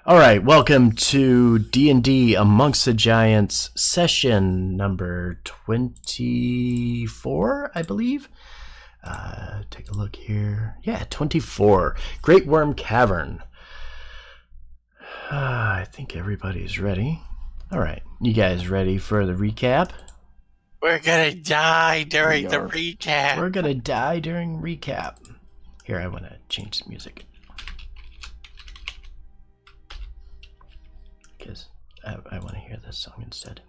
All right, welcome to D&D Amongst the Giants session number 24, I believe. Take a look here. Yeah, 24. Great Worm Cavern. I think everybody's ready. All right, you guys ready for the recap? We're gonna die during the recap. We're gonna die during recap. Here, I want to change the music. Because I want to hear this song instead.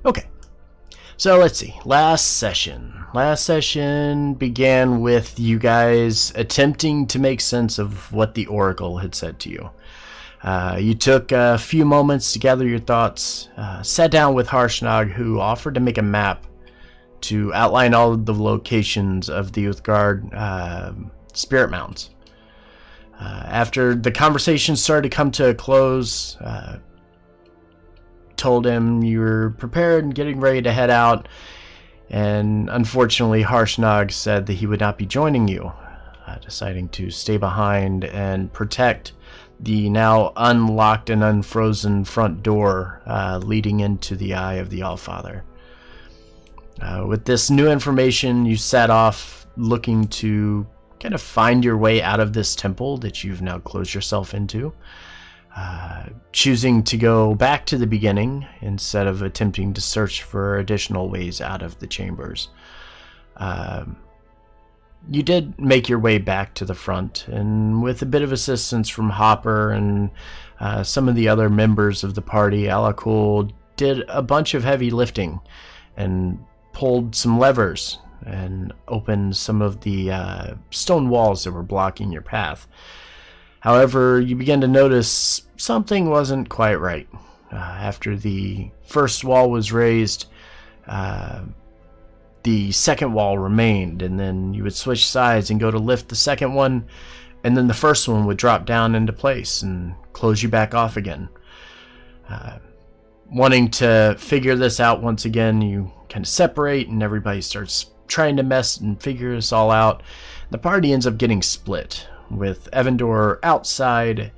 Okay, so let's see. Last session began with you guys attempting to make sense of what the Oracle had said to you. You took a few moments to gather your thoughts, sat down with Harshnag, who offered to make a map to outline all of the locations of the Uthgard spirit mounds. After the conversation started to come to a close, told him you were prepared and getting ready to head out, and unfortunately Harshnag said that he would not be joining you, deciding to stay behind and protect the now unlocked and unfrozen front door leading into the Eye of the Allfather. With this new information, you set off looking to kind of find your way out of this temple that you've now closed yourself into, choosing to go back to the beginning instead of attempting to search for additional ways out of the chambers. You did make your way back to the front, and with a bit of assistance from Hopper and some of the other members of the party, Alakul did a bunch of heavy lifting and pulled some levers and opened some of the stone walls that were blocking your path. However, you began to notice something wasn't quite right. After the first wall was raised, the second wall remained, and then you would switch sides and go to lift the second one, and then the first one would drop down into place and close you back off again. Wanting to figure this out once again, you kind of separate and everybody starts trying to mess and figure this all out. The party ends up getting split, with Evandor outside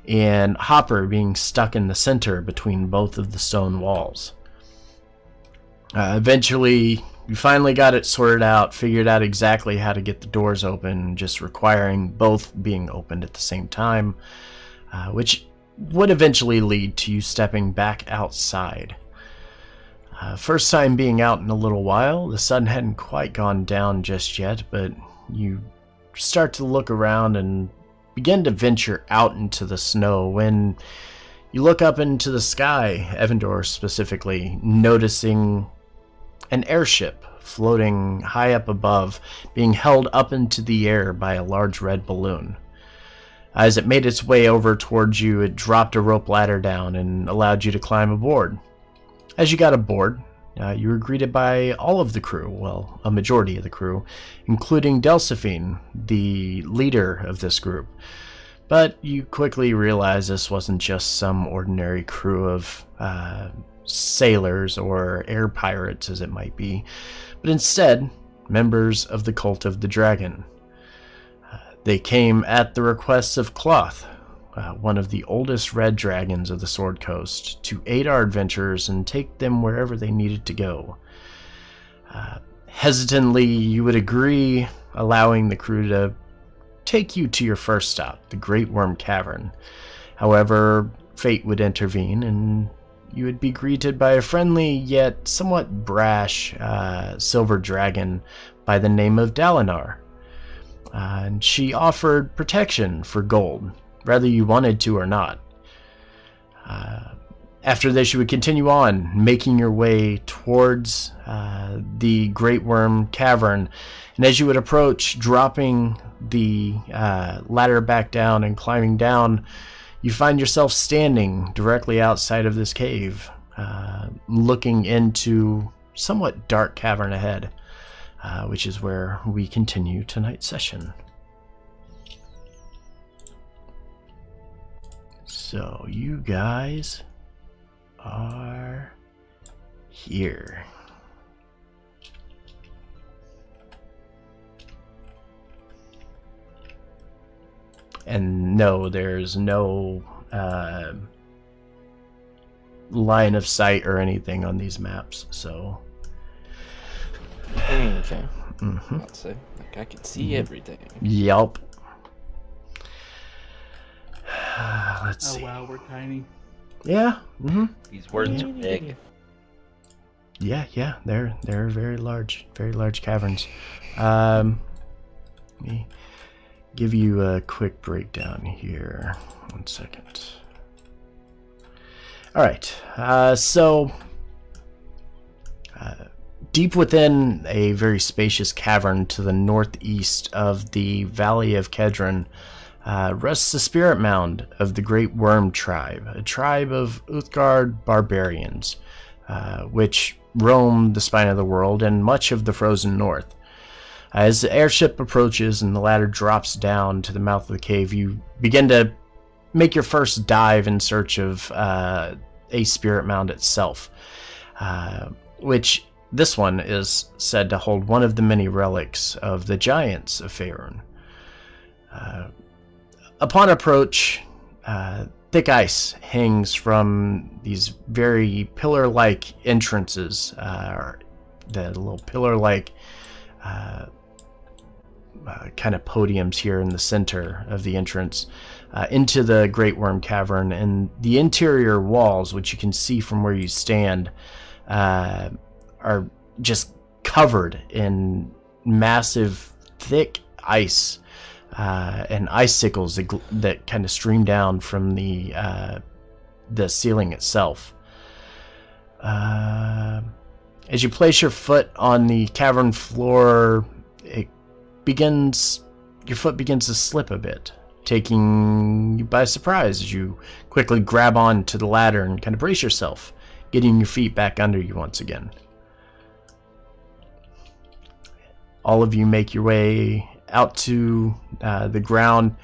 and Hopper being stuck in the center between both of the stone walls. Eventually, you finally got it sorted out, figured out exactly how to get the doors open, just requiring both being opened at the same time, which would eventually lead to you stepping back outside. First time being out in a little while, the sun hadn't quite gone down just yet, but you start to look around and begin to venture out into the snow when you look up into the sky, Evandor specifically, noticing an airship floating high up above, being held up into the air by a large red balloon. As it made its way over towards you, it dropped a rope ladder down and allowed you to climb aboard. As you got aboard, you were greeted by all of the crew, well, a majority of the crew, including Delphine, the leader of this group. But you quickly realized this wasn't just some ordinary crew of sailors or air pirates, as it might be, but instead members of the Cult of the Dragon. They came at the request of Cloth, one of the oldest red dragons of the Sword Coast, to aid our adventurers and take them wherever they needed to go. Hesitantly, you would agree, allowing the crew to take you to your first stop, the Great Worm Cavern. However, fate would intervene, and you would be greeted by a friendly yet somewhat brash silver dragon by the name of Dalinar. And she offered protection for gold, whether you wanted to or not. After this, you would continue on, making your way towards the Great Worm Cavern, and as you would approach, dropping the ladder back down and climbing down, you find yourself standing directly outside of this cave, looking into somewhat dark cavern ahead, which is where we continue tonight's session. So you guys are here. And no, there's no line of sight or anything on these maps, so... Okay. Mm-hmm. I'd say, like, I can see everything. Yelp. Let's see. Oh wow, we're tiny. Yeah. Mm-hmm. These words are big. Yeah. They're very large caverns. Let me give you a quick breakdown here. 1 second. All right. So deep within a very spacious cavern to the northeast of the Valley of Kedron rests the spirit mound of the Great Worm Tribe, a tribe of Uthgard barbarians, which roam the spine of the world and much of the frozen north. As the airship approaches and the ladder drops down to the mouth of the cave, you begin to make your first dive in search of a spirit mound itself, which this one is said to hold one of the many relics of the giants of Faerun. Upon approach, thick ice hangs from these very pillar-like entrances, the little pillar-like kind of podiums here in the center of the entrance into the Great Worm Cavern, and the interior walls, which you can see from where you stand, are just covered in massive, thick ice and icicles that kind of stream down from the ceiling itself. As you place your foot on the cavern floor, your foot begins to slip a bit, taking you by surprise as you quickly grab on to the ladder and kind of brace yourself, getting your feet back under you once again. All of you make your way out to the ground,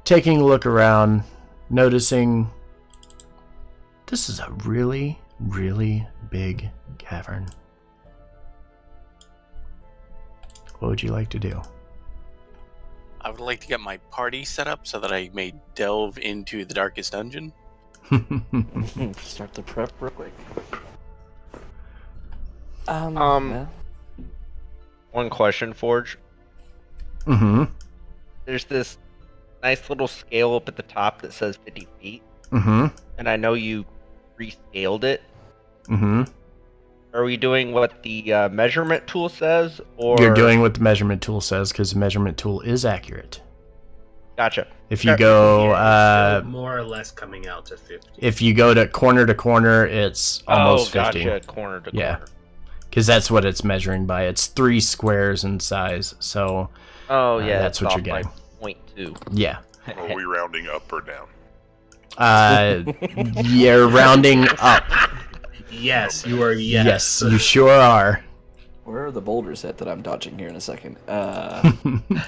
taking a look around, noticing this is a really, really big cavern. What would you like to do? I would like to get my party set up so that I may delve into the darkest dungeon. Start the prep real quick. One question, Forge. Mm-hmm. There's this nice little scale up at the top that says 50 feet, Mm-hmm. and I know you rescaled it. Mm-hmm. Are we doing what the measurement tool says, or You're doing what the measurement tool says because the measurement tool is accurate. Gotcha. If you Okay. go, Yeah, it's still more or less coming out to 50. if you go to corner, it's almost 50. Gotcha. Corner to Yeah. corner. Because that's what it's measuring by. It's 3 squares in size. So Oh yeah, that's what you're getting. 0.2. yeah, Are we rounding up or down? you're rounding up. Yes, you are. Yes, you sure are. Where are the boulders at that I'm dodging here in a second? The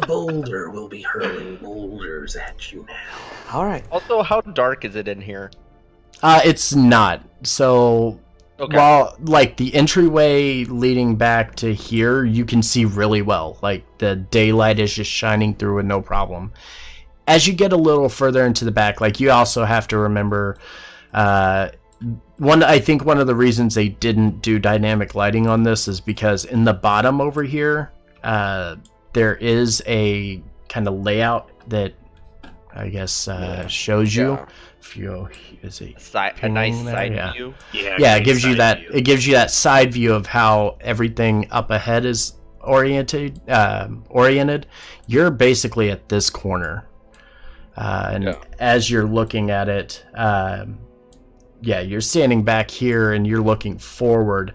boulder will be hurling boulders at you now. All right. Also, how dark is it in here? It's not. So Okay. while like the entryway leading back to here, you can see really well. Like the daylight is just shining through with no problem. As you get a little further into the back, like you also have to remember, I think one of the reasons they didn't do dynamic lighting on this is because in the bottom over here, there is a kind of layout that I guess shows you. Yeah. If you go, is it? A nice ping there, side yeah. view. Yeah, it gives you that. It gives you that side view of how everything up ahead is oriented. You're basically at this corner, and Yeah. as you're looking at it, you're standing back here and you're looking forward.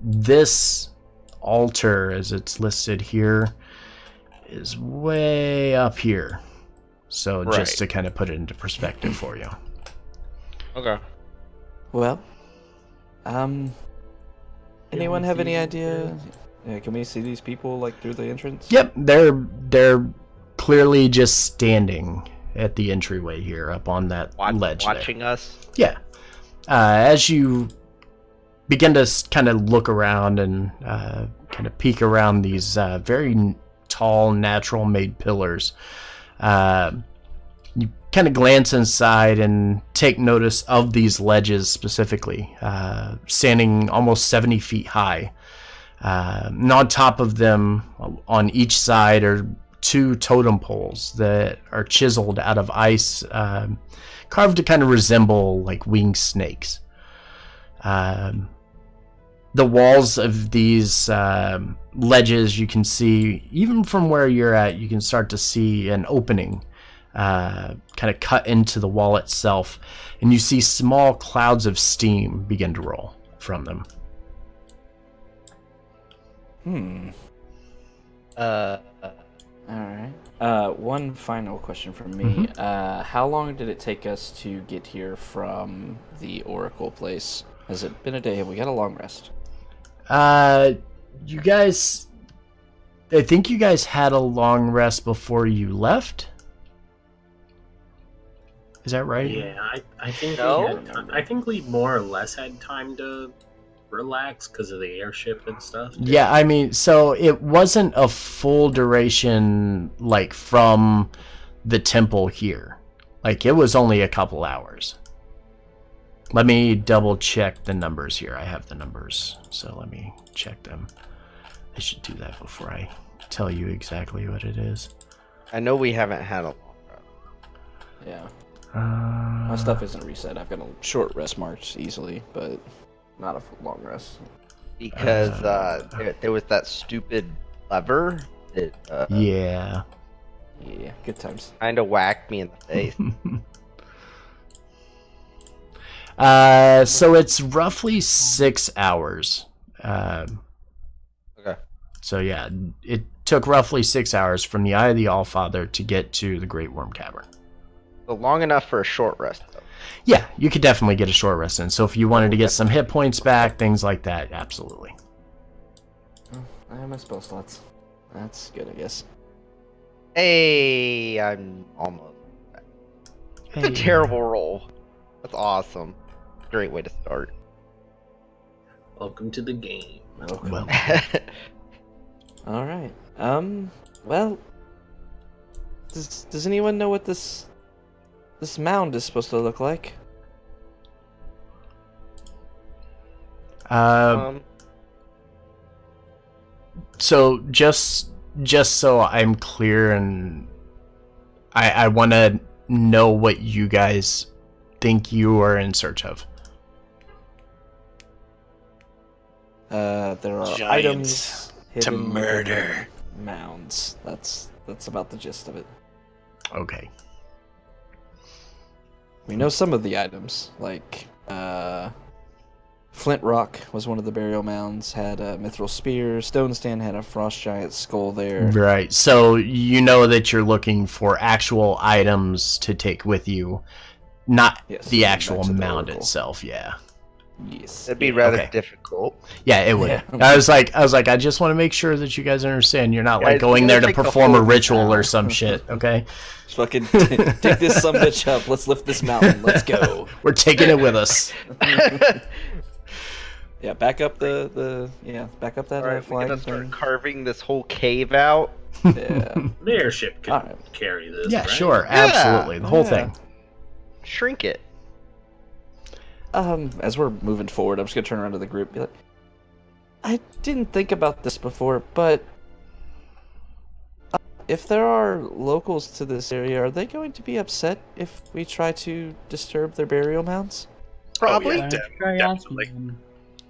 This altar, as it's listed here, is way up here. So Right. just to kind of put it into perspective for you. Okay. Well, anyone we have see any these idea? guys? Yeah, can we see these people like through the entrance? Yep, they're clearly just standing at the entryway here, up on that ledge. Watching us. There. Yeah. As you begin to kind of look around and kind of peek around these very tall, natural-made pillars, You kind of glance inside and take notice of these ledges specifically, standing almost 70 feet high. And on top of them, on each side, are 2 totem poles that are chiseled out of ice, carved to kind of resemble like winged snakes. The walls of these ledges, you can see, even from where you're at, you can start to see an opening kind of cut into the wall itself, and you see small clouds of steam begin to roll from them. Alright. One final question from me. How long did it take us to get here from the Oracle place? Has it been a day? Have we got a long rest? You guys, I think you guys had a long rest before you left. Is that right? Yeah, I think No? I think we more or less had time to relax because of the airship and stuff. Yeah, I mean, so it wasn't a full duration, like, from the temple here. Like, it was only a couple hours. Let me double check the numbers here. I have the numbers, so let me check them. I should do that before I tell you exactly what it is. I know we haven't had a long rest. Yeah. My stuff isn't reset. I've got a short rest march easily, but not a long rest. Because there was that stupid lever that Yeah. Yeah, good times. kind of whacked me in the face. So it's roughly 6 hours. Okay. So yeah, it took roughly 6 hours from the Eye of the Allfather to get to the Great Worm Cavern. So long enough for a short rest, though. Yeah, you could definitely get a short rest in. So if you wanted to get some hit points back, things like that, absolutely. I have my spell slots. That's good, I guess. Hey, I'm almost back. It's a terrible roll. That's awesome. Great way to start. Welcome to the game. Well, All right. Well, does anyone know what this mound is supposed to look like? So just so I'm clear, and I want to know what you guys think you are in search of. There are Giants items to hidden murder. within mounds. That's about the gist of it. Okay. We know some of the items, like Flint Rock was one of the burial mounds, had a mithril spear. Stone Stand had a frost giant skull there. Right. So you know that you're looking for actual items to take with you, not Yes, the back actual to the mound Oracle. itself. Yeah. Yes. That'd be rather Okay. difficult. Yeah, it would. Yeah. I was like, I just want to make sure that you guys understand. You're not like Guys, going you there gotta to take the perform a whole ritual or town. some shit. Okay, Just fucking take this sumbitch up. Let's lift this mountain. Let's go. we're taking it with us. Yeah, back up back up that Alright, we flag gotta start thing. carving this whole cave out. Yeah. The airship could Alright. carry this. Yeah, right? sure, absolutely, the whole Yeah. thing. Shrink it. As we're moving forward, I'm just gonna turn around to the group and be like, I didn't think about this before, but if there are locals to this area, are they going to be upset if we try to disturb their burial mounds? Probably. yeah. Definitely.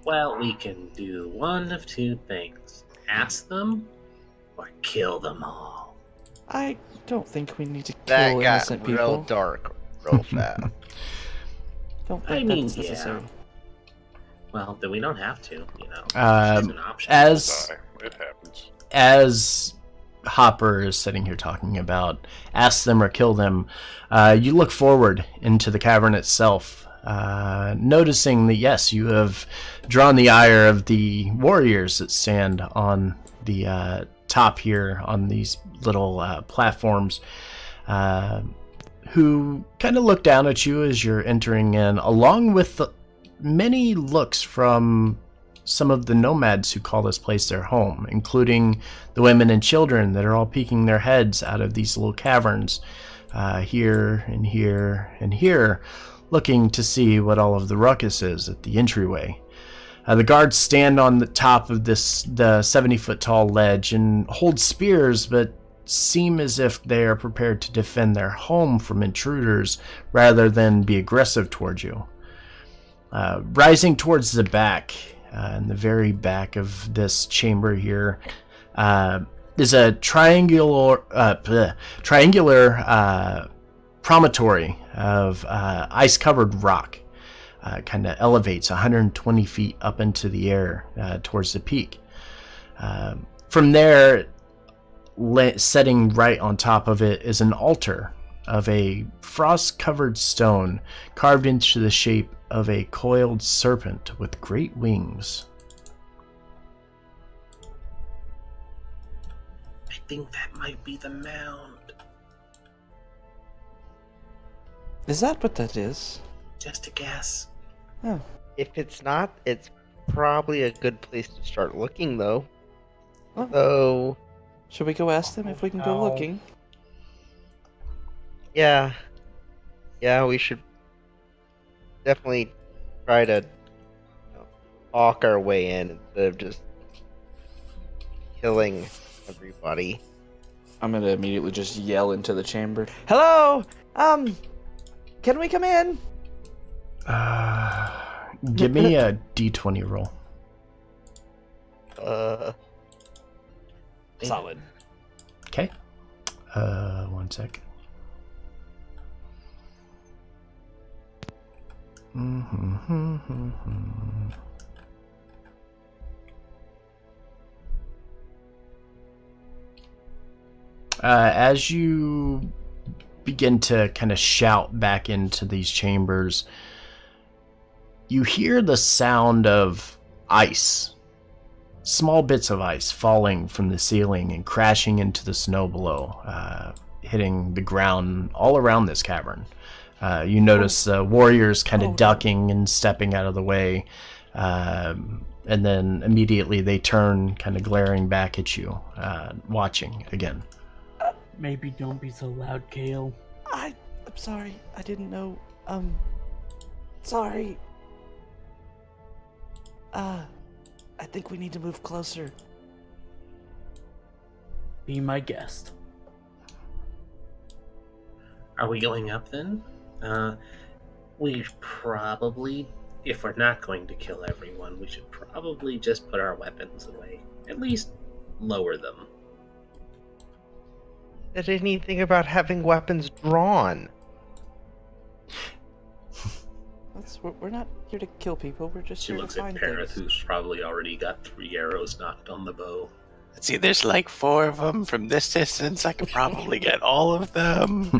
Well, we can do one of two things: ask them, or kill them all. I don't think we need to kill That got innocent real people. dark real fast. Don't I think mean, that's yeah. necessary. Well, then we don't have to. It's Um, an option. as Die. It happens. as Hopper is sitting here talking about ask them or kill them, you look forward into the cavern itself, noticing that yes, you have drawn the ire of the warriors that stand on the top here on these little platforms, who kind of look down at you as you're entering in, along with many looks from some of the nomads who call this place their home, including the women and children that are all peeking their heads out of these little caverns, here and here and here, looking to see what all of the ruckus is at the entryway. The guards stand on the top of the 70-foot tall ledge and hold spears, but seem as if they are prepared to defend their home from intruders rather than be aggressive towards you. Rising towards the back, in the very back of this chamber here, is a triangular promontory of ice-covered rock. Kind of elevates 120 feet up into the air towards the peak. From there, setting right on top of it is an altar of a frost-covered stone carved into the shape of a coiled serpent with great wings. I think that might be the mound. Is that what that is? Just a guess. Oh. If it's not, it's probably a good place to start looking, though. Oh. So, Should we go ask them if we can go No. looking? yeah, we should definitely try to talk our way in instead of just killing everybody. I'm gonna immediately just yell into the chamber. Hello! Can we come in? Give me a d20 roll. Solid. Okay. 1 sec. As you begin to kind of shout back into these chambers, you hear the sound of ice. Small bits of ice falling from the ceiling and crashing into the snow below, hitting the ground all around this cavern. You notice warriors kind of ducking and stepping out of the way, and then immediately they turn, kind of glaring back at you, watching again. Maybe don't be so loud, Kale. I'm sorry. I didn't know. Sorry. I think we need to move closer. Be my guest. Are we going up then? We probably, if we're not going to kill everyone, we should probably just put our weapons away. At least lower them. Said anything about having weapons drawn? We're not here to kill people. We're just She here looks to at find Parrot, things. who's probably already got 3 arrows knocked on the bow. See, there's like 4 of them from this distance. I could probably get all of them.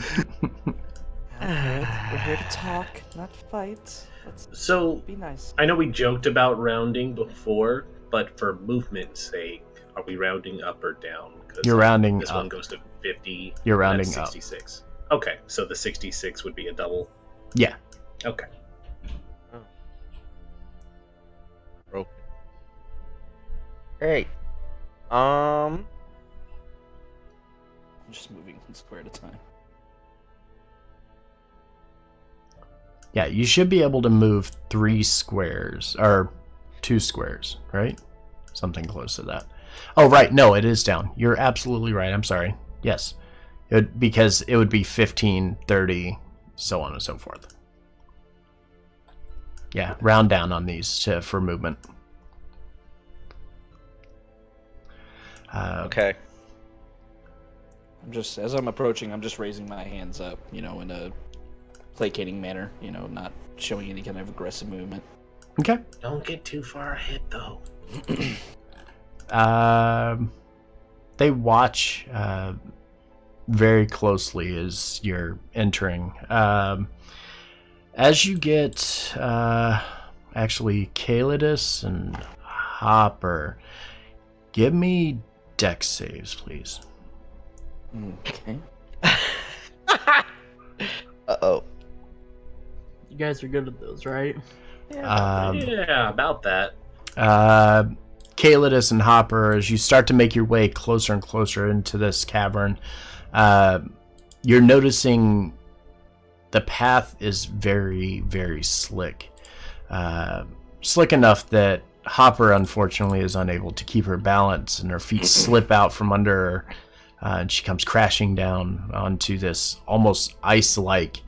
We're here to talk, not fight. Let's So, be nice. I know we joked about rounding before, but for movement's sake, are we rounding up or down? 'Cause You're rounding this up. one goes to 50. You're and rounding that's up. 66. Okay, so the 66 would be a double. Yeah. Okay. Broken. Great. Um, I'm just moving one square at a time. Yeah, you should be able to move 3 squares, or 2 squares, right? Something close to that. Oh, right, no, it is down. You're absolutely right, I'm sorry. Yes, because it would be 15, 30, so on and so forth. Yeah, round down on these for movement. okay. I'm just, as I'm approaching, I'm just raising my hands up, in a placating manner, not showing any kind of aggressive movement. Okay. Don't get too far ahead, though. They watch very closely as you're entering. As you get, actually, Calidus and Hopper, give me dex saves, please. Okay. Uh-oh. You guys are good at those, right? Yeah, about that. Calidus and Hopper, as you start to make your way closer and closer into this cavern, you're noticing the path is very, very slick. Slick enough that Hopper, unfortunately, is unable to keep her balance, and her feet slip out from under her, and she comes crashing down onto this almost ice-like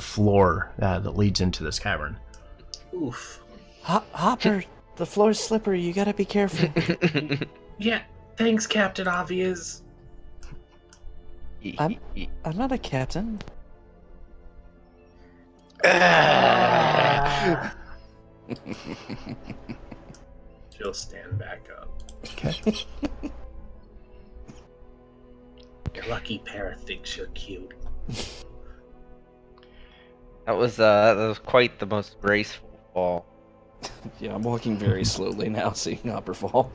floor that leads into this cavern. Oof. Hopper, the floor's slippery. You gotta be careful. Yeah, thanks, Captain Obvious. I'm not a captain. She'll stand back up. Okay. Your lucky parrot thinks you're cute. That was quite the most graceful fall. Yeah, I'm walking very slowly now, seeing Hopper fall.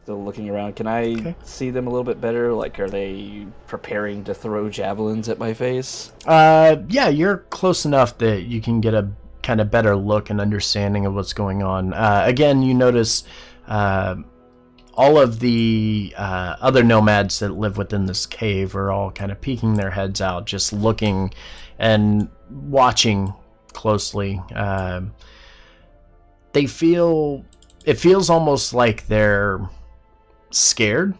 Still looking around. Can I see them a little bit better? Like, are they preparing to throw javelins at my face? Yeah, you're close enough that you can get a kind of better look and understanding of what's going on. Again, you notice all of the other nomads that live within this cave are all kind of peeking their heads out, just looking and watching closely. It feels almost like they're scared.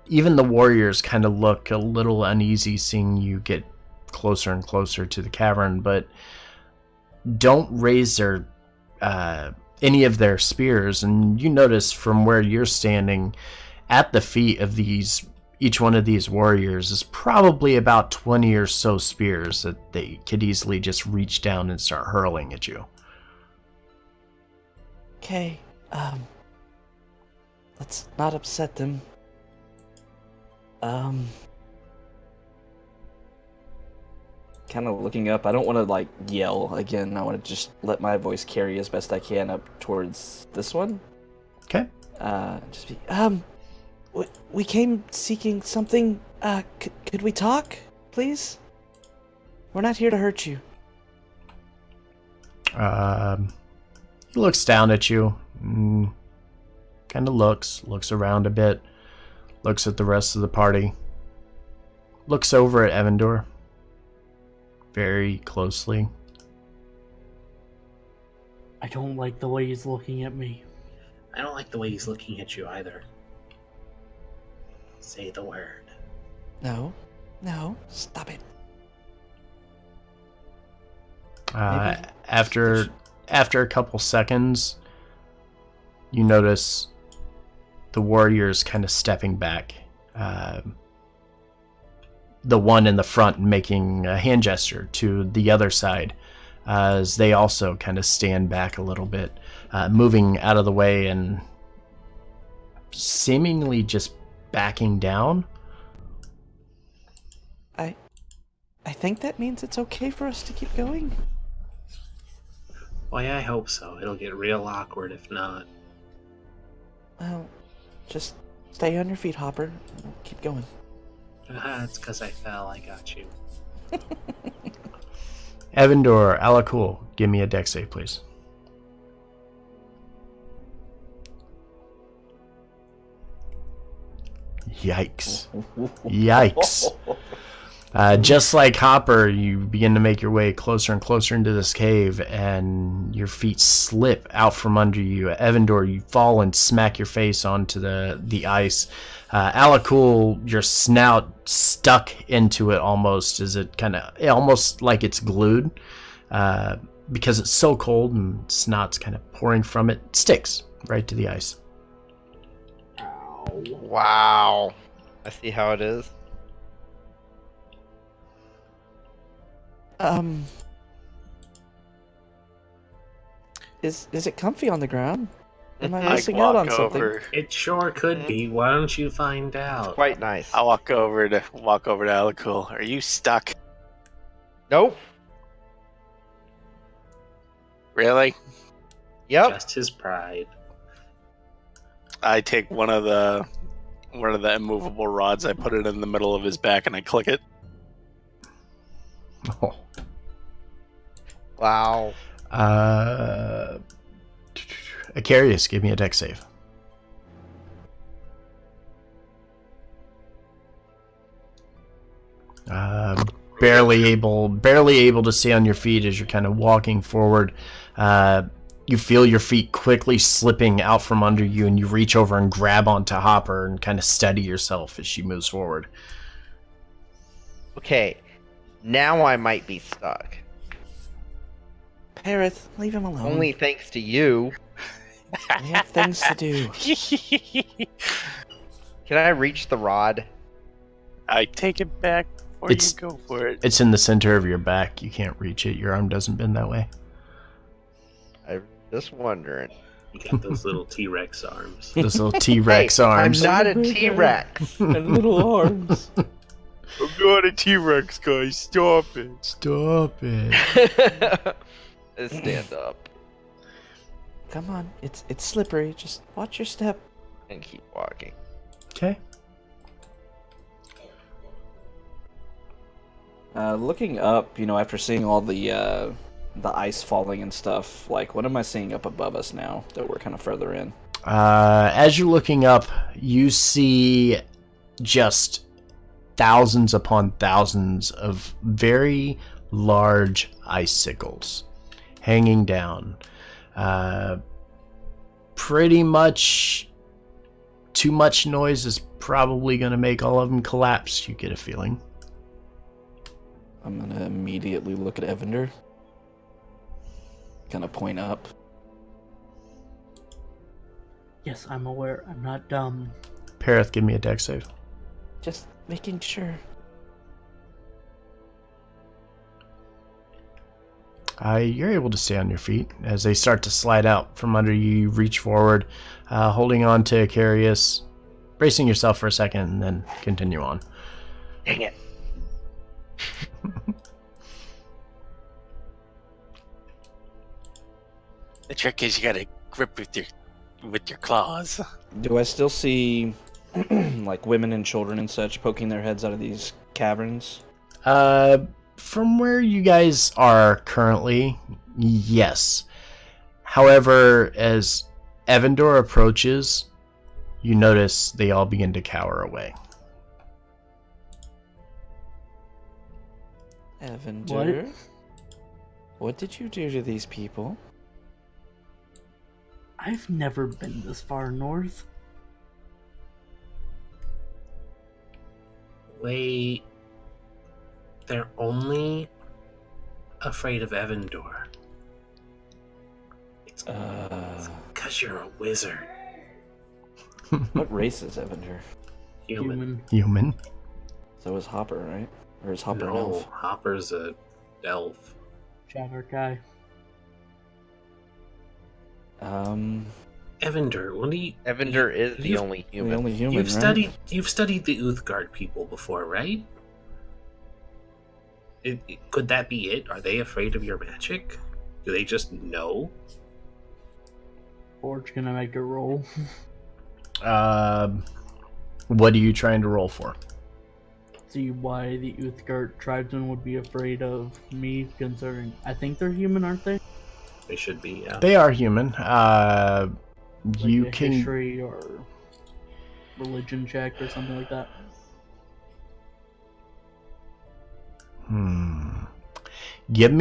Even the warriors kind of look a little uneasy seeing you get closer and closer to the cavern, but don't raise their any of their spears. And you notice from where you're standing, at the feet of each one of these warriors is probably about 20 or so spears that they could easily just reach down and start hurling at you. Okay, let's not upset them. Kind of looking up. I don't want to, like, yell again. I want to just let my voice carry as best I can up towards this one. Okay. Just be, we came seeking something. Could we talk, please? We're not here to hurt you. He looks down at you, kind of looks around a bit, looks at the rest of the party, looks over at Evandor very closely. I don't like the way he's looking at me. I don't like the way he's looking at you either. Say the word. No, stop it. After a couple seconds, you notice the warriors kind of stepping back. The one in the front making a hand gesture to the other side, as they also kind of stand back a little bit, moving out of the way and seemingly just backing down. I think that means it's okay for us to keep going. Why, I hope so. It'll get real awkward if not. Well, just stay on your feet, Hopper. We'll keep going. It's because I fell. I got you. Evandor, Alakul, give me a dex save, please. Yikes. Yikes. Just like Hopper, you begin to make your way closer and closer into this cave, and your feet slip out from under you. Evandor, you fall and smack your face onto the ice. Alakul, your snout stuck into it almost, as it almost like it's glued, because it's so cold and snot's kind of pouring from it. Sticks right to the ice. Wow. I see how it is. Is it comfy on the ground? Am I I missing out on walk something? over. It sure could be. Why don't you find out? Quite nice. I walk over to Alakul. Are you stuck? Nope. Really? Yep. Just his pride. I take one of the immovable rods. I put it in the middle of his back and I click it. Oh. Wow. Acarius, give me a dex save. Barely able to stay on your feet as you're kind of walking forward. You feel your feet quickly slipping out from under you, and you reach over and grab onto Hopper and kind of steady yourself as she moves forward. Okay, now I might be stuck. Parith, leave him alone. Only thanks to you. We have things to do. Can I reach the rod? I take it back before It's- you go for it. It's in the center of your back. You can't reach it. Your arm doesn't bend that way. I'm just wondering. You got those little T-Rex arms. Those little T-Rex Hey, arms. I'm not a T-Rex. And little arms. I'm not a T-Rex, guys. Stop it. Stop it. Stand up Come on, it's slippery. Just watch your step. and keep walking. Okay. Looking up, after seeing all the ice falling and stuff, like, what am I seeing up above us now that we're kind of further in? As you're looking up, you see just thousands upon thousands of very large icicles hanging down. Pretty much too much noise is probably going to make all of them collapse, you get a feeling. I'm gonna immediately look at Evander. Kind of point up. Yes, I'm aware. I'm not dumb. Parith, give me a dex save. Just making sure. You're able to stay on your feet. As they start to slide out from under you, you reach forward, holding on to Acarius, bracing yourself for a second, and then continue on. Dang it. The trick is you gotta grip with your claws. Do I still see, like, women and children and such poking their heads out of these caverns? From where you guys are currently, yes. However, as Evander approaches, you notice they all begin to cower away. Evander? What did you do to these people? I've never been this far north. They're only afraid of Evandor. It's because you're a wizard. What race is Evander? Human. Human. So is Hopper, right? Or is Hopper an No, elf? Hopper's a elf. Shatter guy. Evander, what do you... Evander is the You've- only The human. only human, right? You've studied the Uthgard people before, right? Could that be it? Are they afraid of your magic? Do they just know? Forge gonna make a roll. What are you trying to roll for? See why the Uthgard tribesmen would be afraid of me, considering I think they're human, aren't they? They should be, yeah. They are human. Like You a can. history or religion check or something like that. Give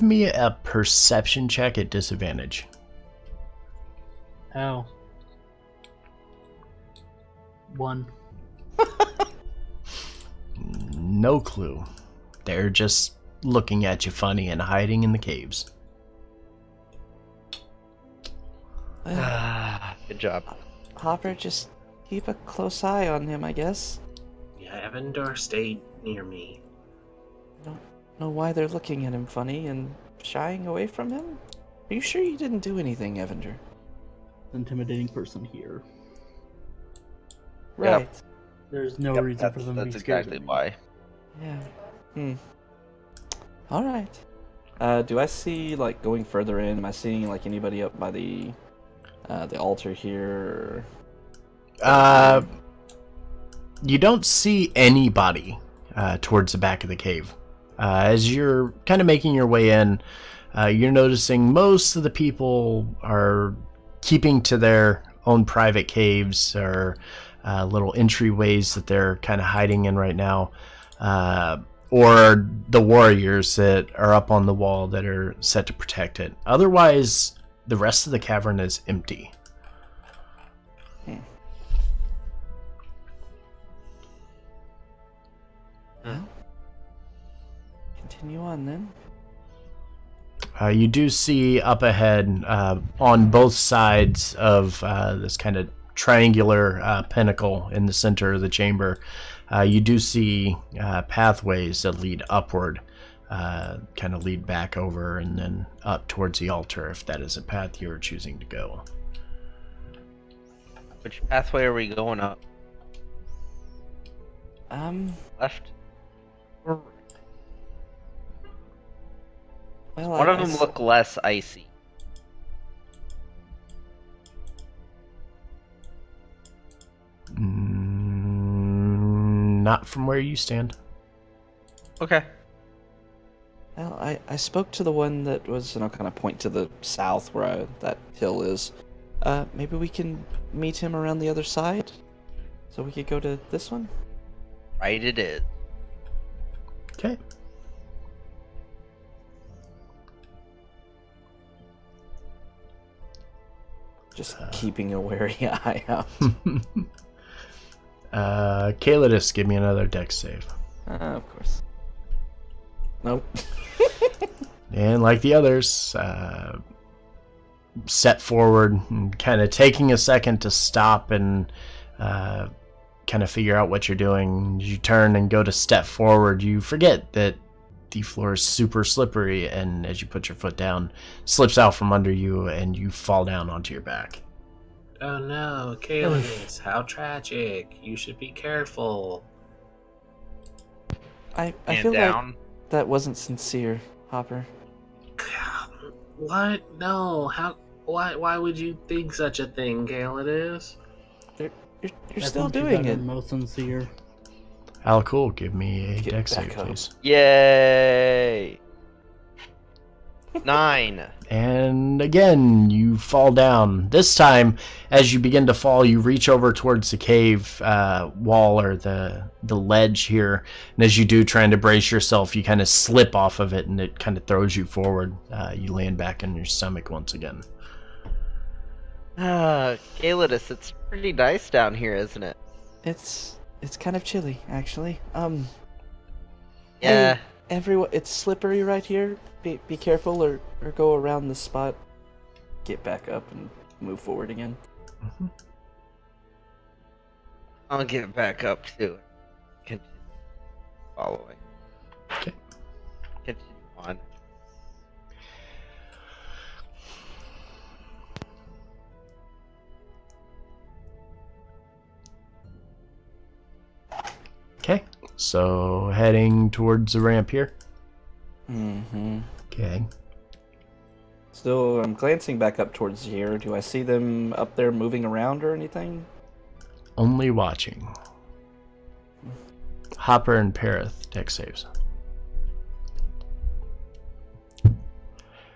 me a perception check at disadvantage. How? 1. No clue. They're just looking at you funny and hiding in the caves. Good job. Hopper, just keep a close eye on him, I guess. Yeah, Evandor stayed near me. Don't know why they're looking at him funny and shying away from him. Are you sure you didn't do anything, Evander? Intimidating person here. Yep. Right. There's no Yep, reason for them to be that's scared exactly of me. why. Yeah. All right. Do I see, like, going further in? Am I seeing, like, anybody up by the altar here? You don't see anybody towards the back of the cave. As you're kind of making your way in, you're noticing most of the people are keeping to their own private caves or little entryways that they're kind of hiding in right now, or the warriors that are up on the wall that are set to protect it. Otherwise, the rest of the cavern is empty. Well, continue on then. You do see up ahead, on both sides of this kind of triangular pinnacle in the center of the chamber, you do see pathways that lead upward, kind of lead back over and then up towards the altar, if that is a path you're choosing to go. Which pathway are we going up? Left? Or right? Well, One of them look less icy. Not from where you stand. Okay. Well, I spoke to the one that was, and I'll kind of point to the south where that hill is. Maybe we can meet him around the other side? So we could go to this one? Right it is. Okay. Just keeping a wary eye out. Calidus, give me another dex save. Of course. Nope. And like the others, set forward and kind of taking a second to stop and kind of figure out what you're doing. You turn and go to step forward. You forget that the floor is super slippery, and as you put your foot down, slips out from under you and you fall down onto your back. Oh no, Calidus, how tragic. You should be careful. I And feel down. like that wasn't sincere, Hopper. What? No, how? Why would you think such a thing, Calidus? You're I still think you doing got it. Most sincere. Alcool, give me a Get dex back save, up. please. Yay! 9. And again, you fall down. This time, as you begin to fall, you reach over towards the cave wall or the ledge here. And as you do, trying to brace yourself, you kind of slip off of it and it kind of throws you forward. You land back on your stomach once again. Calidus, it's pretty nice down here, isn't it? It's kind of chilly, actually. Yeah. Everyone, it's slippery right here. Be careful, or go around the spot. Get back up and move forward again. Mm-hmm. I'll get back up too. Continue following. Okay. Continue on. Okay, so heading towards the ramp here. Mm-hmm. Okay. Still, I'm glancing back up towards here. Do I see them up there moving around or anything? Only watching. Hopper and Parith, dex saves.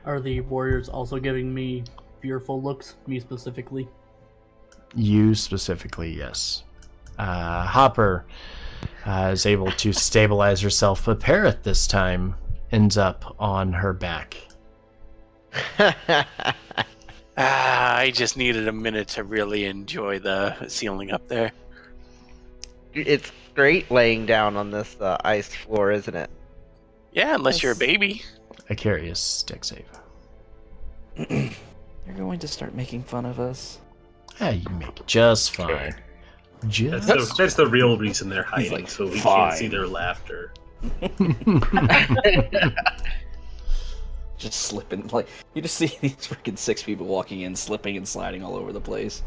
Are the warriors also giving me fearful looks? Me specifically? You specifically, yes. Hopper is able to stabilize herself, but Parith this time ends up on her back. I just needed a minute to really enjoy the ceiling up there. It's great laying down on this ice floor, isn't it? Yeah, unless you're a baby. Icarius, dex save. You're going to start making fun of us. Yeah, you make it just fine. That's the real reason they're hiding, like, so we "Fine." can't see their laughter. Just slipping, like you just see these freaking 6 people walking in, slipping and sliding all over the place.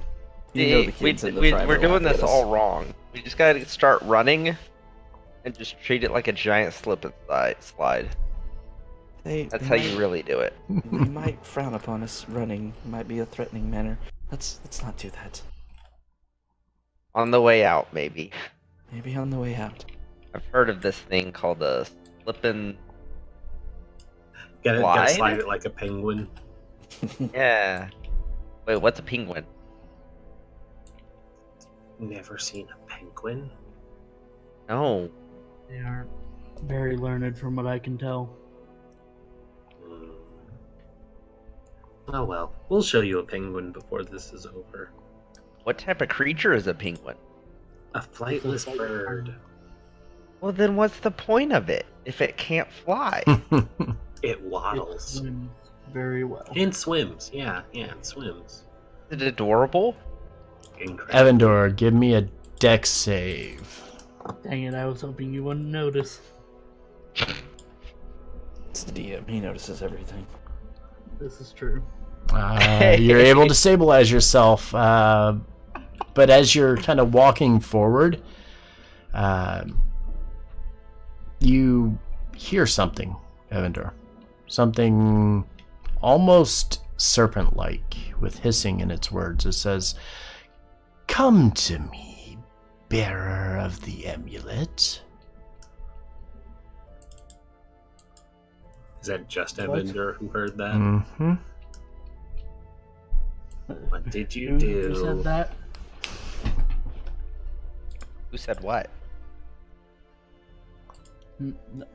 You know the kids in the private we're doing laugh this at us. all wrong. We just gotta start running and just treat it like a giant slip and slide. That's how you really do it. They might frown upon us running. It might be a threatening manner. Let's not do that. On the way out, maybe. Maybe on the way out. I've heard of this thing called a slip and Gotta Glide? slide it like a penguin. Yeah. Wait, what's a penguin? Never seen a penguin? No. They are very learned from what I can tell. Hmm. Oh well, we'll show you a penguin before this is over. What type of creature is a penguin? A flightless bird. Well, then what's the point of it if it can't fly? It It waddles. swims very well. And swims. Yeah, it swims. Is it adorable? Incredible. Evandor, give me a dex save. Dang it, I was hoping you wouldn't notice. It's the DM. He notices everything. This is true. You're able to stabilize yourself, but as you're kind of walking forward, you hear something, Evandor. Something almost serpent-like, with hissing in its words. It says, "Come to me, bearer of the amulet." Is that just What? Evander who heard that? Mm-hmm. What did you Who do? said that? Who said what?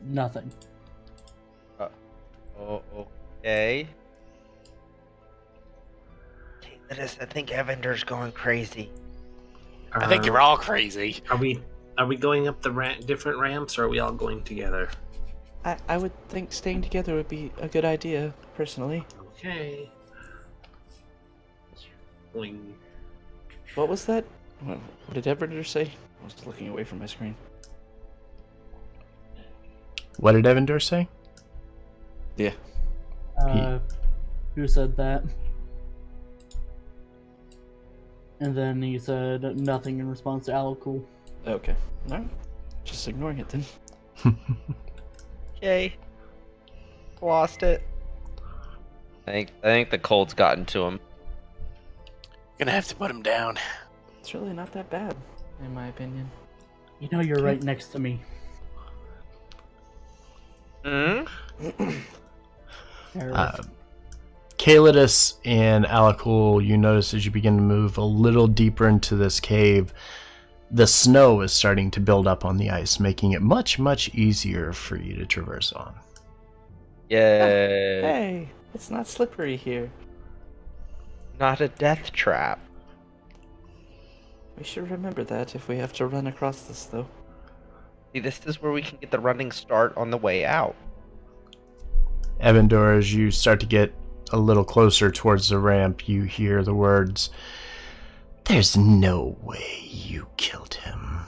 Nothing. Oh, okay. I think Evandor's going crazy. I think you're all crazy. Are we going up the different ramps, or are we all going together? I would think staying together would be a good idea, personally. Okay. Boing. What was that? What did Everett say? I was looking away from my screen. What did Evandor say? Yeah. Who said that? And then he said nothing in response to Alakul. Okay. Alright. Just ignoring it then. Okay. Lost it. I think the cold's gotten to him. Gonna have to put him down. It's really not that bad, in my opinion. You know you're right next to me. Hmm? Aerith. Calidus and Alakul, you notice as you begin to move a little deeper into this cave, the snow is starting to build up on the ice, making it much, much easier for you to traverse on. Yay. Hey, it's not slippery here. Not a death trap. We should remember that if we have to run across this, though. See, this is where we can get the running start on the way out. Evandor, as you start to get a little closer towards the ramp, you hear the words, "There's no way you killed him.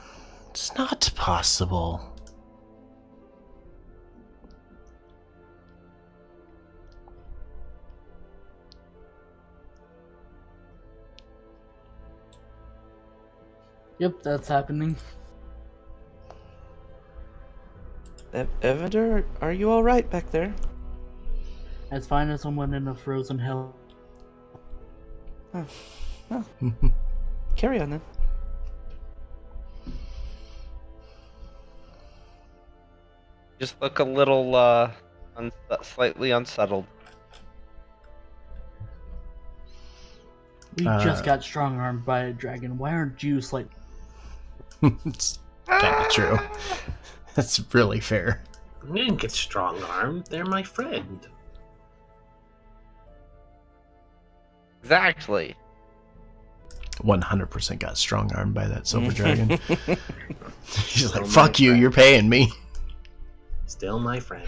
It's not possible." Yep, that's happening. Evander, are you alright back there? As fine as someone in a frozen hell. Carry on then. Just look a little, slightly unsettled. We just got strong-armed by a dragon. Why aren't you slightly... It's kind of true. That's really fair. I didn't get strong-armed. They're my friend. Exactly. 100% got strong armed by that silver dragon. She's like, Oh, fuck my you, friend. you're paying me. Still my friend.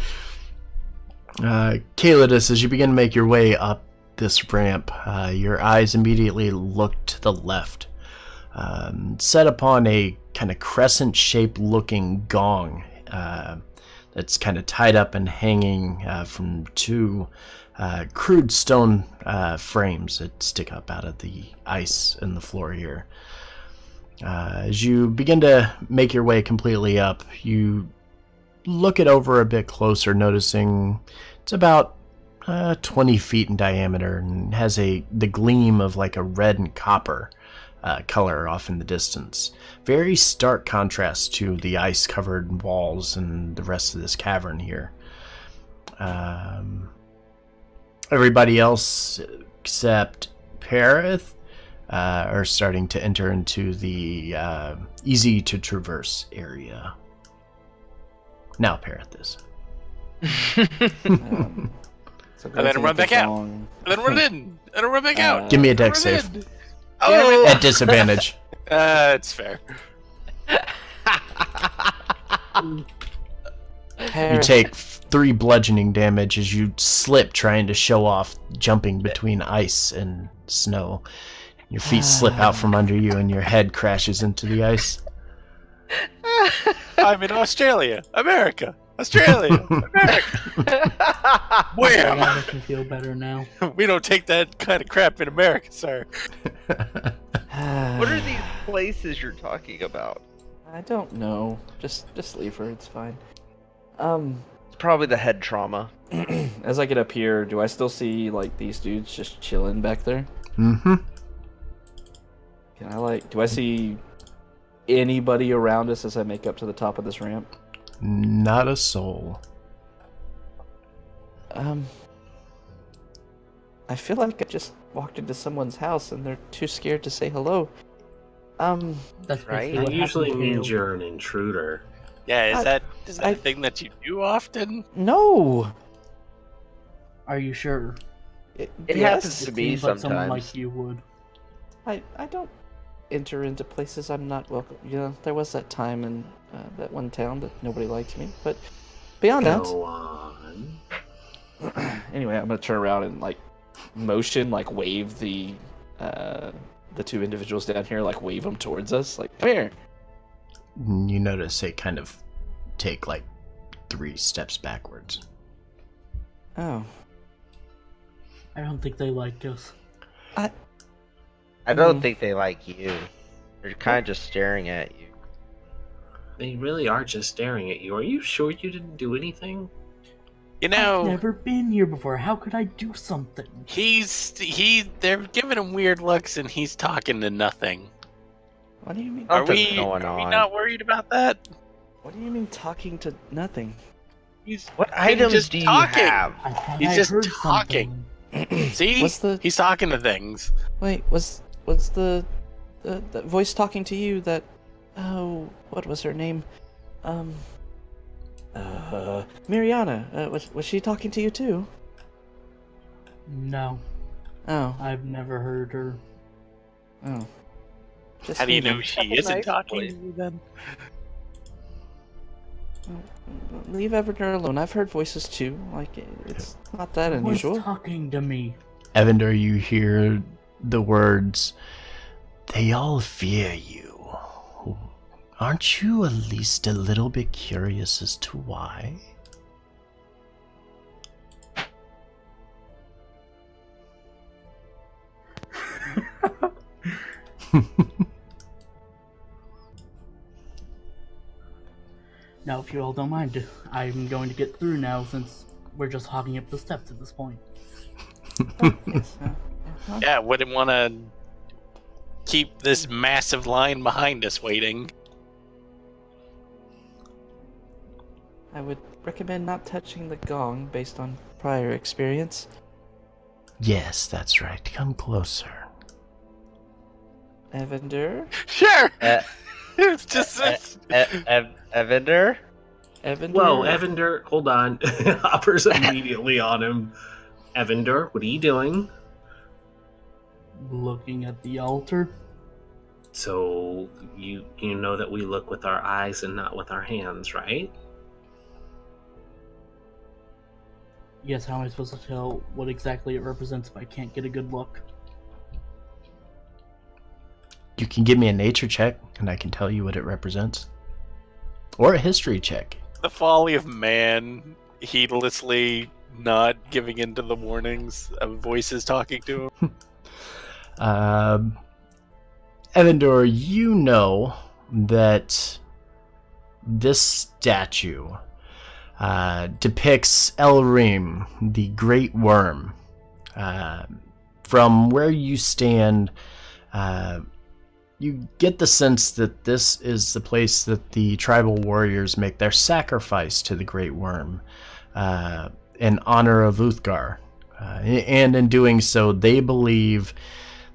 Calidus, as you begin to make your way up this ramp, your eyes immediately look to the left. Set upon a kind of crescent-shaped looking gong that's kind of tied up and hanging from two crude stone frames that stick up out of the ice in the floor here. As you begin to make your way completely up, you look it over a bit closer, noticing it's about 20 feet in diameter and has the gleam of like a red and copper color off in the distance. Very stark contrast to the ice-covered walls and the rest of this cavern here. Everybody else except Parith are starting to enter into the easy to traverse area. Now Parith is. So And then glancing run at the back out. gong- And then run in. And then run back out. Give me a Run dex save. in. Oh! At disadvantage. It's fair. You Parith, take 3 bludgeoning damage as you slip trying to show off jumping between ice and snow. Your feet slip out from under you and your head crashes into the ice. I'm in Australia. America. Australia. America. Wham! Glad I can feel better now. We don't take that kind of crap in America, sir. What are these places you're talking about? I don't know. Just leave her. It's fine. It's probably the head trauma. As I get up here, do I still see like these dudes just chilling back there? Mm-hmm. Can I do I see anybody around us as I make up to the top of this ramp? Not a soul. I feel like I just walked into someone's house and they're too scared to say hello. That's Right. basically It what usually happened to means you. you're an intruder. Yeah, is that I- a thing that you do often? No. Are you sure? It yes. happens to It me seems like someone sometimes. like you would. I don't enter into places I'm not welcome. You know, there was that time in that one town that nobody liked me, but beyond Go on. that, anyway, I'm gonna turn around and like motion, like wave the 2 individuals down here, like wave them towards us, like come here. You notice they kind of take like 3 steps backwards. Oh, I don't think they like us. I don't Mhm. think they like you. They're kind of just staring at you. They really are just staring at you. Are you sure you didn't do anything? You I've know, never been here before. How could I do something? they're giving him weird looks and he's talking to nothing. what do you mean? Are Something's we going are we on. not worried about that? What do you mean talking to nothing? He's What items just do you talking. have? I thought He's I just heard talking. something. See? What's the He's talking to things. wait? Was the voice talking to you? That what was her name? Mariana. Was she talking to you too? No, Oh, I've never heard her. oh. Just How do you me know then. she Have a isn't nice talking voice. to you then? Leave Everdure alone. I've heard voices too. Like it's not that Who's unusual. talking to me? Evander, you hear the words, "They all fear you." Aren't you at least a little bit curious as to why? Now, if you all don't mind, I'm going to get through now since we're just hogging up the steps at this point. Yes, Yeah, wouldn't want to keep this massive line behind us waiting. I would recommend not touching the gong based on prior experience. Yes, that's right. Come closer. Evander? Sure. Uh, It's just Evander? Evander? Whoa, Evander, hold on. Hopper's immediately on him. Evander, what are you doing? Looking at the altar? So you know that we look with our eyes and not with our hands, right? Yes, how am I supposed to tell what exactly it represents if I can't get a good look? You can give me a nature check, and I can tell you what it represents. Or a history check. the folly of man heedlessly not giving in to the warnings of voices talking to him. Evandor, you know that this statue depicts Elrim, the Great Worm. From where you stand, you get the sense that this is the place that the tribal warriors make their sacrifice to the Great Worm. in honor of Uthgar. And in doing so, they believe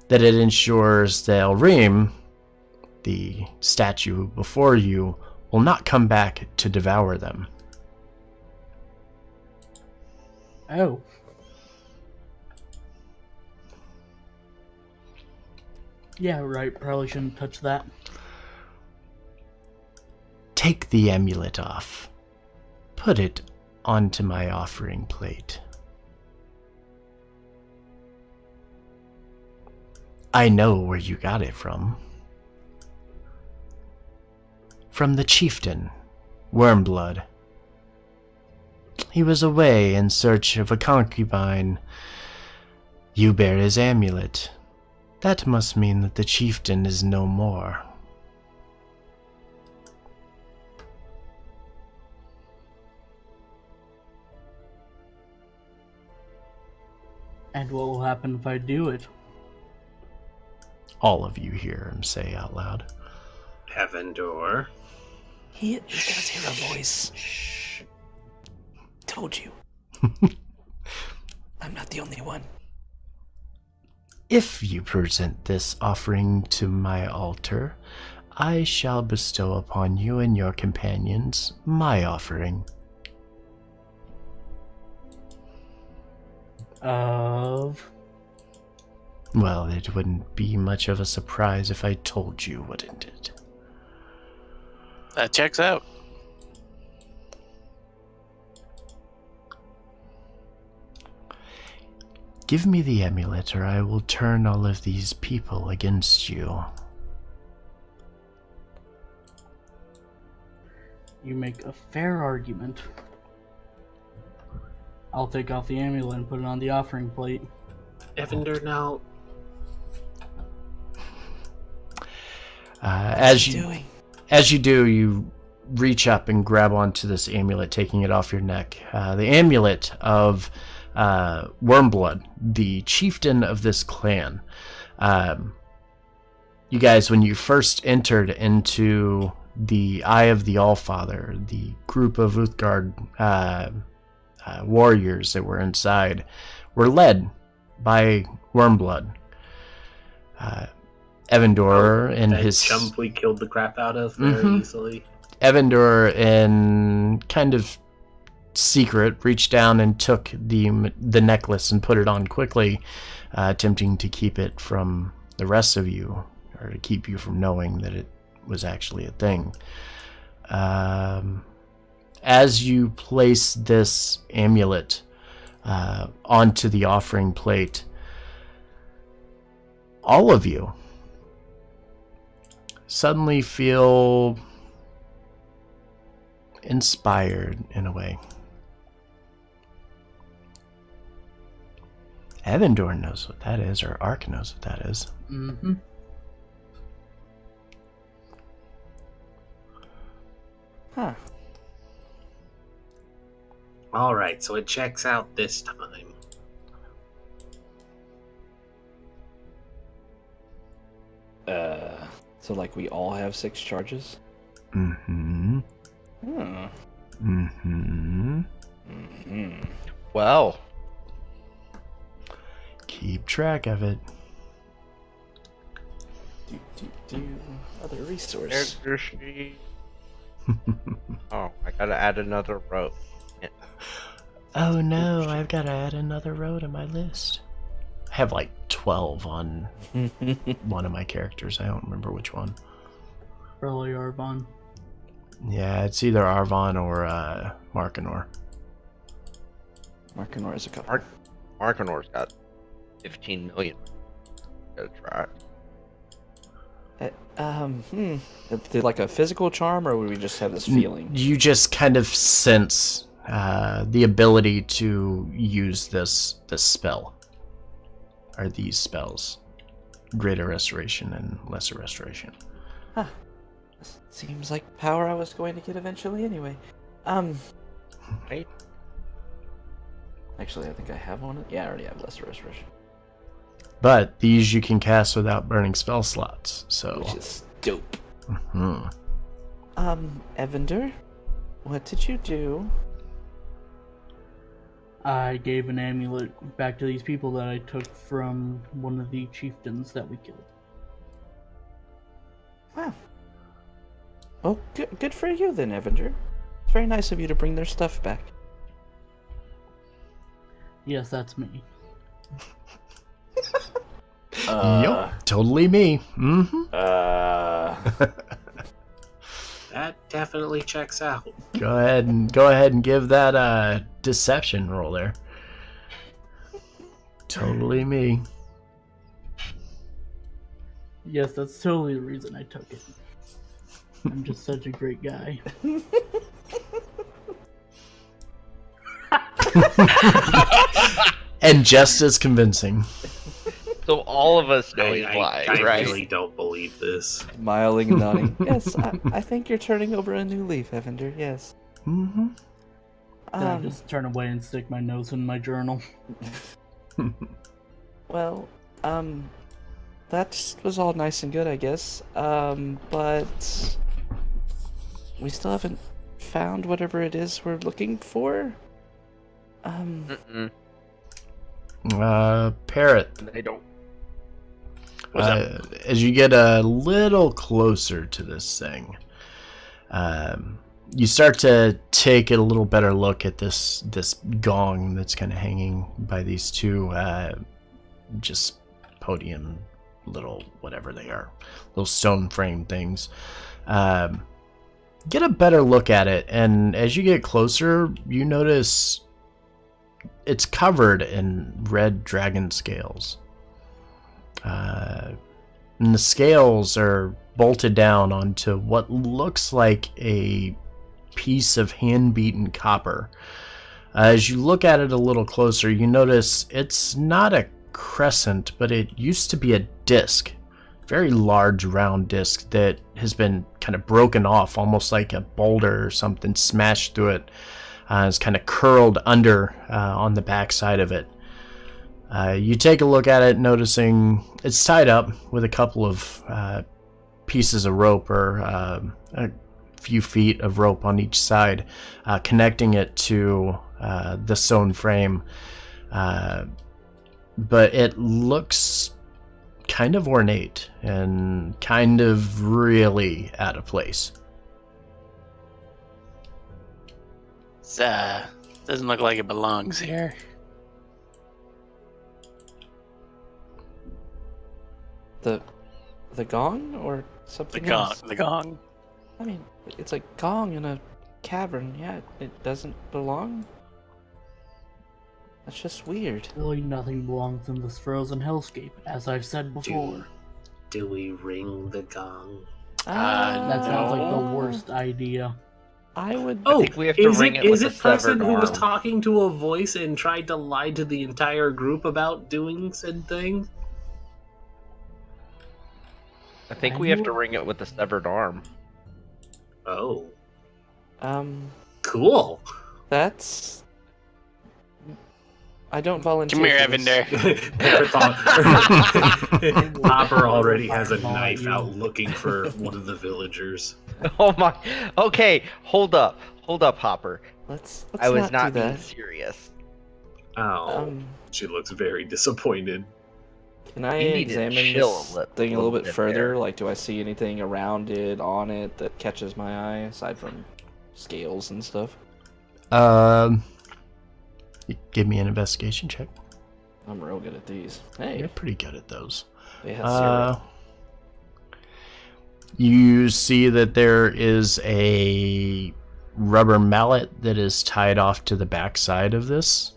that it ensures that Elrim, the statue before you, will not come back to devour them. Oh. Yeah, right. Probably shouldn't touch that. Take the amulet off. Put it onto my offering plate. I know where you got it from. From the chieftain, Wormblood. He was away in search of a concubine. You bear his amulet. That must mean that the chieftain is no more. And what will happen if I do it? All of you hear him say out loud. Evandor. He does hear a voice. Shh. Told you. I'm not the only one. If you present this offering to my altar, I shall bestow upon you and your companions my offering. Of... Well, it wouldn't be much of a surprise if I told you, wouldn't it? That checks out. Give me the amulet, or I will turn all of these people against you. You make a fair argument. I'll take off the amulet and put it on the offering plate. Evandor, now. As you do, you reach up and grab onto this amulet, taking it off your neck. The amulet of Wormblood, the chieftain of this clan. You guys, when you first entered into the Eye of the Allfather, the group of Uthgard warriors that were inside were led by Wormblood. Evandor and That his chump we killed the crap out of very Mhm. easily. Evandor, in kind of secret, reached down and took the necklace and put it on quickly, attempting to keep it from the rest of you, or to keep you from knowing that it was actually a thing. As you place this amulet onto the offering plate, all of you suddenly feel inspired in a way. Evandor knows what that is, or Ark knows what that is. Mm-hmm. Huh. Alright, so it checks out this time. So like we all have 6 charges? Mm-hmm. Hmm. Mm-hmm. Mm-hmm. Well, Keep track of it. Other resource. character sheet. Oh, I gotta add another row. Oh no, I've got to add another row to my list. I have like 12 on one of my characters. I don't remember which one. Probably Arvon. Yeah, it's either Arvon or Markanor. Markanor is a couple. Markanor's got 15 million. Gotta try it. Did like a physical charm, or would we just have this feeling? You just kind of sense the ability to use this spell, or these spells, Greater Restoration and Lesser Restoration. Huh. Seems like power I was going to get eventually anyway. Right? Actually, I think I have one. Yeah, I already have Lesser Restoration. But these you can cast without burning spell slots, so... Which is dope. Mhm. Evander, what did you do? I gave an amulet back to these people that I took from one of the chieftains that we killed. Wow. Well, good for you then, Evander. It's very nice of you to bring their stuff back. Yes, that's me. Yup, totally me. Mm-hmm. That definitely checks out. Go ahead and give that deception roll there. Totally me. Yes, that's totally the reason I took it. I'm just such a great guy. And just as convincing. So all of us know he's I lying, right? really don't believe this. Smiling and nodding. Yes, I think you're turning over a new leaf, Evander. Yes. Mm-hmm. Then I just turn away and stick my nose in my journal. Well, that was all nice and good, I guess. But we still haven't found whatever it is we're looking for. Mm-mm. Parrot. They don't. What's up? As you get a little closer to this thing, you start to take a little better look at this gong that's kind of hanging by these two just podium, little whatever they are, little stone frame things. Get a better look at it, and as you get closer, you notice it's covered in red dragon scales. And the scales are bolted down onto what looks like a piece of hand-beaten copper. As you look at it a little closer, you notice it's not a crescent, but it used to be a disc. Very large round disc that has been kind of broken off, almost like a boulder or something smashed through it. It's kind of curled under on the back side of it. You take a look at it, noticing it's tied up with a couple of pieces of rope, or a few feet of rope on each side, connecting it to the stone frame. But it looks kind of ornate and kind of really out of place. Doesn't look like it belongs here. The gong or something The gong. else? The gong. I mean, it's a gong in a cavern. Yeah, it doesn't belong. That's just weird. Really, nothing belongs in this frozen hellscape, as I've said before. Do we ring the gong? That sounds like the no. worst idea. I would. Oh, think we have to ring it with a Preston severed who was arm. talking to a voice and tried to lie to the entire group about doing said thing? I think we have to ring it with a severed arm. Oh, Um, cool. that's. I don't volunteer. Come here, for this. Evander. Hopper already has a knife out looking for one of the villagers. Oh my. Okay, hold up, Hopper. Let's I was not not do being that. serious. Oh, she looks very disappointed. Can I You need to examine chill this a thing a little bit bit further? there. Like, do I see anything around it, on it, that catches my eye, aside from scales and stuff? Give me an investigation check. I'm real good at these. You're Hey, pretty good at those. they have zero. You see that there is a rubber mallet that is tied off to the backside of this,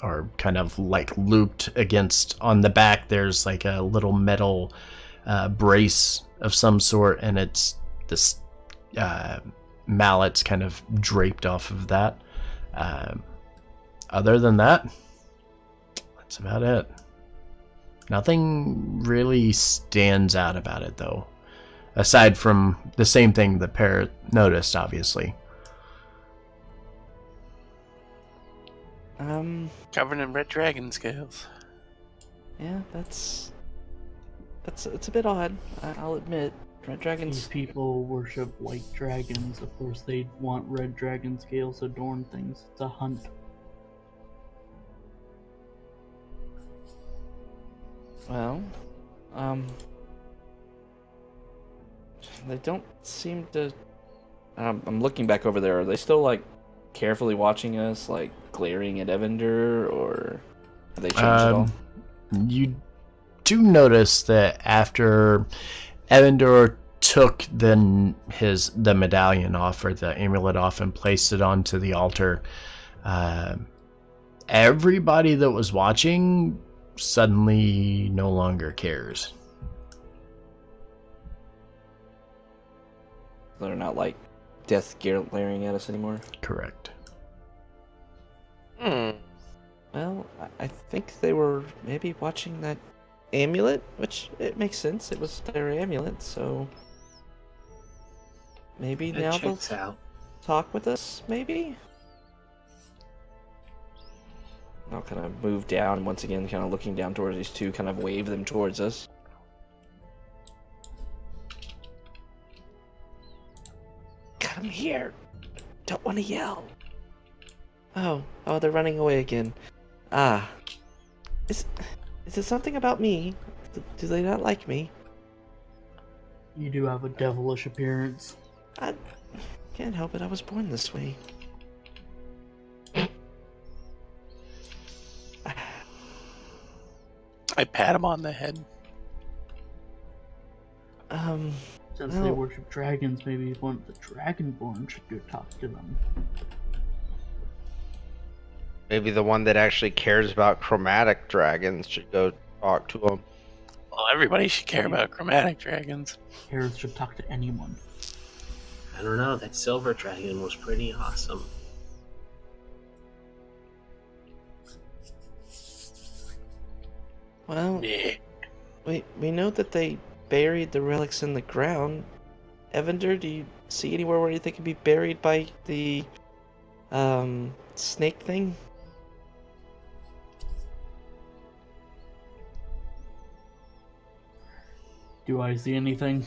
or kind of like looped against on the back. There's like a little metal brace of some sort, and it's this mallet's kind of draped off of that. Other than that, that's about it. Nothing really stands out about it, though, aside from the same thing the parrot noticed, obviously. Covered in red dragon scales. Yeah, that's it's a bit odd. I'll admit. Red These dragons. people worship white dragons. Of course, they'd want red dragon scales to adorn things. It's a hunt. Well, they don't seem to. I'm looking back over there. Are they still like carefully watching us, like glaring at Evander, or have they changed at all? You do notice that after Evandor took the medallion off, or the amulet off, and placed it onto the altar, everybody that was watching suddenly no longer cares. They're not like death glaring at us anymore. Correct. Well, I think they were maybe watching that amulet, which it makes sense. It was their amulet, so maybe That now they'll checks out. talk with us. Maybe. I'll kind of move down once again, kind of looking down towards these two, kind of wave them towards us. Come here. Don't want to yell. Oh, they're running away again. Ah. Is it something about me? Do they not like me? You do have a devilish appearance. I can't help it. I was born this way. I pat him on the head. Since Well- they worship dragons, maybe one of the Dragonborn should go talk to them. Maybe the one that actually cares about chromatic dragons should go talk to him. Well, everybody should care about chromatic dragons. Harris should talk to anyone. I don't know, that silver dragon was pretty awesome. Well, Yeah. we know that they buried the relics in the ground. Evander, do you see anywhere where they could be buried by the snake thing? Do I see anything?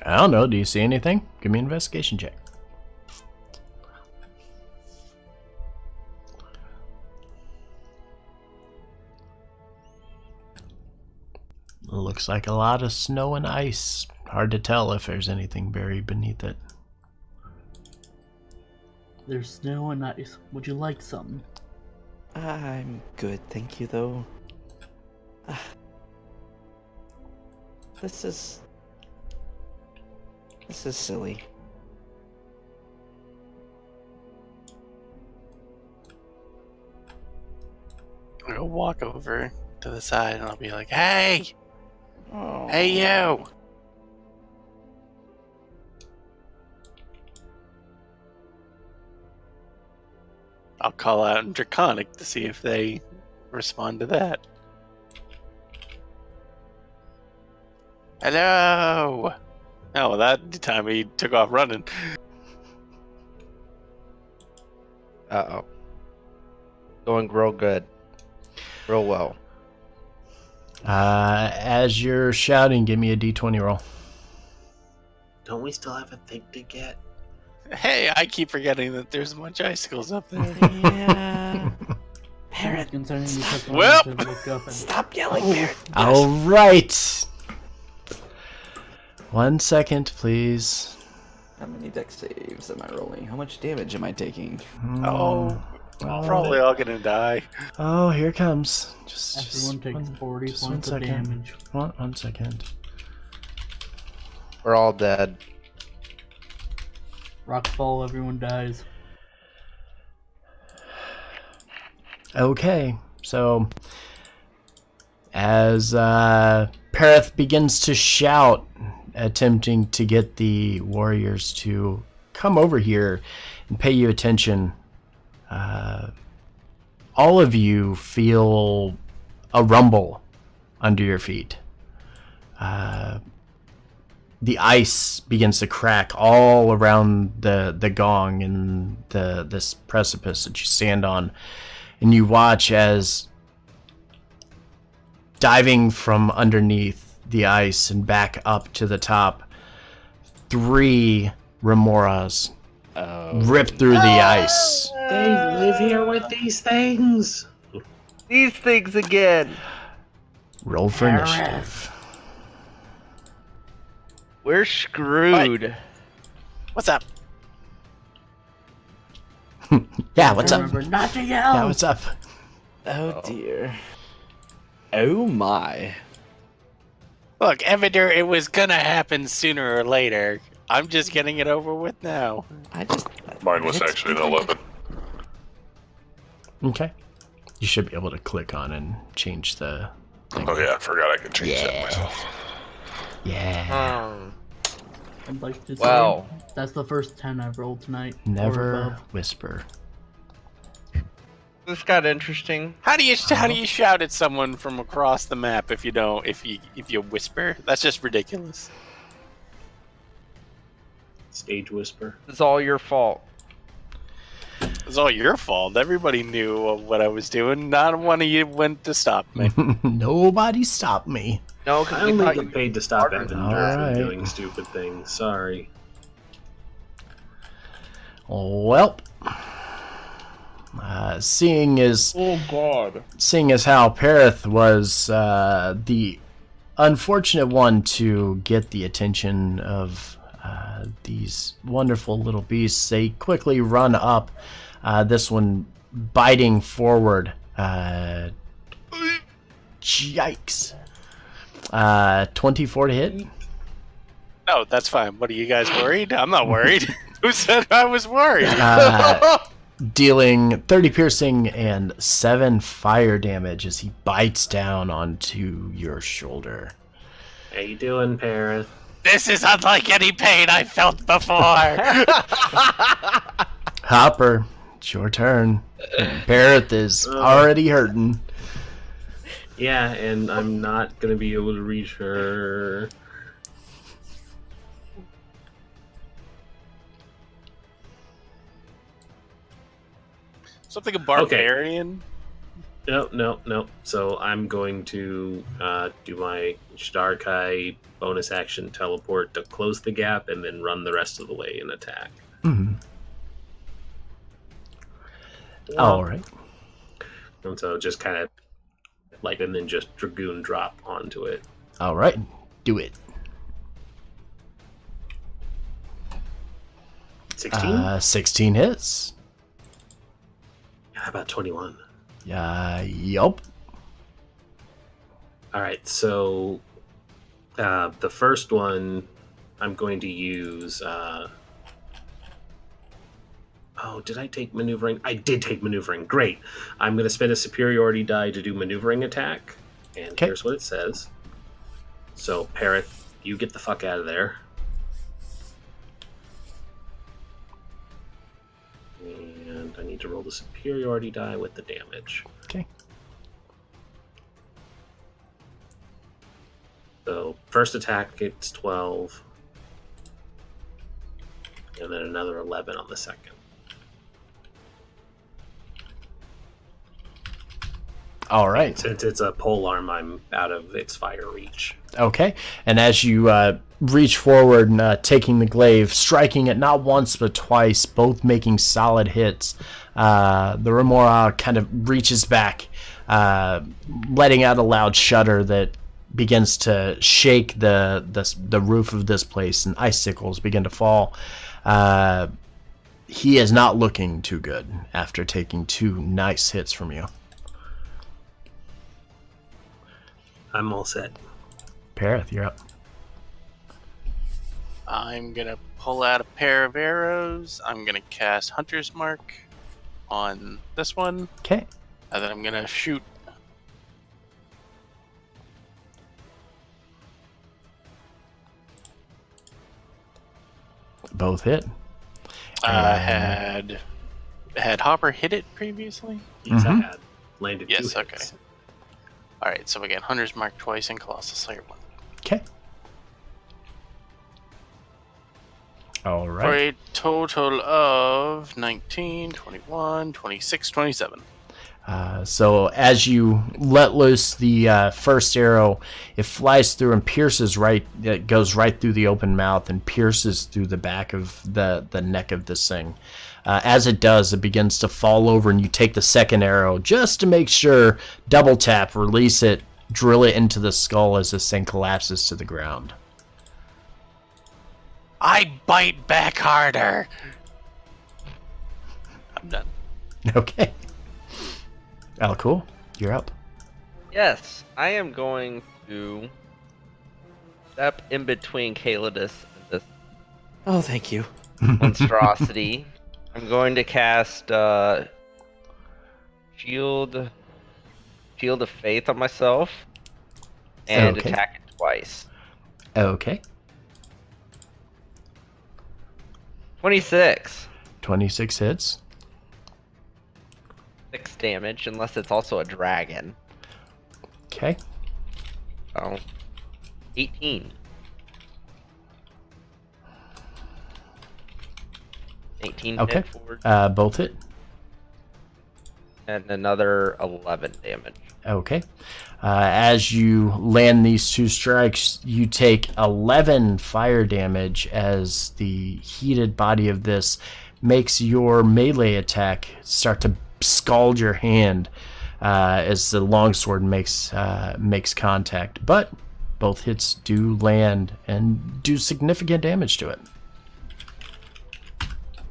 I don't know. Do you see anything? Give me an investigation check. Looks like a lot of snow and ice. Hard to tell if there's anything buried beneath it. There's snow and ice. Would you like some? I'm good, thank you, though. Ah. This is silly. I'll walk over to the side and I'll be like, "Hey, Oh. hey, you!" I'll call out in Draconic to see if they respond to that. Hello! Oh, well, that time he took off running. Uh-oh. Going real good. Real well. As you're shouting, give me a d20 roll. Don't we still have a thing to get? Hey, I keep forgetting that there's a bunch of icicles up there. Yeah. Parrot, Concerning you took a Well- moment to look up and stop yelling, Parrot. All right. 1 second, please. How many deck saves am I rolling? How much damage am I taking? Oh, Oh. probably all gonna die. Oh, here it comes. Just everyone takes 40 just 1 points of second. damage. 1 second. We're all dead. Rockfall, everyone dies. Okay, so as Perith begins to shout, attempting to get the warriors to come over here and pay you attention, all of you feel a rumble under your feet. The ice begins to crack all around the gong and this precipice that you stand on, and you watch as diving from underneath the ice and back up to the top. 3 remoras rip through the ice. They live here with these things. These things again. Roll for initiative. We're screwed. What's up? Yeah, what's up? Remember not to yell. Yeah, what's up? Oh dear. Oh my. Look, Evander, it was gonna happen sooner or later. I'm just getting it over with now. Mine was actually an 11. Okay. You should be able to click on and change the thing. Oh yeah, I forgot I could change that myself. Yeah. I'd like to say Wow. that's the first 10 I've rolled tonight. or Never above. whisper. This got interesting. How do you shout at someone from across the map if you whisper? That's just ridiculous. Stage whisper. It's all your fault. It's all your fault. Everybody knew of what I was doing. Not one of you went to stop me. Nobody stopped me. No, I because we only thought get you paid to stop Alright. Evander Alright. from doing stupid things. Sorry. Well, seeing as Oh God. how Perith was the unfortunate one to get the attention of these wonderful little beasts, they quickly run up. This one biting forward. Yikes! 24 to hit. No, that's fine. What are you guys worried? I'm not worried. Who said I was worried? Dealing 30 piercing and 7 fire damage as he bites down onto your shoulder. How you doing, Paris? This is unlike any pain I felt before. Hopper, it's your turn. Parrot is already hurting. Yeah, and I'm not gonna be able to reach her. Something a barbarian. No. So I'm going to do my Shdarkai bonus action teleport to close the gap and then run the rest of the way and attack. Mm-hmm. All right. And so just kind of and then just Dragoon drop onto it. All right. Do it. 16? 16 hits. How about 21? Yup. Alright, so the first one I'm going to use oh, did I take maneuvering? I did take maneuvering. Great. I'm going to spend a superiority die to do maneuvering attack. And here's what it says. So, Parrot, you get the fuck out of there. And I need to roll the superiority die with the damage. Okay. So, first attack, it's 12. And then another 11 on the second. All right. Since it's a pole arm, I'm out of its fire reach. Okay. And as you reach forward and taking the glaive, striking it not once but twice, both making solid hits, the Remora kind of reaches back, letting out a loud shudder that begins to shake the roof of this place, and icicles begin to fall. He is not looking too good after taking 2 nice hits from you. I'm all set. Parith, you're up. I'm gonna pull out a pair of arrows. I'm gonna cast Hunter's Mark on this one, Okay. and then I'm gonna shoot. Both hit. I had Hopper hit it previously. Yes, I Mhm. had. Landed Yes, 2 okay. hits. All right, so again, Hunter's Mark twice and Colossal Slayer 1. Okay. All For right. a total of 19, 21, 26, 27. So as you let loose the first arrow, it flies through and pierces right. It goes right through the open mouth and pierces through the back of the neck of this thing. As it does, it begins to fall over, and you take the second arrow just to make sure. Double tap, release it, drill it into the skull as this thing collapses to the ground. I bite back harder. I'm done. Okay. Oh, cool. You're up. Yes, I am going to step in between Calidus and this Oh, thank you. monstrosity. I'm going to cast Shield of Faith on myself and Okay. attack it twice. Okay. 26. 26 hits. 6 damage, unless it's also a dragon. Okay. So, 18. 18 Okay. hit for, Both hit. and another 11 damage. Okay. As you land these 2 strikes, you take 11 fire damage as the heated body of this makes your melee attack start to scald your hand as the longsword makes contact. But both hits do land and do significant damage to it.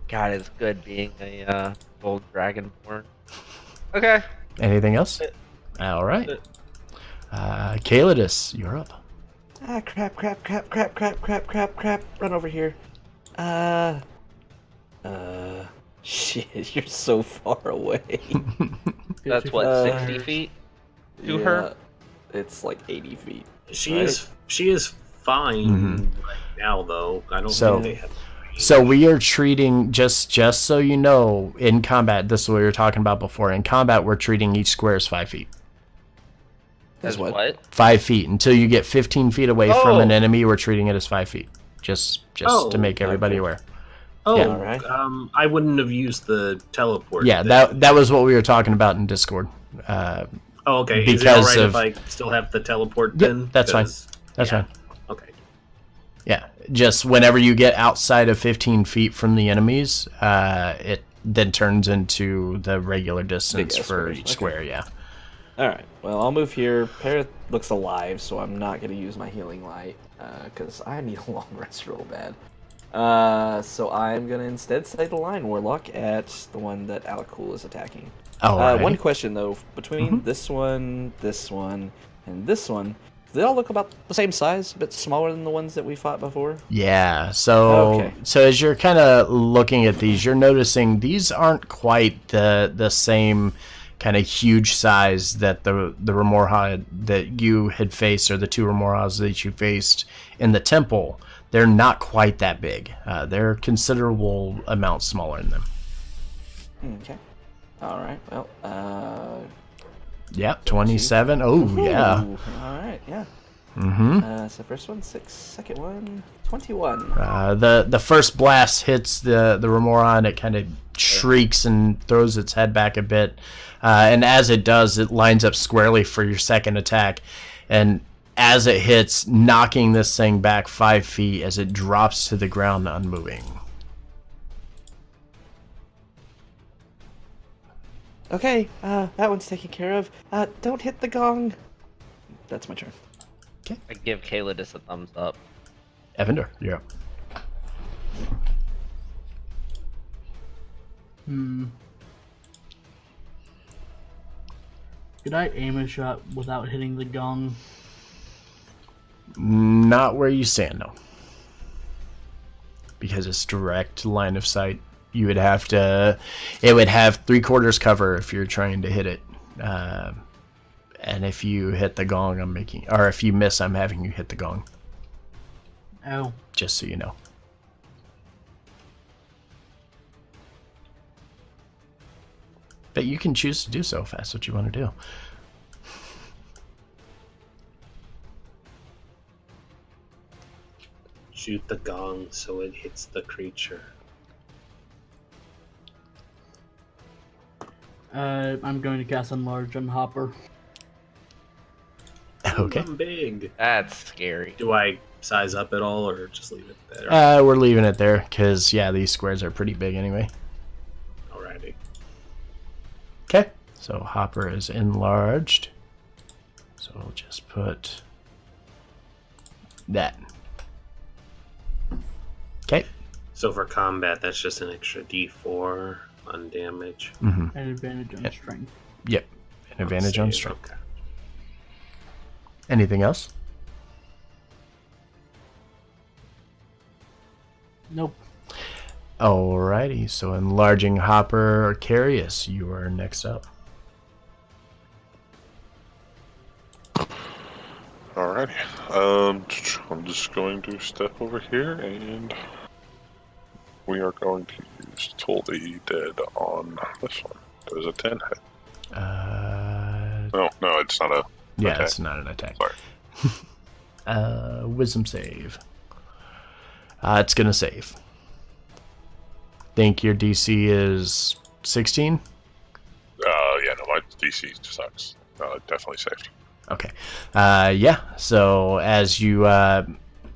God, it's good being a gold dragonborn. Okay. Anything else? All right. Calidus, you're up. Ah, crap. Run over here. Shit, you're so far away. That's what, 60 feet to her? It's like 80 feet. She Right. is fine right now though. I don't So- think they have. So we are treating, just so you know, in combat, this is what we were talking about before. In combat, we're treating each square as 5 feet. As what? 5 feet. Until you get 15 feet away from Oh. an enemy, we're treating it as 5 feet. Just Oh, to make everybody okay. aware. Oh, Yeah. Alright. I wouldn't have used the teleport. Yeah, then. that was what we were talking about in Discord. Oh, okay. Is it because alright of- if I still have the teleport Yep, then? that's fine. 'Cause- That's yeah. fine. Okay. Yeah, just whenever you get outside of 15 feet from the enemies, it then turns into the regular distance Big for squares, each okay. square, yeah. Alright, well, I'll move here. Parrot looks alive, so I'm not going to use my healing light, because I need a long rest real bad. So I'm going to instead say the Lion Warlock at the one that Alakul is attacking. Alrighty. One question, though. Between Mm-hmm. this one, and this one, do they all look about the same size? A bit smaller than the ones that we fought before? Yeah, so Okay. as you're kind of looking at these, you're noticing these aren't quite the same kind of huge size that the Remorha that you had faced, or the 2 Remorhas that you faced in the temple. They're not quite that big. They're considerable amounts smaller than them. Okay. Alright, well, Yeah, 27. Oh, yeah. Alright, yeah. Mm-hmm. So first one, 6. Second one, 21. The first blast hits the Remora, and it kind of shrieks and throws its head back a bit. And as it does, it lines up squarely for your second attack. And as it hits, knocking this thing back 5 feet as it drops to the ground unmoving. Okay, that one's taken care of. Don't hit the gong. That's my turn. I give Calidus a thumbs up. Evander, you're up. Could I aim a shot without hitting the gong? Not where you stand, no. Because it's direct line of sight. You would have to... It would have 3/4 cover if you're trying to hit it. And if you hit the gong, I'm making... Or if you miss, I'm having you hit the gong. Oh. Just so you know. But you can choose to do so if that's what you want to do. Shoot the gong so it hits the creature. I'm going to cast Enlarge on Hopper. Okay. I'm big. That's scary. Do I size up at all, or just leave it there? We're leaving it there because yeah, these squares are pretty big anyway. Alrighty. Okay, so Hopper is enlarged. So we'll just put that. Okay. So for combat, that's just an extra D4 on damage. Mm-hmm. An advantage on strength. Yep. An advantage on Save, strength. okay. Anything else? Nope. Alrighty, so enlarging Hopper, Carius, you are next up. Alrighty. I'm just going to step over here and we are going to use Toll the Dead on this one. There's a 10 hit. No, it's not a. Yeah, attack. it's not an attack. Sorry. Wisdom save. It's gonna save. Think your DC is 16? Yeah, no, my DC sucks. Definitely saved. Okay. Yeah, so as you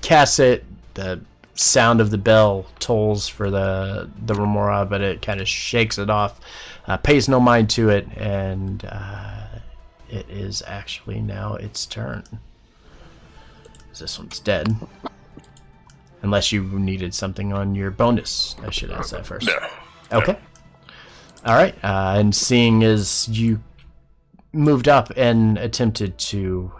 cast it, the sound of the bell tolls for the remora, but it kind of shakes it off, pays no mind to it, and it is actually now its turn. This one's dead. Unless you needed something on your bonus. I should ask that first. Yeah. Okay. All right. And seeing as you moved up and attempted to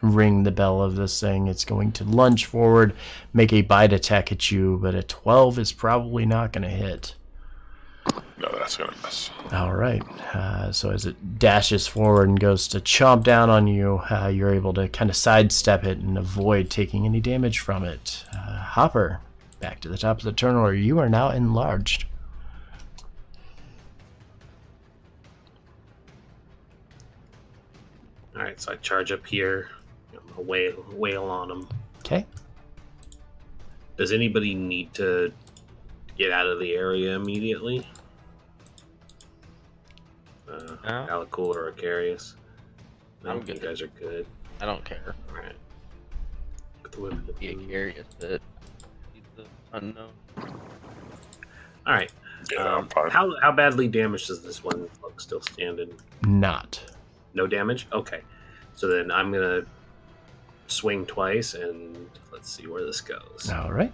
ring the bell of this thing, it's going to lunge forward, make a bite attack at you, but a 12 is probably not going to hit. No, that's gonna miss. All right. So as it dashes forward and goes to chomp down on you, you're able to kind of sidestep it and avoid taking any damage from it. Hopper, back to the top of the turn order. You are now enlarged. Alright, so I charge up here. I'm gonna wail on him. Okay. Does anybody need to get out of the area immediately? No. Alakul or Acarius? No, I'm you good. guys are good. I don't care. Alright. Be a curious that he's the unknown. Alright. Yeah, I'm fine. How badly damaged does this one look still standing? Not. No damage? Okay. So then I'm gonna swing twice and let's see where this goes. All right.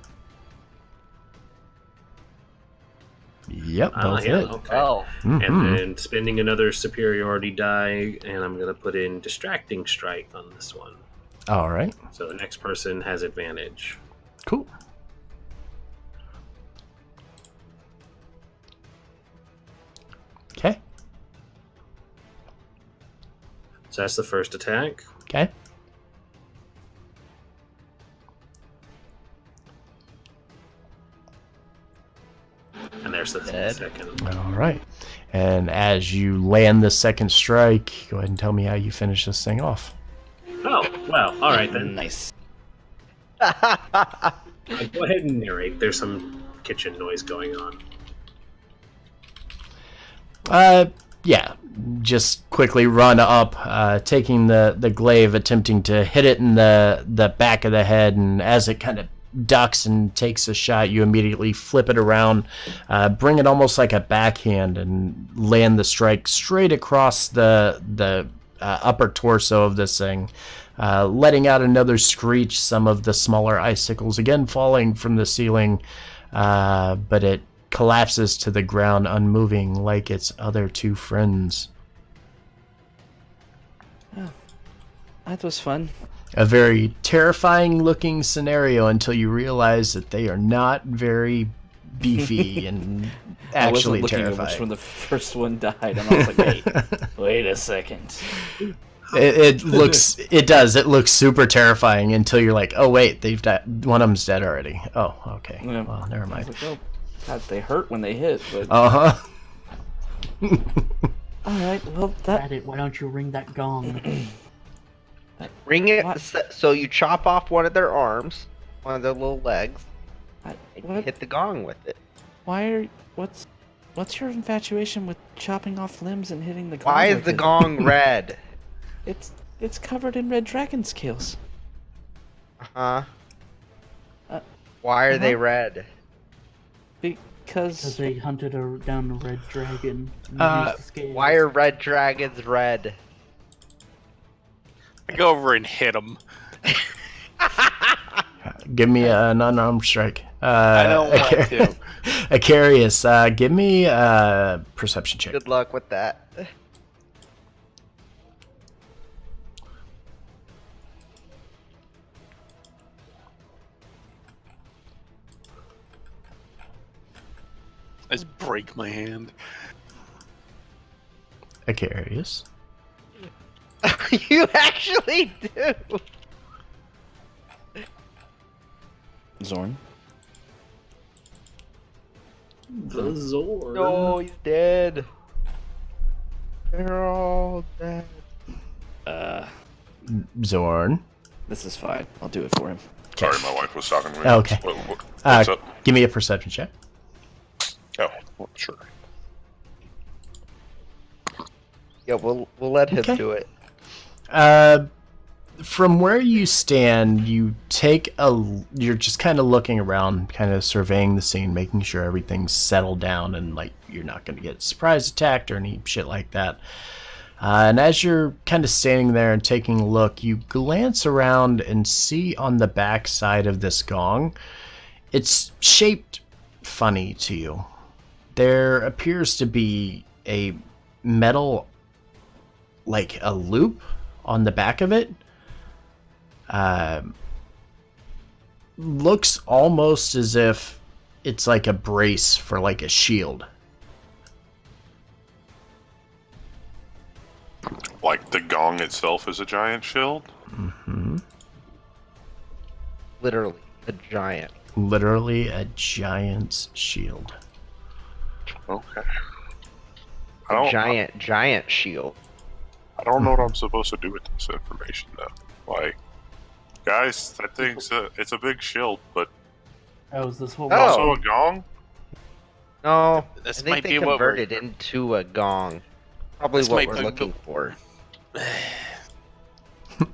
Yep, both yeah, hit. okay. Oh, Mhm. And then spending another superiority die, and I'm gonna put in distracting strike on this one. All right. So the next person has advantage. Cool. Okay. So that's the first attack. Okay. And there's the Dead. second. All right. And as you land the second strike, go ahead and tell me how you finish this thing off. Oh, well, alright then. Nice. Go ahead and narrate. There's some kitchen noise going on. Yeah. Just quickly run up, taking the glaive, attempting to hit it in the back of the head, and as it kind of ducks and takes a shot, you immediately flip it around, bring it almost like a backhand, and land the strike straight across the upper torso of this thing, letting out another screech, some of the smaller icicles again falling from the ceiling, but it collapses to the ground unmoving like its other two friends. That was fun. A very terrifying looking scenario until you realize that they are not very beefy and I actually wasn't looking at much terrifying. when the first one died, and I was like, wait a second. It looks super terrifying until you're like, oh wait, they've died. One of them's dead already. Oh, okay. Yeah. Well, never I was mind. like, oh, God, they hurt when they hit, but... Uh-huh. Alright, well, that... At it, why don't you ring that gong? ring it What? so you chop off one of their arms, one of their little legs, I, and you what? hit the gong with it. Why are... What's... What's your infatuation with chopping off limbs and hitting the gong? Why is with the it? gong red? It's covered in red dragon scales. Uh-huh. Uh, Why are they uh-huh. red? Because Because they hunted down a red dragon. And used the scales. Why are red dragons red? I go over and hit him. Give me an unarmed strike. I don't want to. Acarius, give me a perception check. Good luck with that. I just break my hand. Acarius. You actually do. Zorn. The Zord. No, he's dead. They're all dead. Zorn. This is fine. I'll do it for him. Sorry, my wife was talking to me. Okay. What's up? Give me a perception check. Oh, well, sure. Yeah, we'll let him Okay. do it. From where you stand, you're just kind of looking around, kind of surveying the scene, making sure everything's settled down and like you're not going to get surprise attacked or any shit like that. And as you're kind of standing there and taking a look, you glance around and see on the back side of this gong, it's shaped funny to you. There appears to be a metal, like a loop on the back of it. Looks almost as if it's like a brace for like a shield. Like the gong itself is a giant shield? Mm-hmm. Literally, a giant. Literally a giant's shield. Okay. I don't, Giant shield. I don't know what I'm supposed to do with this information, though. Like, guys, that thing's it's a big shield, but Oh, is this what Oh. also a gong? No, This I think might they be what we're- converted into a gong. Probably This what might we're be- looking for.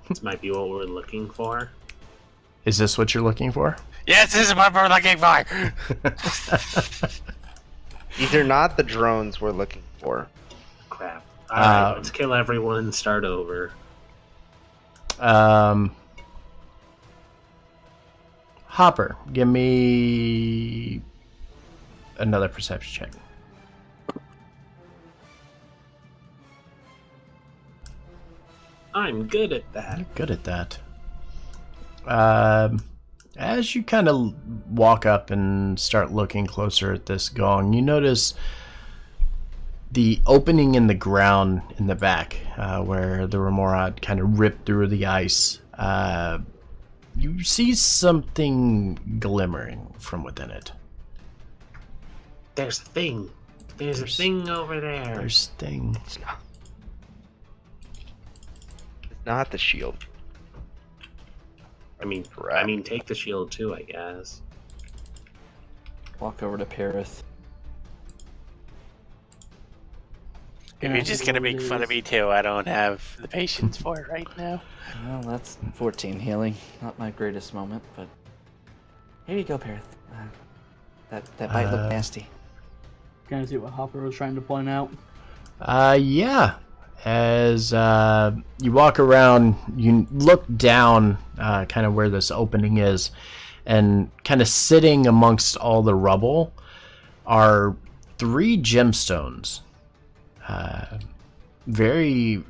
This might be what we're looking for. Is this what you're looking for? Yes, this is what we're looking for. These are not the drones we're looking for. Crap. Alright, Um, let's kill everyone and start over. Hopper, give me another perception check. I'm good at that. You're good at that. As you kind of walk up and start looking closer at this gong, you notice the opening in the ground in the back, where the Remora kind of ripped through the ice. You see something glimmering from within it. There's a thing. There's a thing over there. There's thing. It's not the shield. I mean, Crap. take the shield too, I guess. Walk over to Parith. If you're just gonna make fun of me too, I don't have the patience for it right now. Well, that's 14 healing. Not my greatest moment, but here you go, Parith. That might look nasty. Can I see what Hopper was trying to point out? Yeah. As you walk around, you look down kind of where this opening is, and kind of sitting amongst all the rubble are 3 gemstones. Very,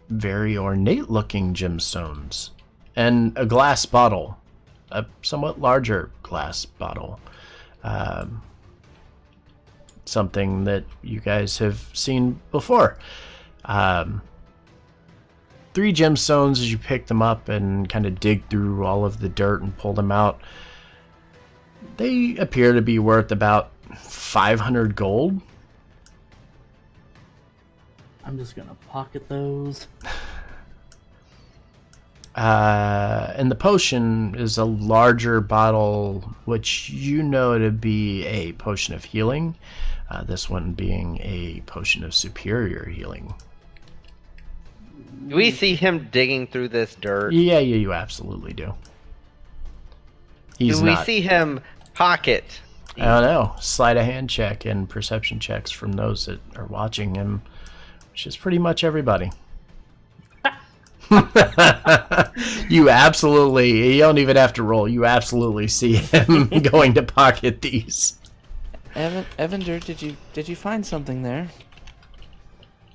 very ornate looking gemstones. And a glass bottle. A somewhat larger glass bottle. Something that you guys have seen before. 3 gemstones as you pick them up and kind of dig through all of the dirt and pull them out. They appear to be worth about 500 gold. I'm just gonna pocket those. And the potion is a larger bottle, which you know to be a potion of healing. This one being a potion of superior healing. Do we see him digging through this dirt? Yeah, you absolutely do. He's Do we not. see him pocket? I don't know. Sleight of hand check and perception checks from those that are watching him, which is pretty much everybody. You absolutely. You don't even have to roll. You absolutely see him going to pocket these. Evander, did you find something there?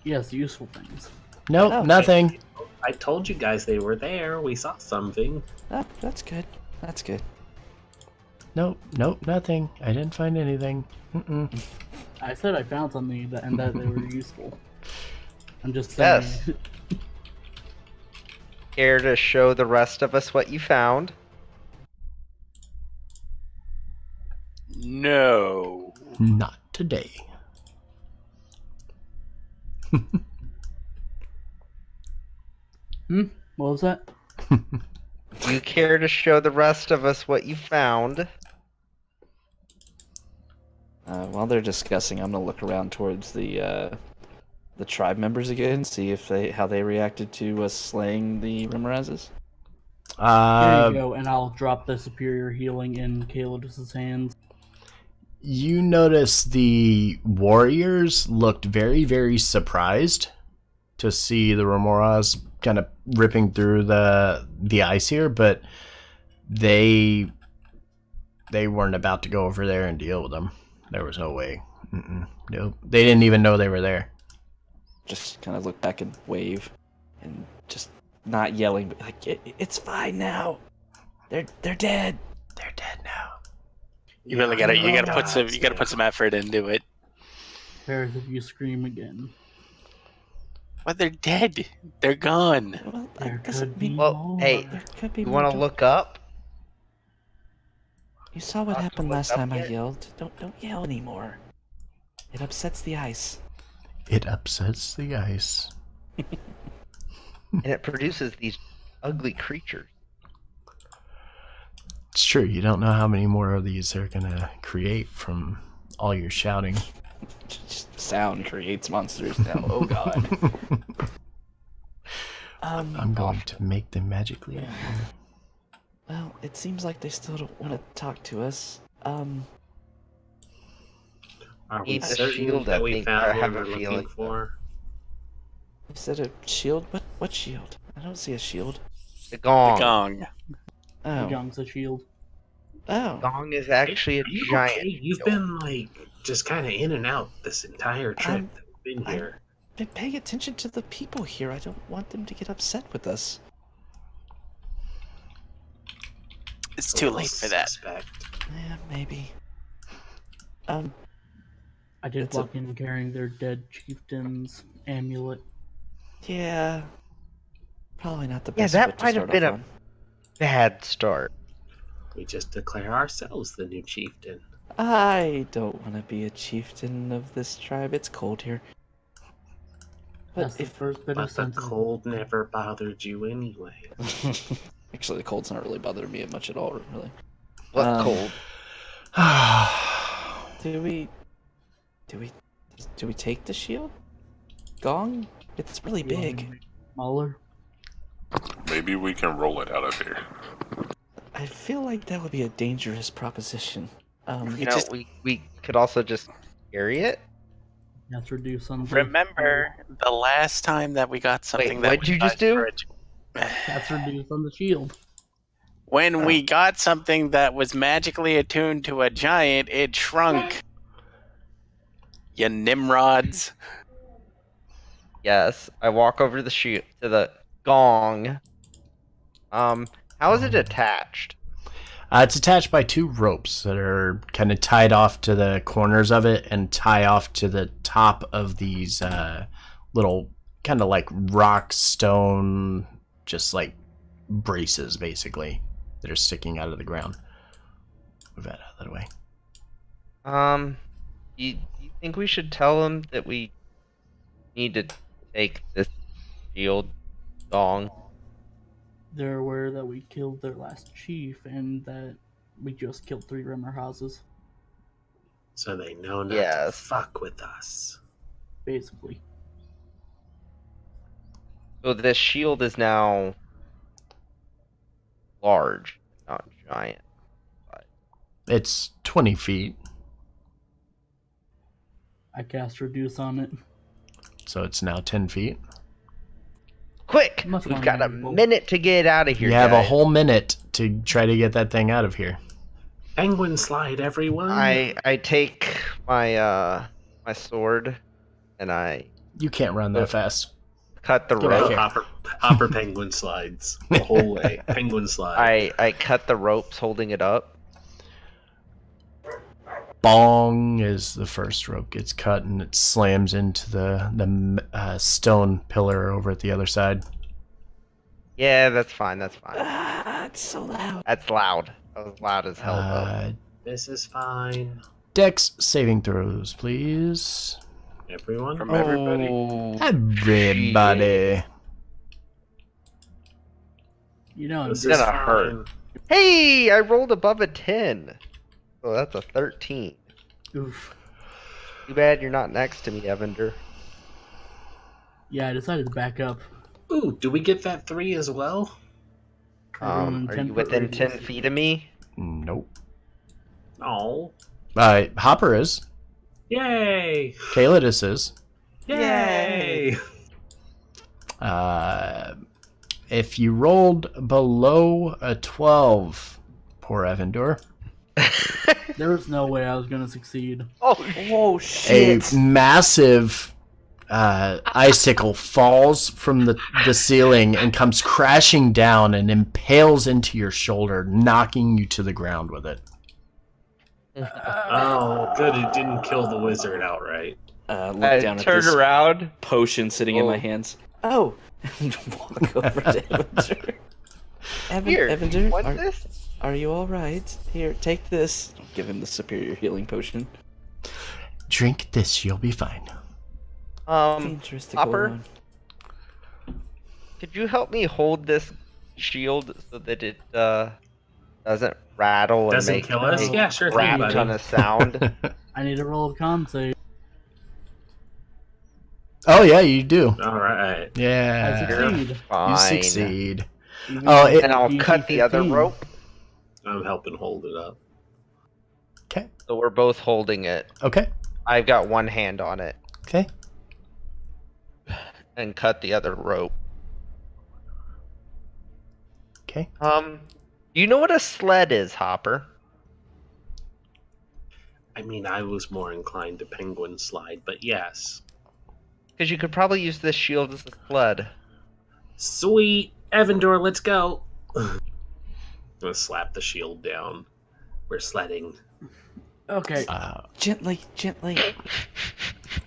Yes, useful things. Nope, Oh. nothing. I told you guys they were there. We saw something. Oh, that's good. That's good. Nope, nothing. I didn't find anything. Mm-mm. I said I found something and that they were useful. I'm just saying. Yes. Care to show the rest of us what you found? No. Not today. What was that? Do you care to show the rest of us what you found? While they're discussing, I'm gonna look around towards the tribe members again, see if how they reacted to us slaying the Remorazes. There you go, and I'll drop the superior healing in Caleb's hands. You notice the warriors looked very, very surprised to see the Remoras kind of ripping through the ice here, but they weren't about to go over there and deal with them. There was no way. Nope. They didn't even know they were there. Just kind of look back and wave, and just not yelling, but like it's fine now. They're dead. They're dead now. You really gotta put some effort into it. Paris, if you scream again. But they're dead. They're gone. Well, There that doesn't could be mean Well, more. hey, there could be you more. want to look up? You saw what Not to happened look last up time I yet? yelled. Don't yell anymore. It upsets the ice. It upsets the ice. And it produces these ugly creatures. It's true. You don't know how many more of these they're gonna create from all your shouting. Just sound creates monsters now. Oh god. I'm going to make them magically. Yeah. Well, it seems like they still don't want to talk to us. Are we Need a certain shield, that I we think. found I what have we're a looking feeling. for? Is that a shield? What shield? I don't see a shield. The gong. The gong. Oh. Young's a shield. Oh. Gong is actually a Are you giant. okay? You've shield. been like just kind of in and out this entire trip I'm- that we've been I'm- here. Been paying attention to the people here. I don't want them to get upset with us. It's too late for that. Suspect. Yeah, maybe. I did It's a- walk in carrying their dead chieftain's amulet. Yeah. Probably not the Yeah, best. that foot to might have start been off a- on. Bad start. We just declare ourselves the new chieftain. I don't want to be a chieftain of this tribe. It's cold here. That's But the if first bit But of the sense. cold never bothered you anyway. actually, the cold's not really bothering me much at all, really. What Um, cold? Do we take the shield? Gong? It's really big. Smaller. Maybe we can roll it out of here. I feel like that would be a dangerous proposition. You know, we could also just carry it. That's reduce on. Remember the last time that we got something Wait, that what'd was you just sized do? for That's reduce on the shield. When we got something that was magically attuned to a giant, it shrunk. You nimrods. Yes, I walk over to the to the gong. How is it attached? It's attached by two ropes that are kind of tied off to the corners of it and tie off to the top of these little kind of like rock stone, just like braces basically, that are sticking out of the ground. Move that out of the way. You think we should tell them that we need to take this shield gong? They're aware that we killed their last chief and that we just killed 3 Rimmer houses. So they know not to Yes. fuck with us. Basically. So this shield is now large, not giant. It's 20 feet, I cast reduce on it. so it's now 10 feet. Quick! Must We've not got a manageable. minute to get out of here. You have a guys. whole minute to try to get that thing out of here. Penguin slide, everyone. I take my my sword and I You can't run that fast. cut the Get back rope. here. Hopper penguin slides the whole way. Penguin slide. I cut the ropes holding it up. Bong as the first rope gets cut and it slams into the stone pillar over at the other side. Yeah, that's fine. That's fine. Ah, it's so loud. That's loud. That was loud as hell. though. This is fine. Dex saving throws, please. Everyone. From everybody. Oh, Everybody. You know, This It's is gonna hurt. fine. Hey, I rolled above a 10. So that's a 13. oof. Too bad you're not next to me, Evander. Yeah, I decided to back up. Ooh, do we get that 3 as well? Everyone in Are 10 you foot within radius. 10 feet of me? Nope. Oh. Hopper is. Yay! Kalidus is. Yay! If you rolled below a 12, poor Evander, There was no way I was gonna succeed. oh a shit! massive icicle falls from the ceiling and comes crashing down and impales into your shoulder, knocking you to the ground with it. Oh, good. It didn't kill the wizard outright. Look I down at turn this around. potion sitting in Oh. my hands. Oh, and walk over to Evander. Here, Evander, what's are, this? are you all right? Here, take this. Give him the superior healing potion. Drink this, you'll be fine. Dangerous to go Hopper? on. Could you help me hold this shield so that it doesn't rattle Doesn't and make kill us? a Yeah, sure thing, crap buddy. ton of sound? I need a roll of con save. Oh yeah, you do. Alright. I Yeah, succeed. Fine. you succeed. Even Oh, with it- And I'll DC cut the other 15. rope, I'm helping hold it up. Okay, so we're both holding it. okay, I've got one hand on it, okay. and cut the other rope. Okay. You know what a sled is, Hopper? I mean, I was more inclined to penguin slide, but yes. Because you could probably use this shield as a sled. Sweet! Evander, let's go! I'm gonna slap the shield down. We're sledding. Okay. Gently, gently.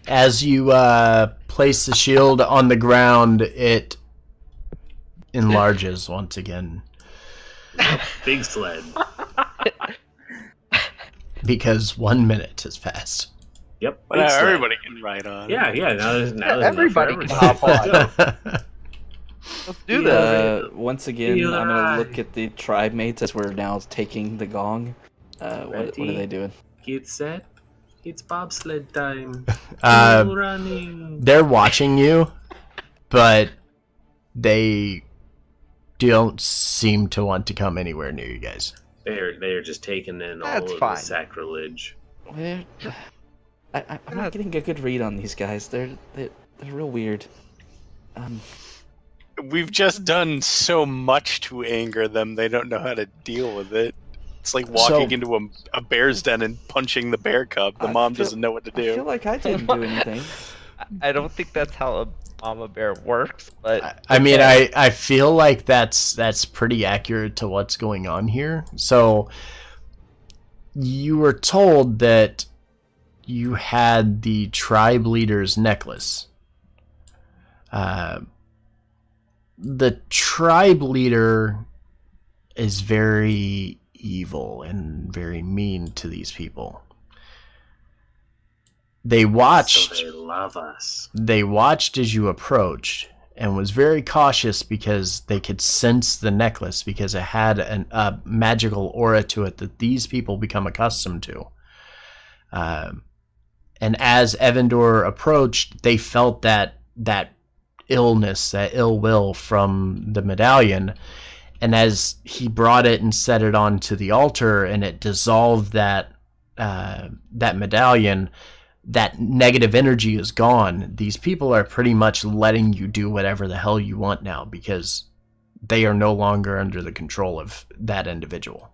As you place the shield on the ground, it enlarges once again Big sled. because 1 minute has passed. Yep. Well, big sled. everybody can ride on. Yeah, yeah. Now there's enough Everybody for can everybody. hop on. Let's go. Let's do this. Once again, Feel I'm gonna look right. at the tribe mates as we're now taking the gong. What are Ready? they doing? Get set. It's bobsled time. Uh, Go running. they're watching you, but they don't seem to want to come anywhere near you guys. They're just taking in all That's of fine. the sacrilege. Well, I'm not getting a good read on these guys. They're real weird. We've just done so much to anger them, they don't know how to deal with it. It's like walking So- into a bear's den and punching the bear cub. The I mom feel- doesn't know what to I feel do. like I didn't do anything. I don't think that's how a mama bear works, but I mean, I feel like that's pretty accurate to what's going on here. So you were told that you had the tribe leader's necklace. The tribe leader is very evil and very mean to these people. They watched So they love us. they watched as you approached and was very cautious because they could sense the necklace because it had a magical aura to it that these people become accustomed to. And as Evandor approached, they felt that illness, that ill will from the medallion. And as he brought it and set it onto the altar, and it dissolved that medallion, that negative energy is gone. These people are pretty much letting you do whatever the hell you want now, because they are no longer under the control of that individual.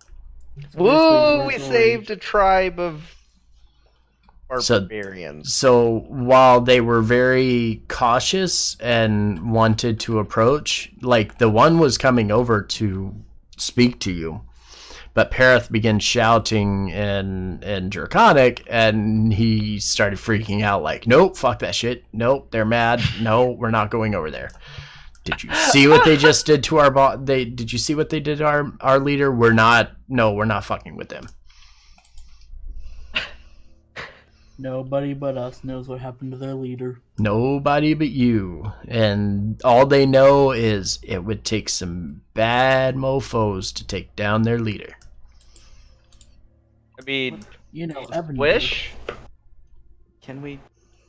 Woo! We saved a tribe of barbarians. So while they were very cautious and wanted to approach, like the one was coming over to speak to you, but Perith began shouting in Draconic, and he started freaking out like, nope, fuck that shit. Nope, they're mad. No, we're not going over there. Did you see what they just did to our did you see what they did to our leader? We're not fucking with them. Nobody but us knows what happened to their leader. Nobody but you. And all they know is it would take some bad mofos to take down their leader. I mean, You know, Evan. wish. Can we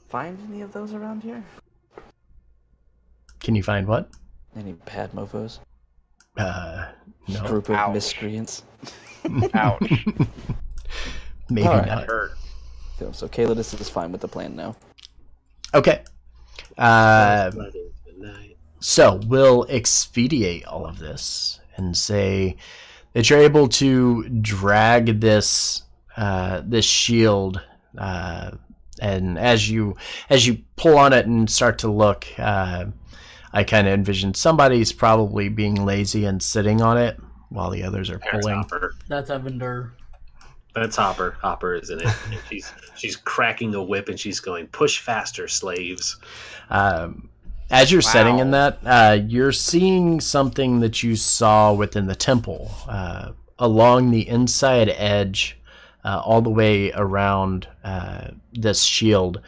find any of those around here? Can you find what? Any bad mofos? No. Group of Ouch. miscreants? Ouch. Maybe All right. not. Hurt. So Caelidus is fine with the plan now. Okay. Flooding tonight. So we'll expedite all of this and say that you're able to drag this shield, and as you pull on it and start to look, I kind of envision somebody's probably being lazy and sitting on it while the others are That's pulling. Hopper. That's Evander. That's Hopper. Hopper is in it. And she's cracking a whip and she's going, "Push faster, slaves." As you're setting in that, you're seeing something that you saw within the temple. Along the inside edge, all the way around this shield,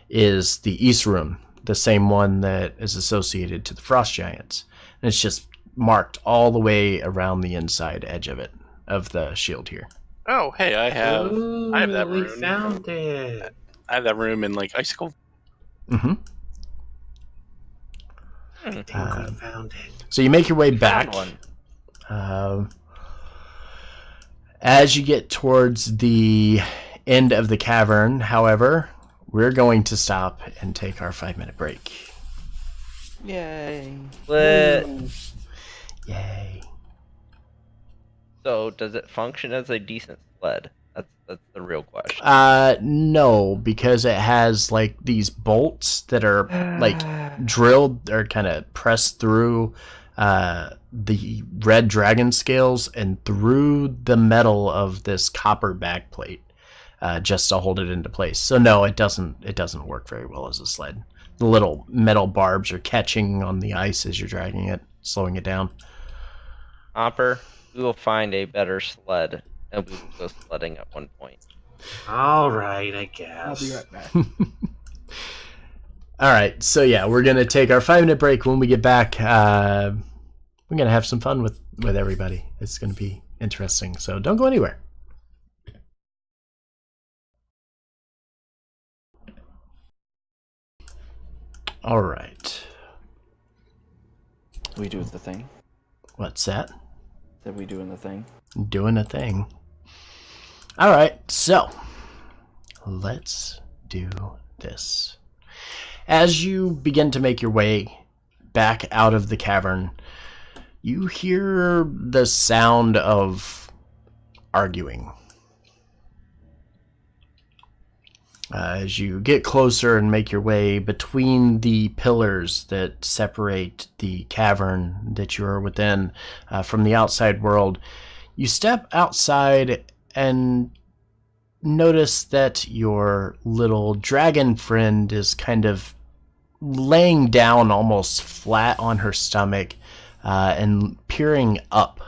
is the East Room, the same one that is associated to the Frost Giants. And it's just marked all the way around the inside edge of the shield here. Oh, hey, I have that We rune. found it. I have that room in like Icicle. Mm-hmm. I think we found it. So you make your way back. Found As you get towards the end of the cavern, however, we're going to stop and take our 5-minute break. Yay! one. Yay. So does it function as a decent sled? That's the real question. No, because it has like these bolts that are like drilled or kind of pressed through the red dragon scales and through the metal of this copper backplate, just to hold it into place. So no, it doesn't work very well as a sled. The little metal barbs are catching on the ice as you're dragging it, slowing it down. Hopper, we will find a better sled, and we will go sledding at one point. All right, I I'll guess. be right back. All right, so yeah, we're gonna take our 5-minute break. When we get back, we're gonna have some fun with everybody. It's gonna be interesting. So don't go anywhere. All right, We do the thing. what's that? That we doing the thing. Doing a thing. All right, so let's do this. As you begin to make your way back out of the cavern, you hear the sound of arguing. As you get closer and make your way between the pillars that separate the cavern that you are within from the outside world, you step outside and notice that your little dragon friend is kind of laying down almost flat on her stomach and peering up.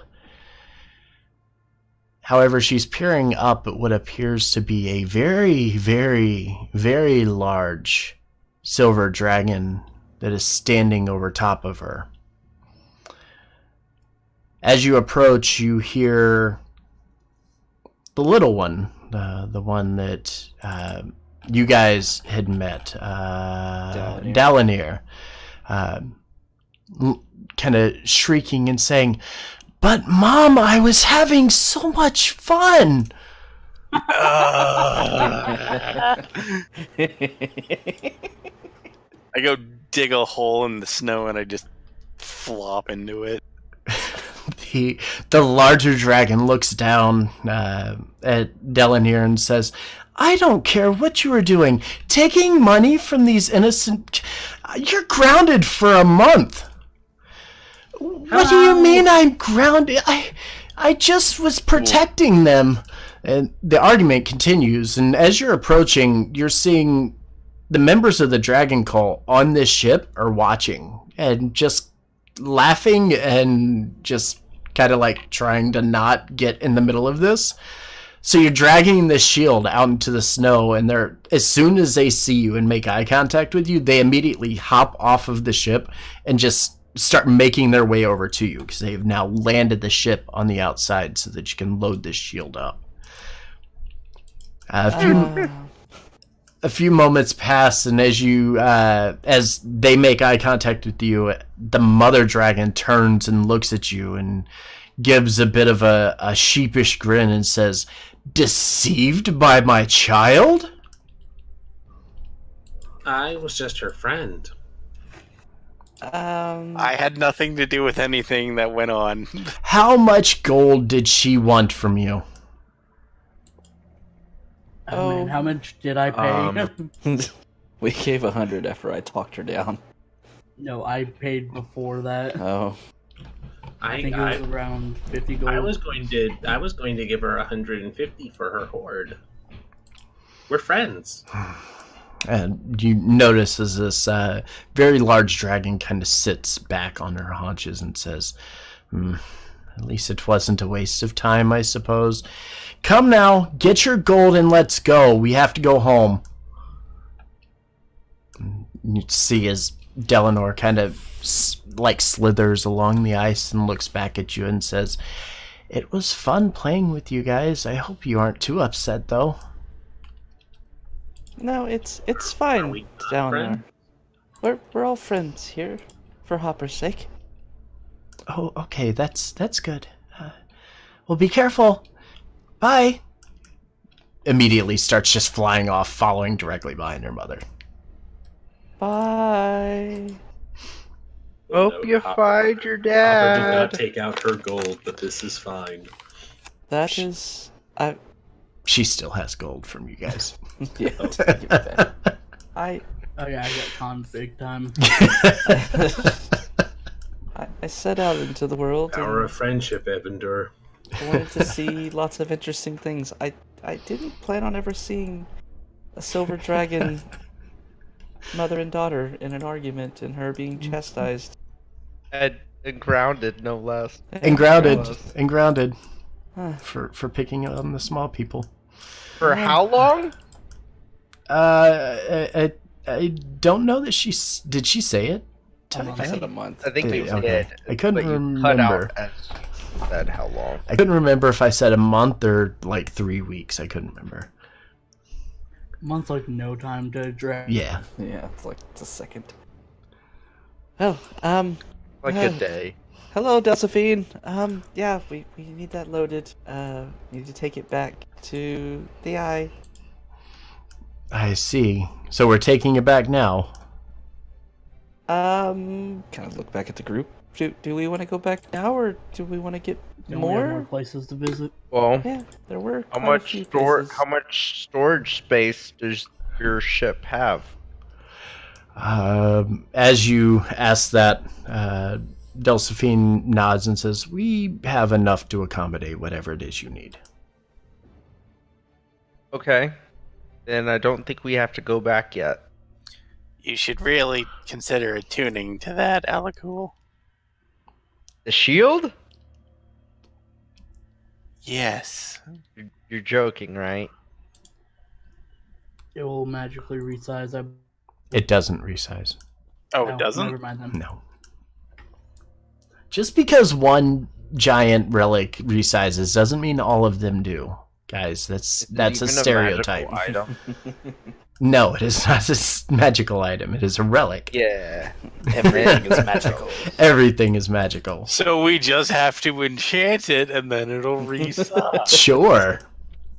However, she's peering up at what appears to be a very, very, very large silver dragon that is standing over top of her. As you approach, you hear the little one, the one that you guys had met, Dalinir, kind of shrieking and saying, "But Mom, I was having so much fun." I go dig a hole in the snow and I just flop into it. The larger dragon looks down at Dalinir and says, "I don't care what you were doing. Taking money from these innocent... You're grounded for a month." "What do you mean I'm grounded? I just was protecting them." And the argument continues, and as you're approaching, you're seeing the members of the Dragon Cult on this ship are watching and just laughing and just kind of like trying to not get in the middle of this. So you're dragging this shield out into the snow, and they're, as soon as they see you and make eye contact with you, they immediately hop off of the ship and just start making their way over to you because they've now landed the ship on the outside so that you can load this shield up. A few moments pass, and as they make eye contact with you, the mother dragon turns and looks at you and gives a bit of a sheepish grin and says, "Deceived by my child?" I was just her friend. I had nothing to do with anything that went on. How much gold did she want from you? Oh man, how much did I pay? We gave 100 after I talked her down. No, I paid before that. Oh. I think it was around 50 gold. I was going to give her 150 for her hoard. We're friends. And you notice as this very large dragon kind of sits back on her haunches and says, "At least it wasn't a waste of time, I suppose. Come now, get your gold and let's go. We have to go home." You see as Dalinor kind of slithers along the ice and looks back at you and says, "It was fun playing with you guys. I hope you aren't too upset, though." No, it's Are fine we down friends? there. We're all friends here, for Hopper's sake. Oh, okay, that's good. Well, be careful. Bye. Immediately starts just flying off, following directly behind her mother. Bye. Hope you find your Papa did not dad. take out her gold, but this is fine. That is... She still has gold from you guys. Yeah, I'll give it back. Oh yeah, I got conned big time. I set out into the world Power and of friendship, Evander. wanted to see lots of interesting things. I didn't plan on ever seeing a silver dragon mother and daughter in an argument and her being chastised. And grounded, no less. And grounded. Gross. And grounded. Huh. For picking on the small people. For how long? I don't know that did she say it? I said a month. I think you Okay. did. I couldn't but you remember. cut out as you said how long. I couldn't remember if I said a month or like 3 weeks. I couldn't remember. Month's like no time to drag. Yeah. Yeah, it's a second. Oh, Like a day. hello, Delphine. Yeah, we need that loaded. Need to take it back to the eye. I see. So we're taking it back now. Kind of look back at the group. Do we want to go back now, or do we want to get Don't we have more more? places to visit? Well, Yeah, there were. how quite a much few storage? places. How much storage space does your ship have? As you ask that, Delphine nods and says, "We have enough to accommodate whatever it is you need." Okay, then I don't think we have to go back yet. You should really consider attuning to that, Alakul. The shield? Yes. You're joking, right? It will magically resize. It doesn't resize. Oh, No, it doesn't? Never mind then. No. Just because one giant relic resizes doesn't mean all of them do. Guys, that's Is it a even stereotype. magical item? No, it is not a magical item. It is a relic. Yeah. Everything is magical. Everything is magical. So we just have to enchant it, and then it'll reset. Sure.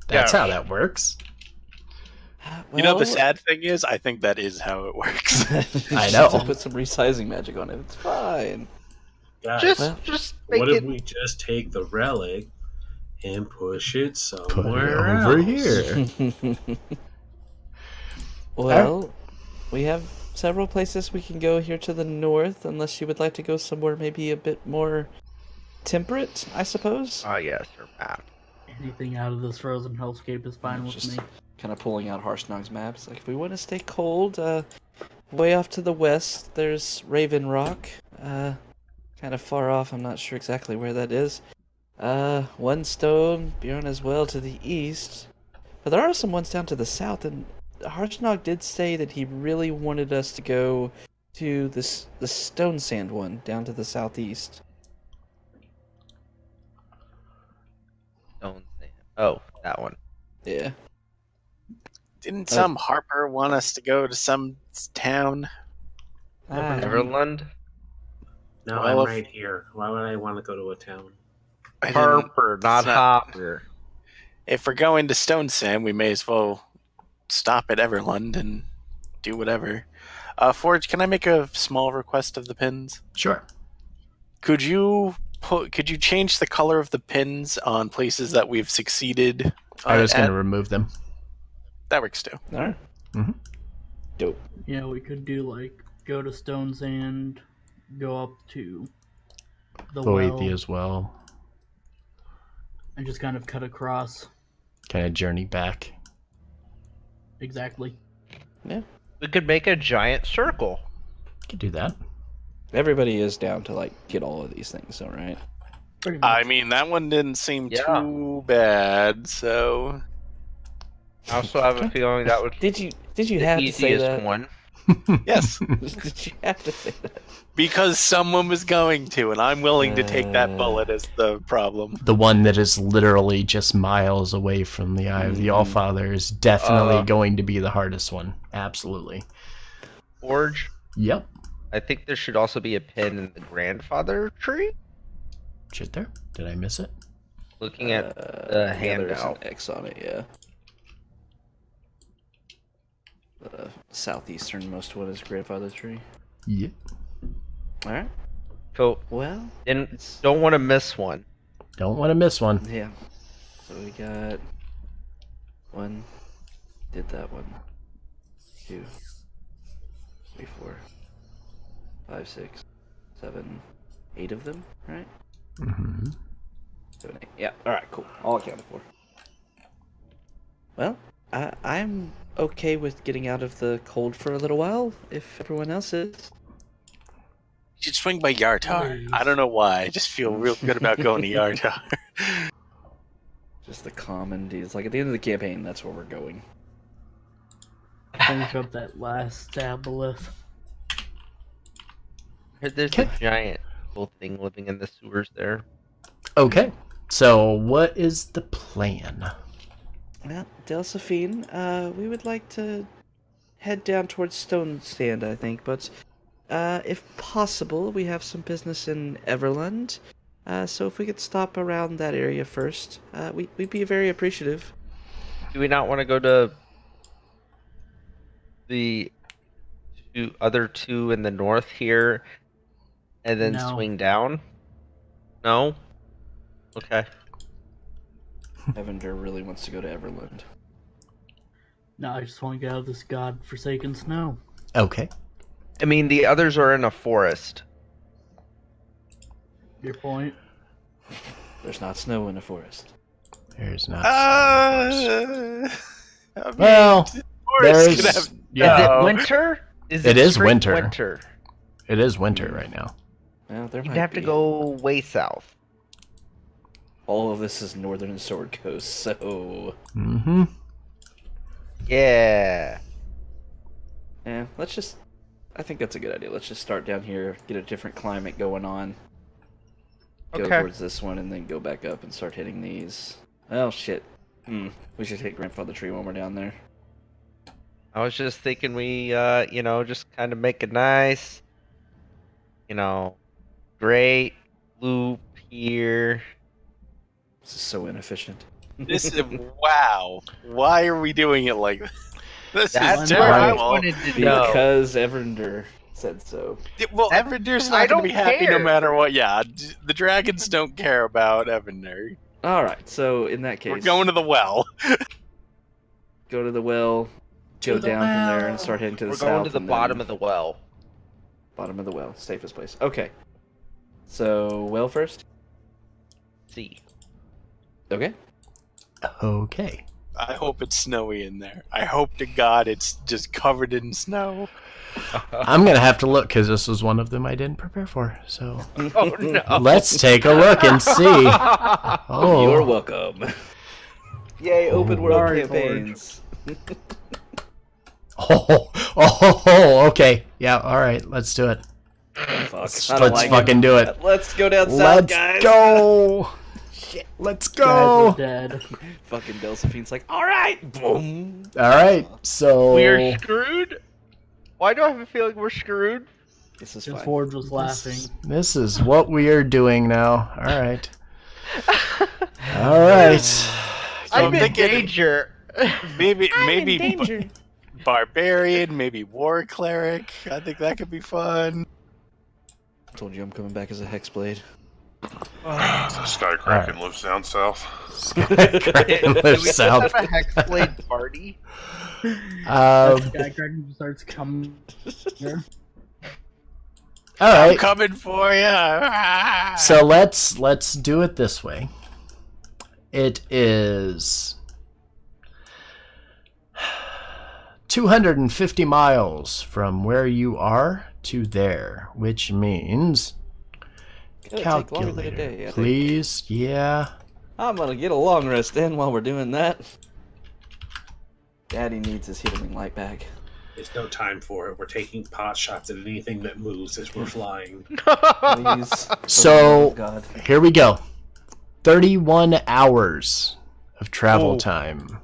That's Yeah. how that works. You know, the Well, sad thing is, I think that is how it works. I know. Just put some resizing magic on it. It's fine. Guys, Just make what it. if we just take the relic and push it Put it somewhere over else? here. Well, we have several places we can go here to the north, unless you would like to go somewhere maybe a bit more temperate, I suppose. Oh yes, your map. Anything out of this frozen hellscape is fine with Just me. kind of pulling out Harshnog's maps. Like, if we want to stay cold, way off to the west, there's Raven Rock. Kind of far off. I'm not sure exactly where that is. One Stone, Bjorn as well to the east. But there are some ones down to the south, and Harshnag did say that he really wanted us to go to the Stone Sand one down to the southeast. Stone Sand. Oh, that one. Yeah. Didn't some Harper want us to go to some town? Everland. No, Well, I'm if- right here. Why would I want to go to a town? I didn't- Harper, not it's not- Hopper. If we're going to Stone Sand, we may as well stop at Everlund and do whatever. Forge, can I make a small request of the pins? Sure. Could you change the color of the pins on places that we've succeeded? I was going to at? remove them. That works too. All right. Mhm. Dope. Yeah, we could do like go to Stone Sand, go up to the well, Boethiah as well. and just kind of cut across. Kind of journey back. Exactly. We could make a giant circle. Could do that. Everybody is down to like get all of these things, all right? Pretty much. I mean, that one didn't seem Yeah. too bad, so I also have a feeling that would Did you be have the to say easiest that? one. yes, Did you have to say that? because someone was going to, and I'm willing to take that bullet as the problem. The one that is literally just miles away from the Eye of the Allfather is definitely going to be the hardest one. Absolutely. Forge. Yep. I think there should also be a pin in the grandfather tree. Should there? Did I miss it? Looking at Yeah, the there's handout. an X on it, yeah. The southeasternmost one is grandfather tree. Yep. All right. So, Well, and don't want to miss one. Don't want to miss one. yeah. So we got one. Did that one. 2, 3, 4, 5, 6, 7, 8 of them, right? Mm-hmm. 7, 8. Yeah. All right. Cool. All accounted for. Well, I'm okay with getting out of the cold for a little while, if everyone else is. You should swing by Yartar. Please. I don't know why. I just feel real good about going to Yartar. Just the common deeds. Like at the end of the campaign, that's where we're going. Finish up that last Aboleth. Heard there's a giant little thing living in the sewers there. Okay. So, what is the plan? Well, Delphine, we would like to head down towards Stone Sand, I think, but if possible, we have some business in Everlund. So if we could stop around that area first, we'd be very appreciative. Do we not want to go to the other two in the north here and then No. swing down? No? Okay. Evander really wants to go to Everlund. No, I just want to get out of this godforsaken snow. Okay. I mean, the others are in a forest. Your point. There's not snow in the forest. There's not. I mean, Well, forest there's. could have- Is Yeah, it winter? It is straight winter. winter? it is winter right now. Well, there You'd might have to be. go way south. All of this is northern Sword Coast, so Mm-hmm. Yeah. yeah. Let's just. I think that's a good idea. Let's just start down here, get a different climate going on. Go Okay. towards this one, and then go back up and start hitting these. Oh shit! We should hit Grandfather Tree when we're down there. I was just thinking we, just kind of make a nice, great loop here. This is so inefficient. This is wow. Why are we doing it like this? This That's is what I terrible. wanted to know. Because Evernder said so. Well, That- Evander's I not going to don't be happy care. no matter what. Yeah, the dragons don't care about Evander. All right, so in that case, We're going to the well. go to the well, go To the down from there, and well. start heading to the We're south. going to the and bottom then- of the well. bottom of the well, safest place. Okay. So well first. See. Okay. Okay. I hope it's snowy in there. I hope to God it's just covered in snow. I'm gonna have to look because this was one of them I didn't prepare for. So Oh no. let's take a look and see. Oh, You're welcome. Yay, open world Sorry, campaigns. oh, okay. Yeah, all right. Let's do it. Fuck. Let's I don't like fucking do it. Let's go down south, Let's guys. go. Let's Guys go. are dead. Fucking Delsophine's like, all right, boom. All right. So We're screwed? Why do I have a feeling we're screwed? This is Because fine. Forge was laughing. this is what we are doing now. All right. All right. I'm I'm in thinking- danger. Maybe barbarian, maybe war cleric. I think that could be fun. I told you I'm coming back as a Hexblade. The Sky Kraken lives down south. Kraken Do lives we south. have a Hexblade party? Skycracken starts coming here. All I'm right. coming for you. So let's do it this way. It is 250 miles from where you are to there, which means It'll take longer than a calculator, day, I think. please. Yeah. I'm gonna get a long rest in while we're doing that. Daddy needs his healing light back. There's no time for it. We're taking pot shots at anything that moves as we're flying. Please. For the So- love of God. Here we go. 31 hours of travel Oh. time.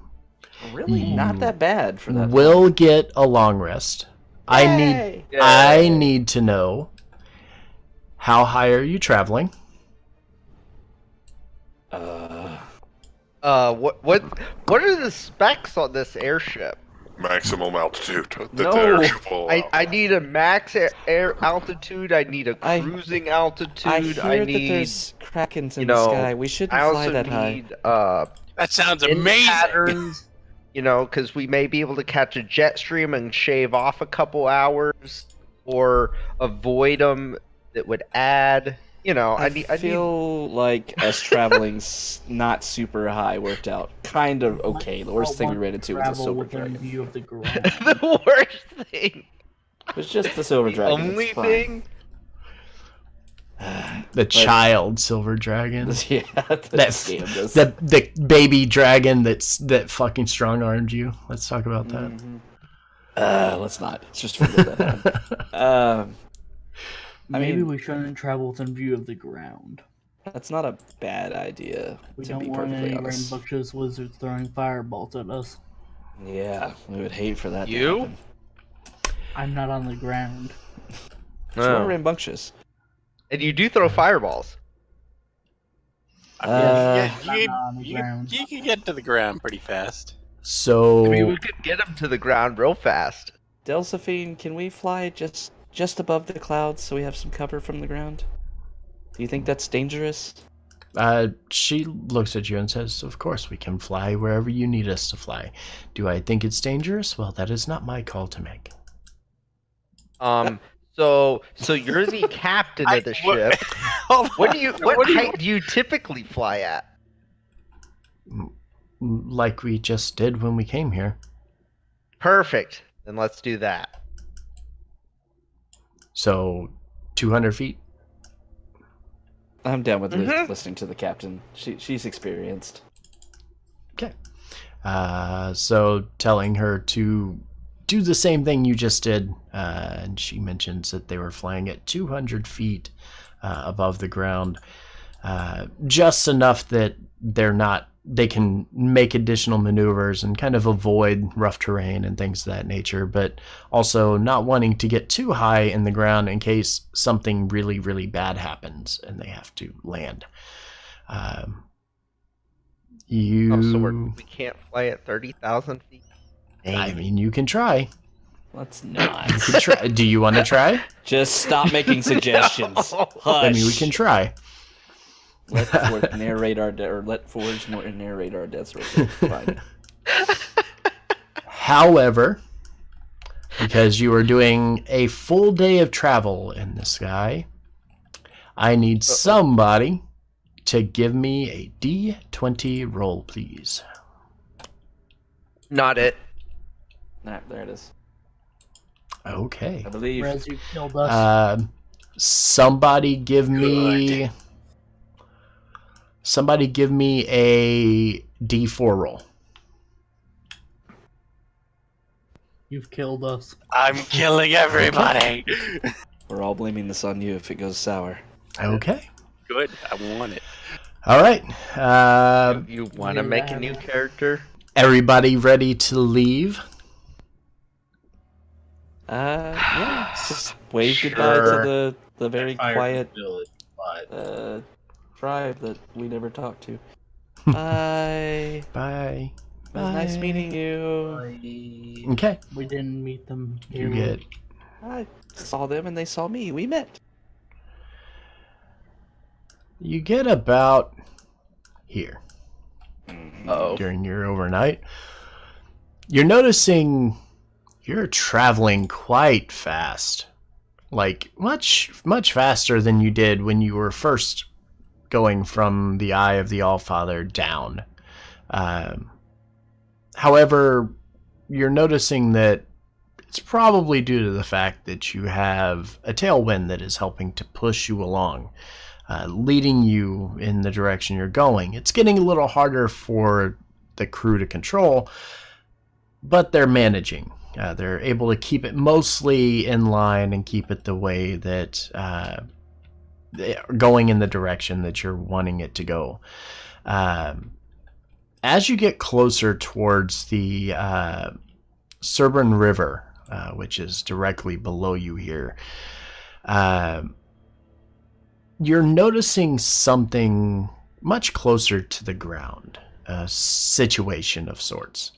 Really, not that bad for that. Will get a long rest. Yay! I need to know, how high are you traveling? What are the specs on this airship? Maximum altitude that No. the airship will allow. I need a max air altitude. I need a I- cruising I altitude. hear I that need. there's krakens in you the know, sky. We shouldn't I fly also that high. need That sounds wind amazing. patterns. Because we may be able to catch a jet stream and shave off a couple hours, or avoid them that would add. I I need. feel like us traveling's not super high worked out. Kind of okay. The worst thing we ran into was a Travel silver within dragon. view of the ground. the worst thing. It was just the silver The dragon. only it's fine. thing. The child silver dragon. Yeah, that That's scammed us. the baby dragon that fucking strong armed you. Let's talk about that. Let's not. Let's just forget that happened. I Maybe mean- we shouldn't travel within view of the ground. That's not a bad idea. We to don't be want perfectly any honest. rambunctious wizards throwing fireballs at us. Yeah, we would hate for that. To You? happen. I'm not on the ground. So Oh. we're rambunctious. And you do throw fireballs. I mean, I'm you, not on the you, ground. you can get to the ground pretty fast. So I mean, we could get them to the ground real fast. Delsophine, can we fly just above the clouds so we have some cover from the ground? Do you think that's dangerous? she looks at you and says, "Of course we can fly wherever you need us to fly. Do I think it's dangerous? Well, that is not my call to make." So you're the captain of the ship. Hold What on. do you? What height do you typically fly at? Like we just did when we came here. Perfect. Then let's do that. So 200 feet. I'm down with Mhm. listening to the captain. She's experienced. Okay. So telling her to do the same thing you just did, and she mentions that they were flying at 200 feet above the ground, just enough that they're not they can make additional maneuvers and kind of avoid rough terrain and things of that nature, but also not wanting to get too high in the ground in case something really, really bad happens and they have to land. We can't fly at 30,000 feet. I mean, you can try. Let's not. You can try. Do you want to try? Just stop making suggestions. No. Hush. I mean, we can try. Let Forge narrate our narrate our deaths. Fine. However, because you are doing a full day of travel in the sky, I need somebody to give me a D20 roll, please. Not it. Nah, there it is. Okay. I believe. Whereas you killed us. Somebody give me a D4 roll. You've killed us. I'm killing everybody. We're all blaming this on you if it goes sour. Okay. Good. I want it. All right. You want to make a new character? Everybody ready to leave? Yeah. Just wave goodbye Sure. to the very Fire quiet village, but tribe that we never talked to. Bye. Bye. It was nice Bye. meeting you. Okay. We didn't meet them. You Here. get I saw them and they saw me. We met. about here Oh. during your overnight. You're noticing you're traveling quite fast. Like much faster than you did when you were first going from the Eye of the Allfather down. However, you're noticing that it's probably due to the fact that you have a tailwind that is helping to push you along, leading you in the direction you're going. It's getting a little harder for the crew to control, but they're managing. They're able to keep it mostly in line and keep it the way that they're going in the direction that you're wanting it to go. As you get closer towards the Cerburn River, which is directly below you here, you're noticing something much closer to the ground, a situation of sorts.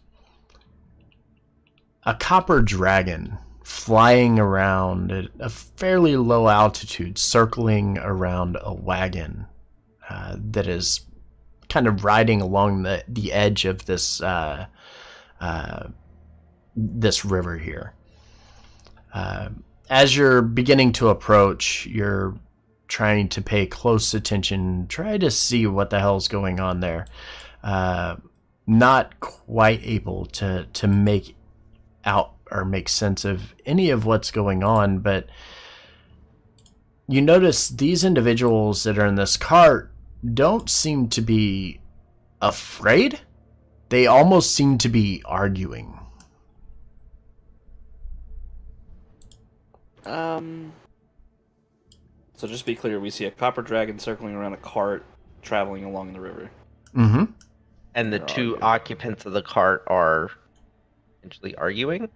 A copper dragon flying around at a fairly low altitude, circling around a wagon that is kind of riding along the edge of this this river here. As you're beginning to approach, you're trying to pay close attention, try to see what the hell's going on there. Not quite able to make out or make sense of any of what's going on, but you notice these individuals that are in this cart don't seem to be afraid. They almost seem to be arguing. So just to be clear, we see a copper dragon circling around a cart, traveling along the river. Mm-hmm. And the They're two arguing. occupants of the cart are essentially arguing?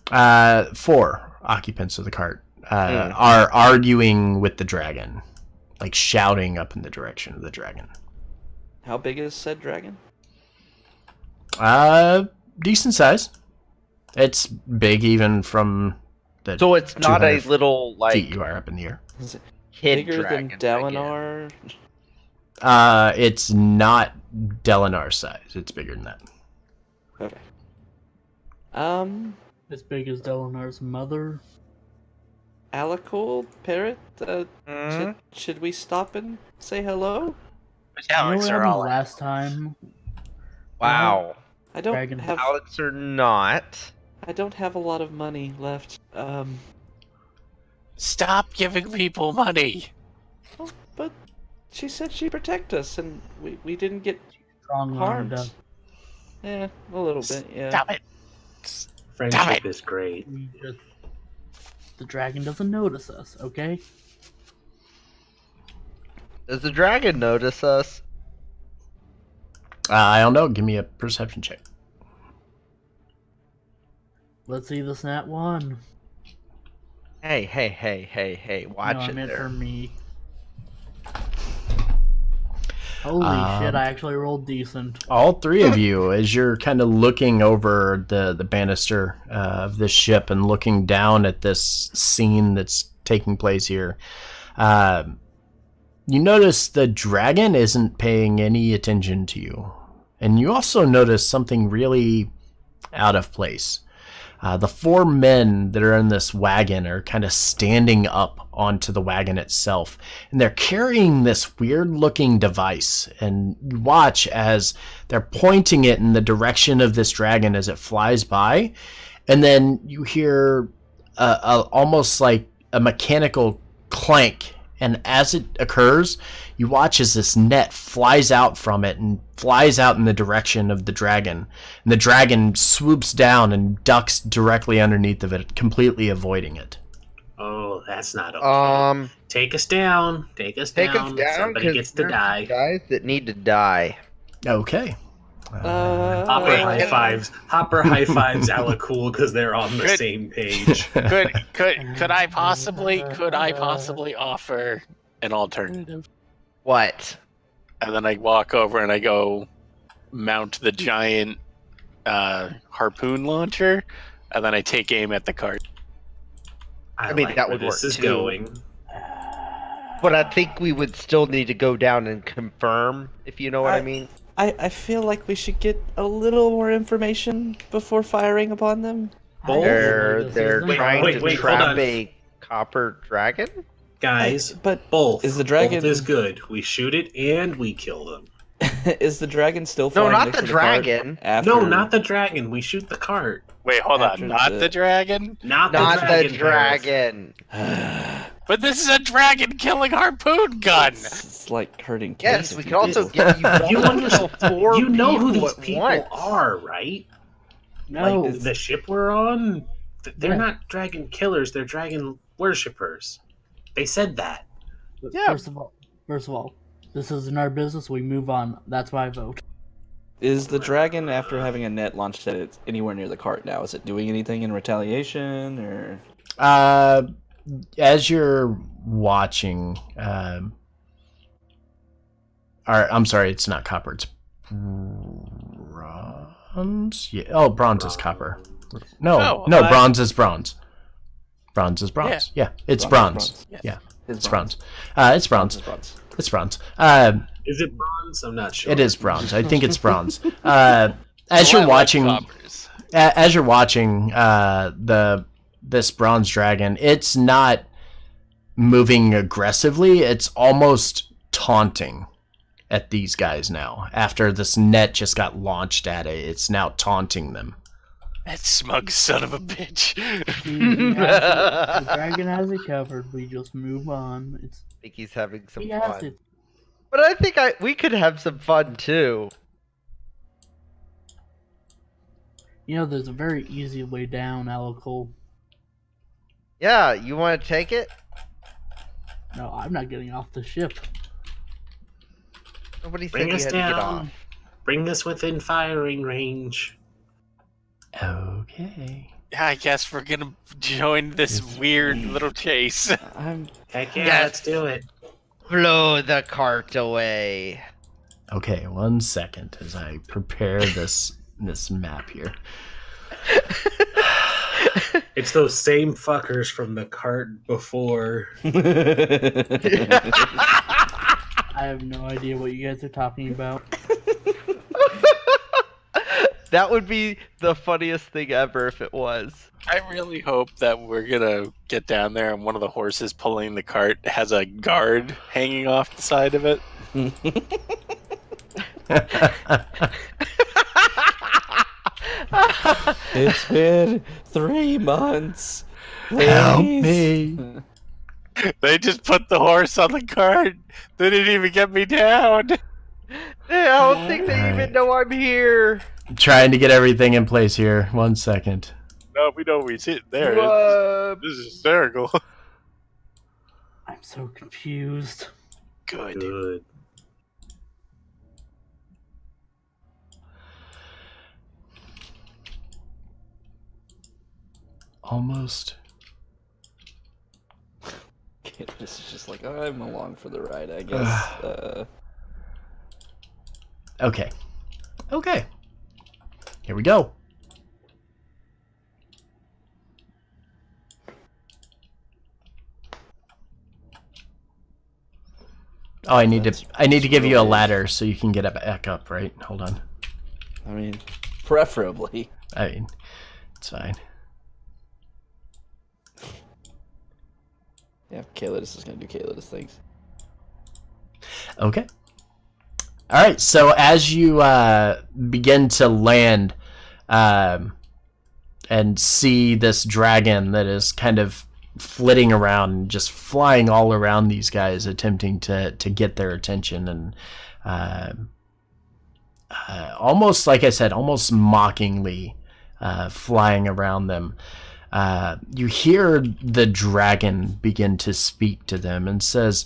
4 occupants of the cart are arguing with the dragon, like shouting up in the direction of the dragon. How big is said dragon? Decent size. It's big even from the So it's not a 200 little, feet like, you are up in the air. Is it kid bigger dragon, than I guess. Dalinar? It's not Delinar's size. It's bigger than that. Okay. As big as Delinar's mother. Alakul, Parrot, Mhm. should we stop and say hello? But You know Alex what are happened all last time? Wow. I don't Dragon. have Alex or not. I don't have a lot of money left. Stop giving people money. But she said she'd protect us, and we didn't get Strong harmed. armed. Yeah, a little bit. Yeah. Stop it. friendship is great. The dragon doesn't notice us, okay? Does the dragon notice us? I don't know. Give me a perception check. Let's see the snap one. Hey, watch no, I it meant there. for me. Holy shit, I actually rolled decent. All three of you, as you're kind of looking over the banister of this ship and looking down at this scene that's taking place here, you notice the dragon isn't paying any attention to you. And you also notice something really out of place. The four men that are in this wagon are kind of standing up onto the wagon itself, and they're carrying this weird-looking device. And you watch as they're pointing it in the direction of this dragon as it flies by, and then you hear almost like a mechanical clank. And as it occurs, you watch as this net flies out from it and flies out in the direction of the dragon. And the dragon swoops down and ducks directly underneath of it, completely avoiding it. Oh, that's not okay. Take us down. Take us Take down. us down. Somebody gets to there's die. Guys that need to die. Okay. Hopper high fives. Hopper high fives Alacool because they're on the Good. same page. Could I possibly offer an alternative? What? And then I walk over and I go mount the giant harpoon launcher, and then I take aim at the cart. I mean, like that where would this work, is too. going. But I think we would still need to go down and confirm, if you know what I mean. I feel like we should get a little more information before firing upon them. Both? They're Wait, trying wait, to hold trap on. a copper dragon? Guys, But both. is the dragon- Both is good. We shoot it and we kill them. is the dragon still No, flying not next the to cart dragon. After... No, not the dragon. We shoot the cart. Wait, hold After on. Not the- the dragon? Not Not the dragon. dragon. But this is a dragon killing harpoon gun! It's like hurting kids. Yes, if we you can also do. get you. You kill understand? four You know who these at people once. are, right? No, Like the ship we're on, they're Yeah. not dragon killers. They're dragon worshippers. They said that. Yeah. first of all, this isn't our business. We move on. That's why I vote. Is the dragon, after having a net launched at it, anywhere near the cart now? Is it doing anything in retaliation, or...? As you're watching, I'm sorry, it's not copper, it's bronze? Yeah. Oh, bronze is copper. No, No, bronze is bronze. Bronze is bronze. Yeah, it's bronze. Yes. Yeah, It's it's bronze. It's bronze. It's bronze. It's bronze. Is it bronze? I'm not sure. It is bronze. I think it's bronze. As you're watching, as you're watching this bronze dragon, it's not moving aggressively. It's almost taunting at these guys now. After this net just got launched at it, it's now taunting them. That smug son of a bitch. The dragon has it covered. We just move on. I think he's having some He has fun. it. But I think we could have some fun too. You know, there's a very easy way down, Alacool. Yeah, you want to take it? No, I'm not getting off the ship. Nobody said Bring you us had to get off. down. Bring us within firing range. Okay. Yeah, I guess we're gonna join this weird little chase. I'm... Heck yeah, Yes. let's do it. Blow the cart away. Okay, 1 second as I prepare this map here. It's those same fuckers from the cart before. I have no idea what you guys are talking about. That would be the funniest thing ever if it was. I really hope that we're gonna get down there and one of the horses pulling the cart has a guard hanging off the side of it. It's been 3 months. Help Please. me. They just put the horse on the cart. They didn't even get me down. I don't think they Alright. even know I'm here. I'm trying to get everything in place here. 1 second. No, we know we sit there. What? This is hysterical. I'm so confused. Good. Good. almost. This is just like, I'm along for the ride, I guess. Okay. Okay. Here we go. Oh, I need to give you a ladder so you can get it back up, right? Hold on. I mean, preferably. I mean, it's fine. Yeah, Caelidus is gonna do Caelidus things. Okay. All right. So as you begin to land, and see this dragon that is kind of flitting around, just flying all around these guys, attempting to get their attention, and almost, like I said, almost mockingly flying around them. You hear the dragon begin to speak to them and says,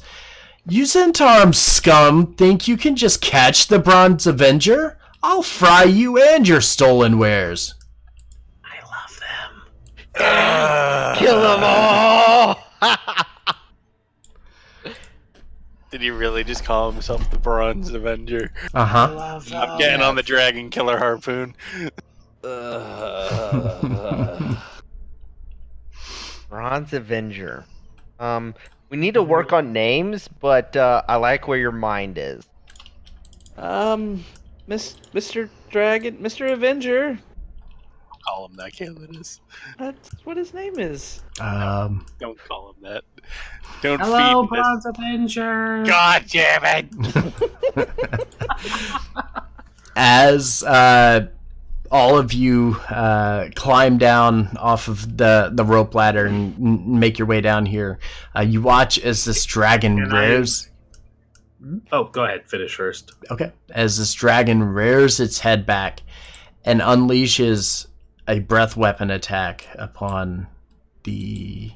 "You Zhentarim scum think you can just catch the Bronze Avenger? I'll fry you and your stolen wares." I love them. Kill them all! Did he really just call himself the Bronze Avenger? Uh-huh. Love them. I'm getting on the Dragon Killer harpoon. Bronze Avenger. We need to work on names, but I like where your mind is. Mr. Dragon, Mr. Avenger. Call him that, Caelidus. That's what his name is. Don't call him that. Don't Hello, feed this. Bronze Avenger. God damn it! As all of you climb down off of the rope ladder and make your way down here, you watch as this dragon rears. Oh, go ahead. Finish first. Okay. As this dragon rears its head back and unleashes a breath weapon attack upon the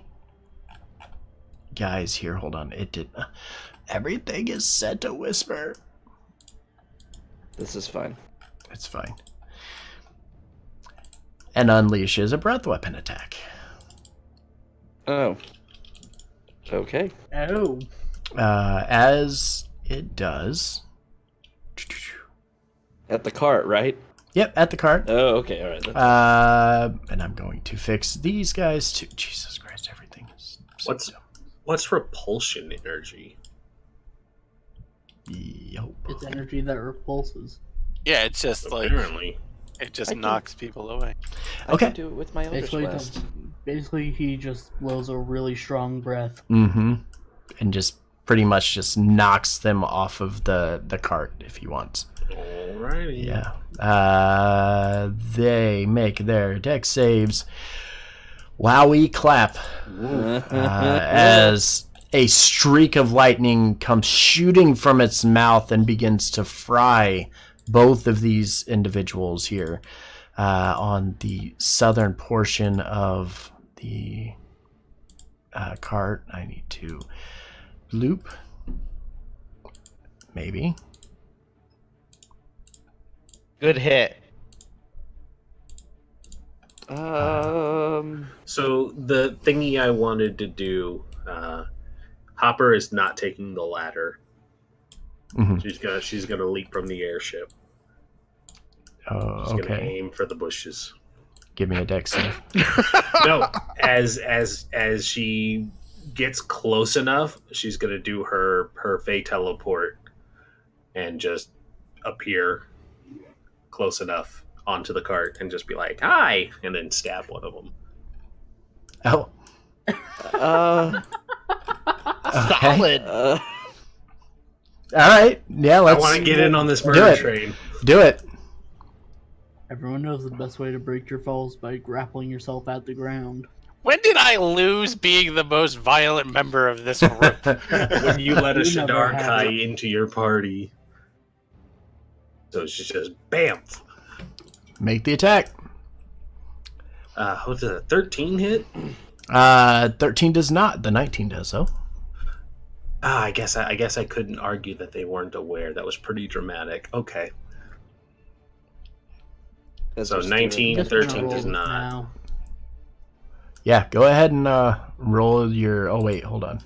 guys here. Hold on. It did. Everything is set to whisper. This is fine. It's fine. And unleashes a breath weapon attack. Oh. Okay. Oh. As it does. At the cart, right? Yep, at the cart. Oh, okay, all right. That's And I'm going to fix these guys too. Jesus Christ, everything is. What's repulsion energy? Yup. It's energy that repulses. Yeah, it's just like Apparently. it just I can- knocks people away. I Okay. can do it with my Eldritch Blast. Basically, he just blows a really strong breath. Mm-hmm. And just pretty much just knocks them off of the cart if he wants. Alrighty. Yeah. They make their deck saves. Wowie clap. As a streak of lightning comes shooting from its mouth and begins to fry both of these individuals here on the southern portion of the cart. I need to loop. Maybe. Good hit. So the thingy I wanted to do, Hopper is not taking the ladder. Mhm. She's gonna leap from the airship. Oh, She's gonna okay. aim for the bushes. Give me a dex save. No, as she gets close enough, she's gonna do her Fey teleport and just appear close enough onto the cart and just be like, "Hi," and then stab one of them. Oh, okay. Solid. All right. Yeah, I let's want to get in on this do murder it. train. Do it. Everyone knows the best way to break your falls by grappling yourself at the ground. When did I lose being the most violent member of this group? When you let a You never Shadar have Kai it. into your party. So she's just bam. Make the attack. What's it, a 13 hit? 13 does not. The 19 does, though. I guess I couldn't argue that they weren't aware. That was pretty dramatic. Okay. As So we're 19, steering- Just gonna 13 roll does with not. now. Yeah, go ahead and roll your. Oh wait, hold on.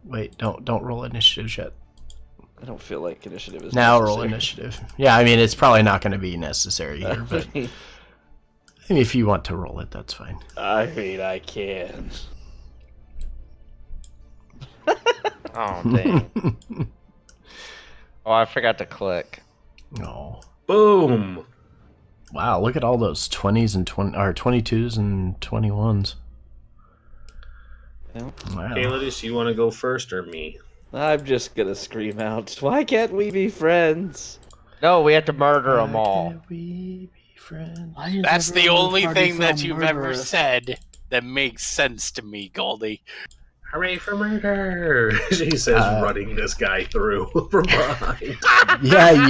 Wait, don't roll initiative yet. I don't feel like initiative is Now necessary. roll initiative. Yeah, I mean it's probably not going to be necessary here, but I mean, if you want to roll it, that's fine. I mean, I can. Oh, dang. Oh, I forgot to click. Oh, Boom. wow! Look at all those 20s and 22s and 21s. Yeah. Wow. Calidus, you want to go first or me? I'm just gonna scream out, why can't we be friends? No, we have to murder them Why all. can't we be friends? Why is That's the everyone in only party thing so that you've ever murderous? said that makes sense to me, Goldie. Hooray for murder! She says, running this guy through from behind. Yeah,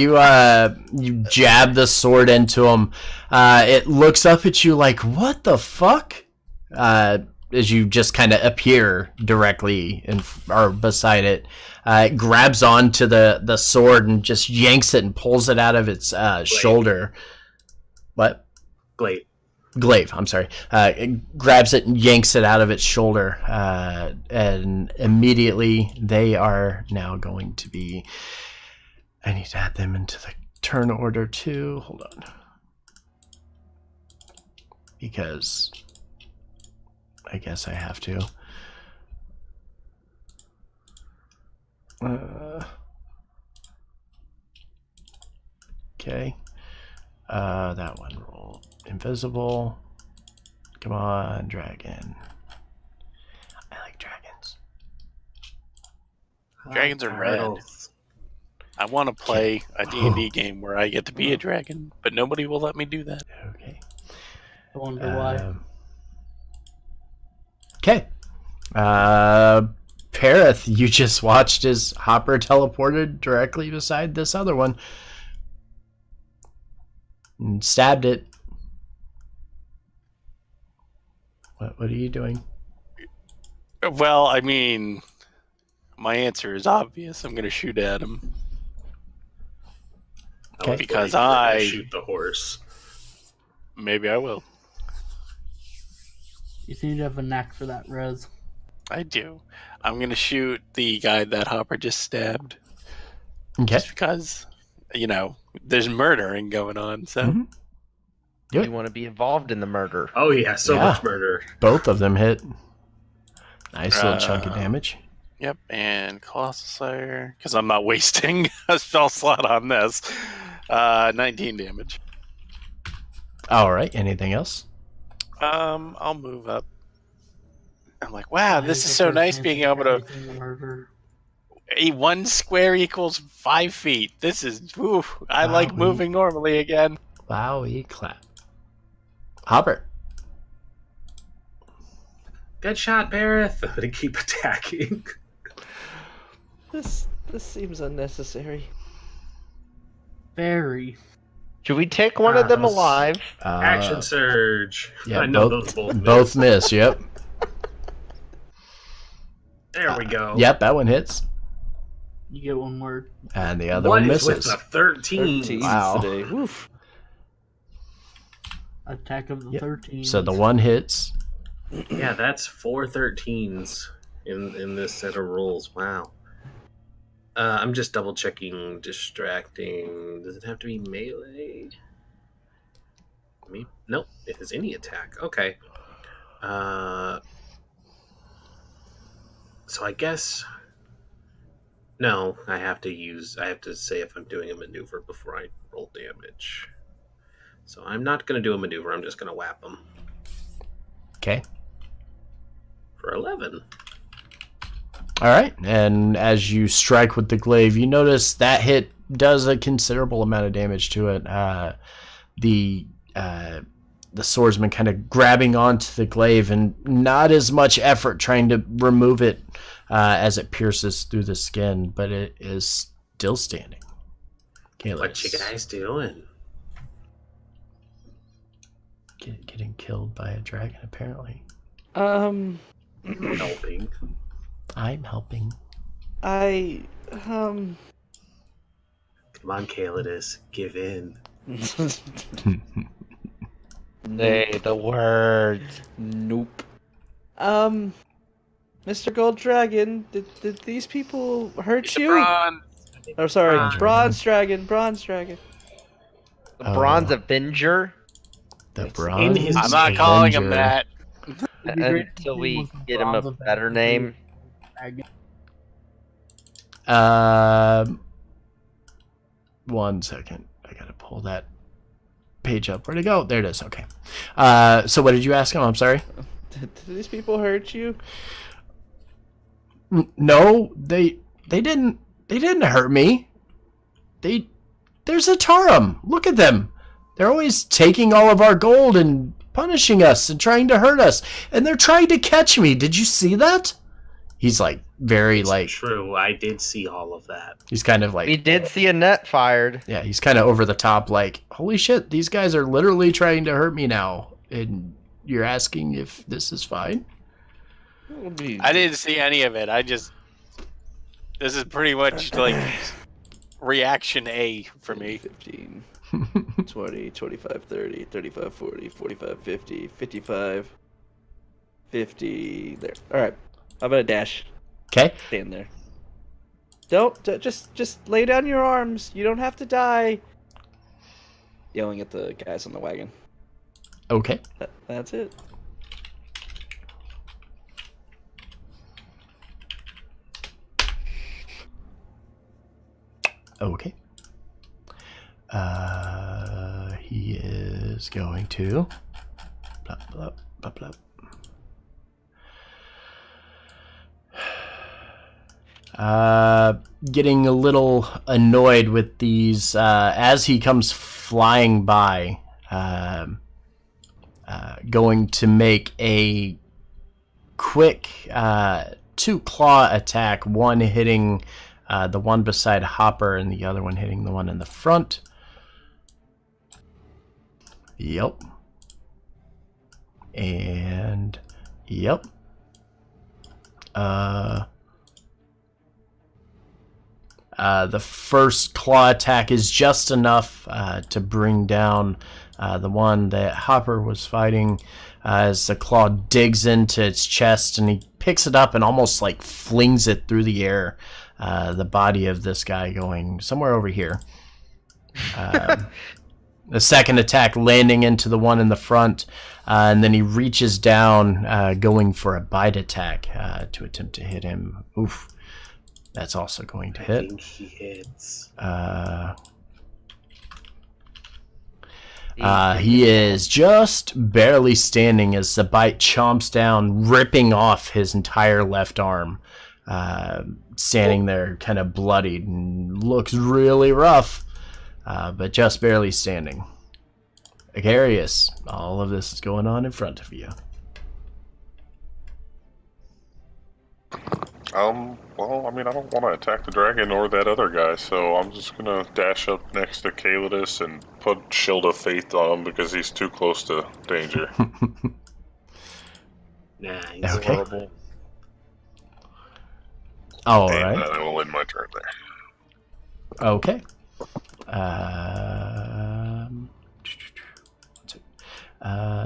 you jab the sword into him. It looks up at you like, what the fuck? As you just kind of appear directly or beside it. It grabs onto the sword and just yanks it and pulls it out of its shoulder. What? Glaive, I'm sorry. It grabs it and yanks it out of its shoulder. And immediately they are now going to be... I need to add them into the turn order too. Hold on. Because I guess I have to. Okay. That one roll. Invisible. Come on, dragon. I like dragons. Dragons are red. I want to play a D&D game where I get to be a dragon, but nobody will let me do that. Okay. I wonder why. Okay. Perith, you just watched his hopper teleported directly beside this other one. And stabbed it. What are you doing? Well, I mean, my answer is obvious. I'm going to shoot at him. Okay. Because I I... shoot the horse. Maybe I will. You seem to have a knack for that, Rez. I do. I'm going to shoot the guy that Hopper just stabbed. Okay. Just because, there's murdering going on, so... Mhm. Yep. You want to be involved in the murder. Oh yeah, so Yeah. much murder. Both of them hit. Nice little chunk of damage. Yep, and Colossal Slayer, because I'm not wasting a spell slot on this. 19 damage. All right. Anything else? I'll move up. I'm like, wow, Why this is is the so first nice chance being of able to... everything murder? A 1 square equals 5 feet. This is... Ooh, I Wow, like moving normally again. Wowie clap. Hopper. Good shot, Bareth. I'm gonna keep attacking. This seems unnecessary. Very. Should we take one of them Yes. alive? Action surge. Yeah, I know both, those both miss. Yep. There we go. Yep, that one hits. You get one word. And the other What one is misses. with the 13? 13 Wow. today. Woof. Attack of the Yep. 13. So the one hits. Yeah, that's 4 13s in this set of rules. Wow. I'm just double checking distracting. Does it have to be melee? Nope. It is any attack. Okay. So I guess no. I have to say if I'm doing a maneuver before I roll damage. So I'm not going to do a maneuver. I'm just going to whap them Okay. for 11. All right. And as you strike with the glaive, you notice that hit does a considerable amount of damage to it. The swordsman kind of grabbing onto the glaive and not as much effort trying to remove it as it pierces through the skin, but it is still standing. Caleb, What you guys doing? getting killed by a dragon, apparently. Helping. I'm helping. Come on, Calidus, give in. Say the words. Nope. Mr. Gold Dragon, did these people hurt It's a you? bronze. Oh, sorry, Bronze Bronze Dragon. The Bronze Avenger. The It's bronze. in his- I'm not calling him Avenger. that. It'd be great if Until he we was get him a Bronze better Avenger. name. One second. I gotta pull that page up. Where'd it go? There it is. Okay. So what did you ask him? I'm sorry. Did these people hurt you? No, they didn't. They didn't hurt me. There's a Tarum. Look at them. They're always taking all of our gold and punishing us and trying to hurt us. And they're trying to catch me. Did you see that? He's like very It's like true. I did see all of that. he's kind of like We did see a net fired. yeah, he's kind of over the top like, holy shit, these guys are literally trying to hurt me now. And you're asking if this is fine? I didn't see any of it. This is pretty much like reaction A for me. 15, 20, 25, 30, 35, 40, 45, 50, 55, 50. There. All right. How about a dash? Okay. Stand there. Just lay down your arms. You don't have to die. Yelling at the guys on the wagon. Okay. That's it. Okay. He is going to blah, blah, blah, blah. Getting a little annoyed with these as he comes flying by. Going to make a quick 2-claw attack, one hitting the one beside Hopper and the other one hitting the one in the front. Yep. And yep. The first claw attack is just enough to bring down the one that Hopper was fighting as the claw digs into its chest, and he picks it up and almost like flings it through the air. The body of this guy going somewhere over here. The second attack landing into the one in the front, and then he reaches down, going for a bite attack to attempt to hit him. Oof. That's also going to I hit. think he hits. He is just barely standing as the bite chomps down, ripping off his entire left arm. Standing there kind of bloodied and looks really rough, but just barely standing. Agarius, all of this is going on in front of you. Well, I mean, I don't want to attack the dragon or that other guy, so I'm just gonna dash up next to Calidus and put Shield of Faith on him because he's too close to danger. Nah, he's Okay. horrible. All And right. I will end my turn there. Okay.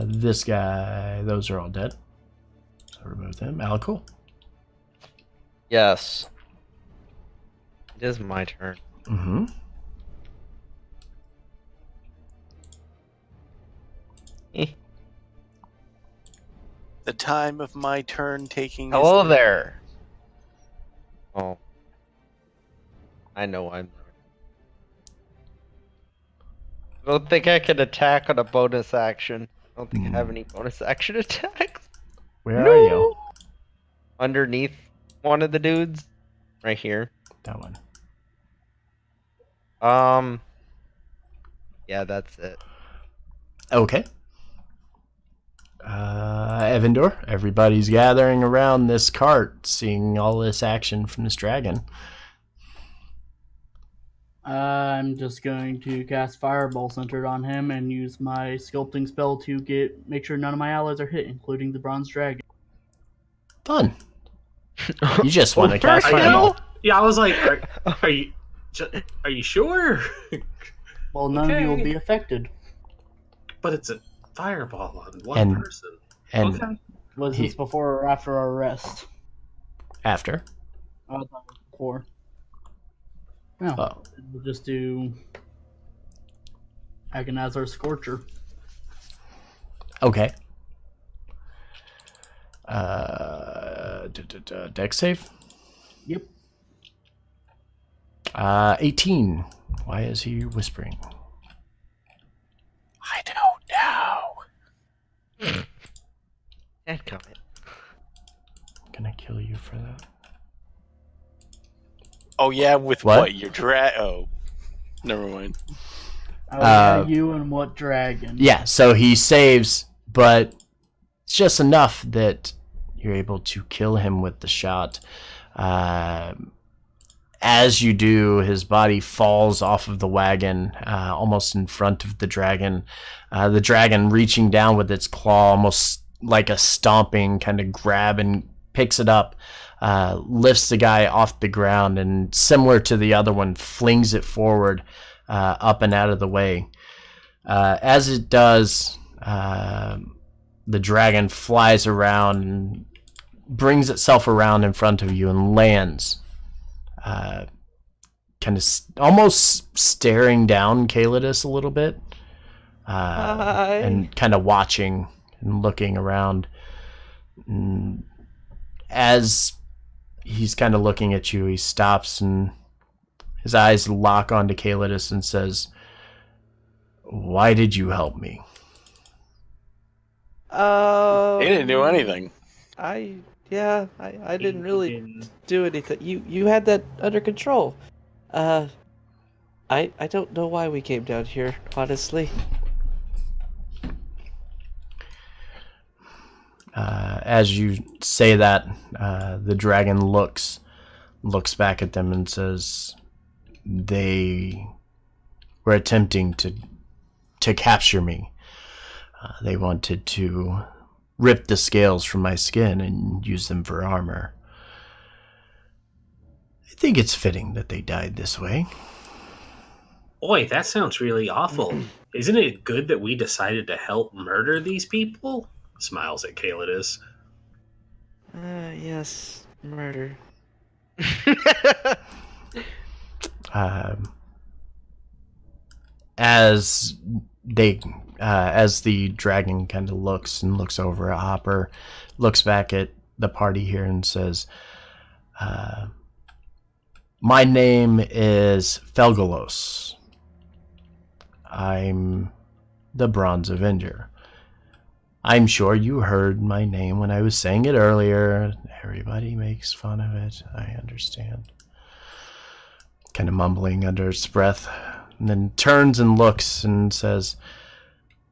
This guy, those are all dead. So remove them. Alakul. Yes. It is my turn. Mm-hmm. The time of my turn taking. Hello is there. Oh. I know I'm there. I don't think I can attack on a bonus action. I don't think I have any bonus action attacks. Where are you? Underneath one of the dudes. Right here. That one. Yeah, that's it. Okay. Evandor, everybody's gathering around this cart, seeing all this action from this dragon. I'm just going to cast Fireball centered on him and use my sculpting spell to make sure none of my allies are hit, including the Bronze Dragon. Fun. You just want to Well, cast first, you fireball. know- Yeah, I was like, are you sure? Well, none of you will Okay. be affected. But it's a fireball on one And- person. And Okay. Was He- this before or after our arrest? after, I thought it was before. No, oh, we'll just do Agonazar Scorcher. okay. Dex save. Yep. 18. Why is he whispering? I don't know. Dadgummit. I'm gonna kill you for that. Oh yeah, with What? what? Your Oh, never mind. You and what dragon? Yeah, so he saves, but it's just enough that you're able to kill him with the shot. As you do, his body falls off of the wagon, almost in front of the dragon. The dragon, reaching down with its claw, almost like a stomping kind of grab, and picks it up, lifts the guy off the ground, and similar to the other one, flings it forward, up and out of the way. As it does, the dragon flies around and brings itself around in front of you and lands, kind of almost staring down Calidus a little bit, Hi. and kind of watching and looking around. And as he's kind of looking at you, he stops and his eyes lock onto Calidus and says, "Why did you help me?" They didn't do anything. I didn't really Didn't- do anything. You had that under control. I don't know why we came down here, honestly. As you say that, the dragon looks back at them and says, "They were attempting to capture me. They wanted to rip the scales from my skin and use them for armor. I think it's fitting that they died this way." Boy, that sounds really awful. Isn't it good that we decided to help murder these people? Smiles at Calidus. Yes, murder. As the dragon kind of looks over at Hopper, looks back at the party here and says, "My name is Felgolos. I'm the Bronze Avenger. I'm sure you heard my name when I was saying it earlier. Everybody makes fun of it. I understand." Kind of mumbling under his breath, and then turns and looks and says,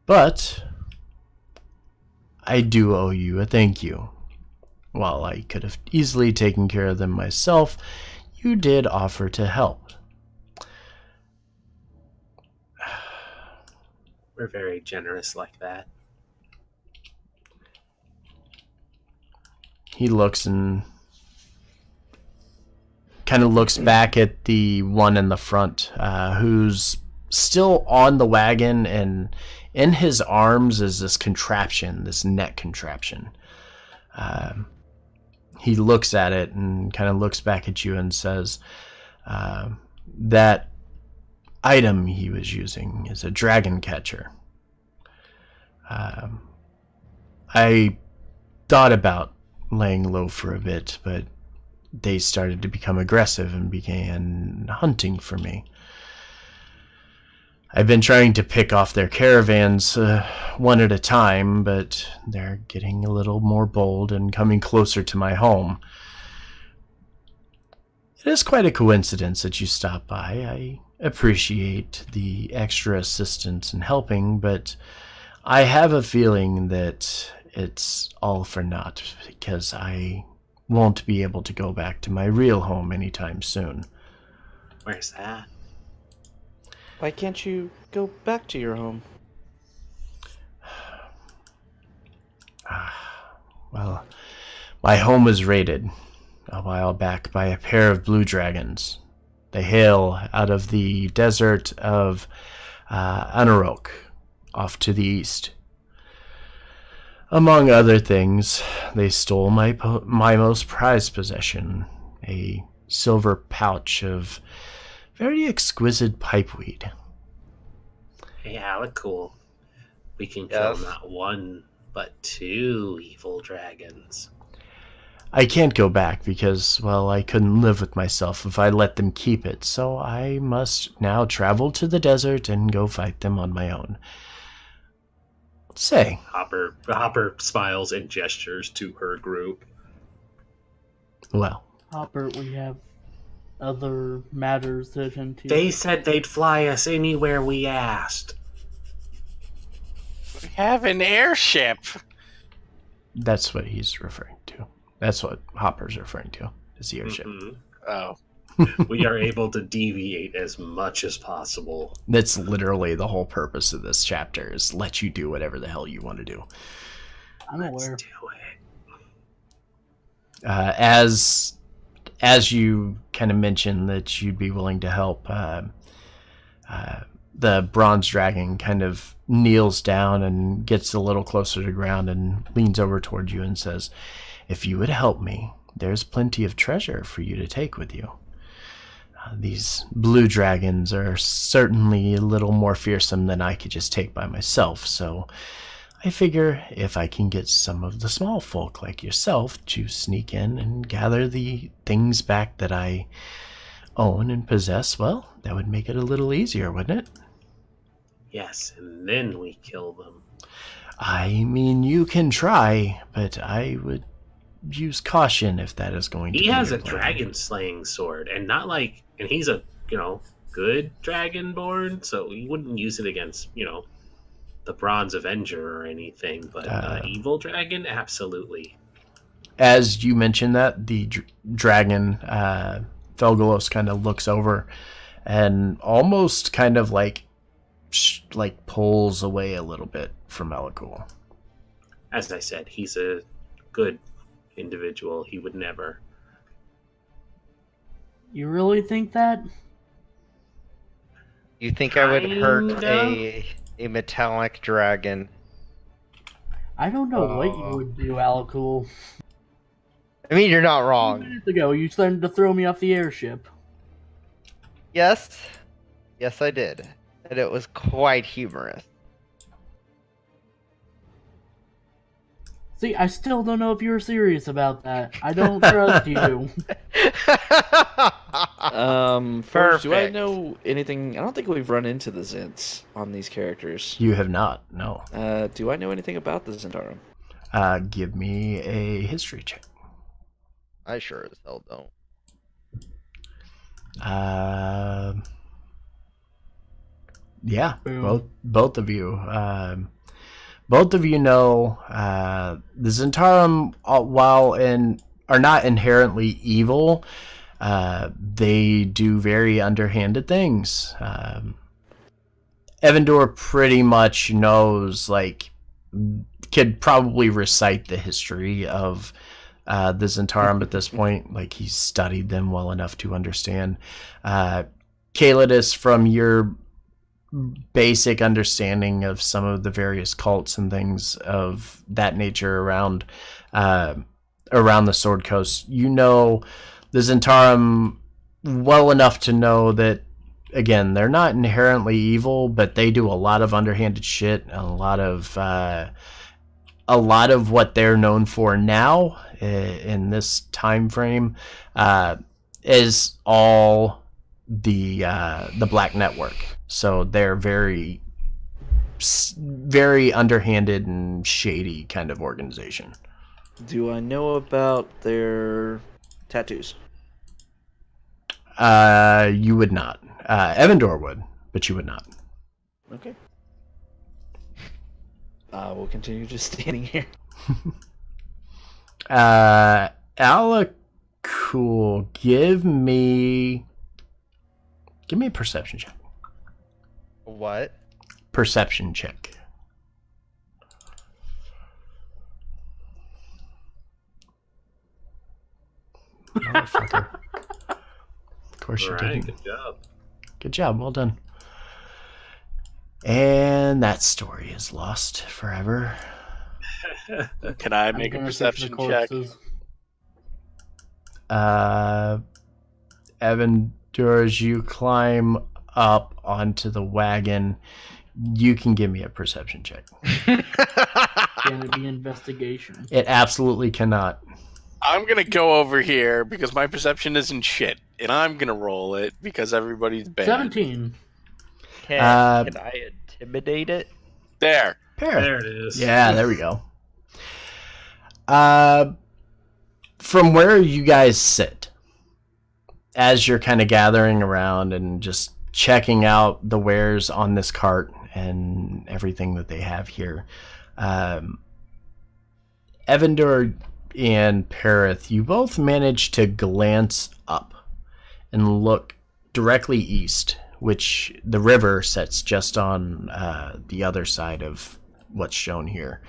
"But I do owe you a thank you. While I could have easily taken care of them myself, you did offer to help." We're very generous like that. He looks and kind of looks back at the one in the front, who's still on the wagon, and in his arms is this contraption, this neck contraption. He looks at it and kind of looks back at you and says, that item he was using is a dragon catcher. I thought about laying low for a bit, but they started to become aggressive and began hunting for me. I've been trying to pick off their caravans one at a time, but they're getting a little more bold and coming closer to my home. It is quite a coincidence that you stopped by. I appreciate the extra assistance and helping, but I have a feeling that it's all for naught, because I won't be able to go back to my real home anytime soon. Where's that? Why can't you go back to your home? Well, my home was raided a while back by a pair of blue dragons. They hail out of the desert of Anarok, off to the east. Among other things, they stole my most prized possession, a silver pouch of very exquisite pipeweed. Hey, Alec, cool. We can Yes. kill not one, but 2 evil dragons. I can't go back because, well, I couldn't live with myself if I let them keep it, so I must now travel to the desert and go fight them on my own. Say, Hopper smiles and gestures to her group. well, Hopper, we have other matters to attend to. They said they'd fly us anywhere we asked. We have an airship. that's what he's referring to. That's what Hopper's referring to, is the airship. Mhm. Oh, We are able to deviate as much as possible. That's literally the whole purpose of this chapter, is let you do whatever the hell you want to do. I'm Let's aware. do it. As you kind of mentioned that you'd be willing to help, the bronze dragon kind of kneels down and gets a little closer to the ground and leans over toward you and says, "If you would help me, there's plenty of treasure for you to take with you. These blue dragons are certainly a little more fearsome than I could just take by myself, so I figure if I can get some of the small folk like yourself to sneak in and gather the things back that I own and possess, well, that would make it a little easier, wouldn't it?" Yes, and then we kill them. I mean, you can try, but I would use caution if that is going to He be has your a plan. dragon slaying sword, and not like, and he's a, good dragonborn, so he wouldn't use it against, the Bronze Avenger or anything, but evil dragon, absolutely. As you mentioned that, the dragon, Felgalos, kind of looks over and almost kind of like pulls away a little bit from Elakul. As I said, he's a good individual. He would never. You really think that? You think I would hurt Kinda. a metallic dragon? I don't know what you would do, Alakul. I mean, you're not 2 wrong. minutes ago, you threatened to throw me off the airship. Yes, I did, and it was quite humorous. See, I still don't know if you were serious about that. I don't trust you. Forge, do I Perfect. know anything? I don't think we've run into the Zents on these characters. You have not, no. Do I know anything about the Zentarum? Give me a history check. I sure as hell don't. Yeah, Boom. both of you. Both of you know the Zentarum, while are not inherently evil, they do very underhanded things. Evandor pretty much knows, could probably recite the history of the Zentarum at this point. Like, he's studied them well enough to understand. Caelidus, from your basic understanding of some of the various cults and things of that nature around the Sword Coast, you know the Zentarum well enough to know that, again, they're not inherently evil, but they do a lot of underhanded shit, and a lot of what they're known for now in this time frame is all the Black Network. So they're very, very underhanded and shady kind of organization. Do I know about their tattoos? You would not. Evandor would, but you would not. Okay. We'll continue just standing here. Alakul, give me a perception check. What? Perception check. Motherfucker. Of course you Alright, didn't. good job. Good job. Well done. And that story is lost forever. Can I I'm make a gonna search the perception check? corpses. Evan, as you climb up onto the wagon, you can give me a perception check. Can it be investigation? It absolutely cannot. I'm gonna go over here because my perception isn't shit, and I'm gonna roll it because everybody's bad. 17. Can I intimidate it? There. Parrot. There it is. Yeah, there we go. From where you guys sit, as you're kind of gathering around and just checking out the wares on this cart and everything that they have here, Evander and Perith, you both manage to glance up and look directly east, which the river sets just on the other side of what's shown here.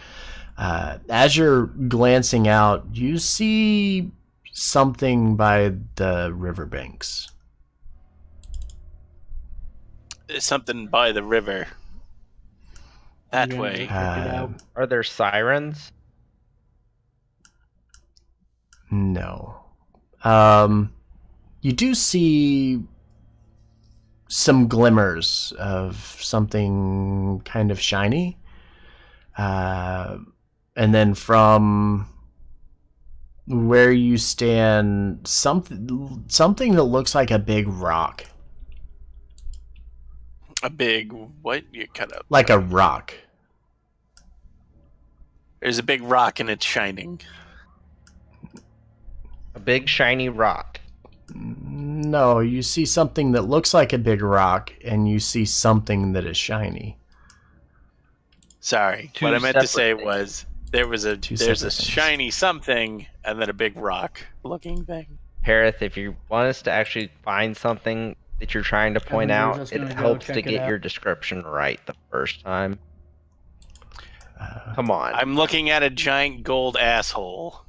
As you're glancing out, you see something by the riverbanks. There's something by the river. That I'm gonna way. check it out. Are there sirens? No. You do see some glimmers of something kind of shiny. And then from where you stand, something that looks like a big rock. A big what? You cut up. Like a rock. There's a big rock and it's shining. A big shiny rock. No, you see something that looks like a big rock, and you see something that is shiny. Sorry. Two What I meant to separate say things. was there's a separate things. shiny something and then a big rock looking thing. Harith, if you want us to actually find something that you're trying to point we're out, just it gonna go helps check to it get out. your description right the first time. Come on. I'm looking at a giant gold asshole.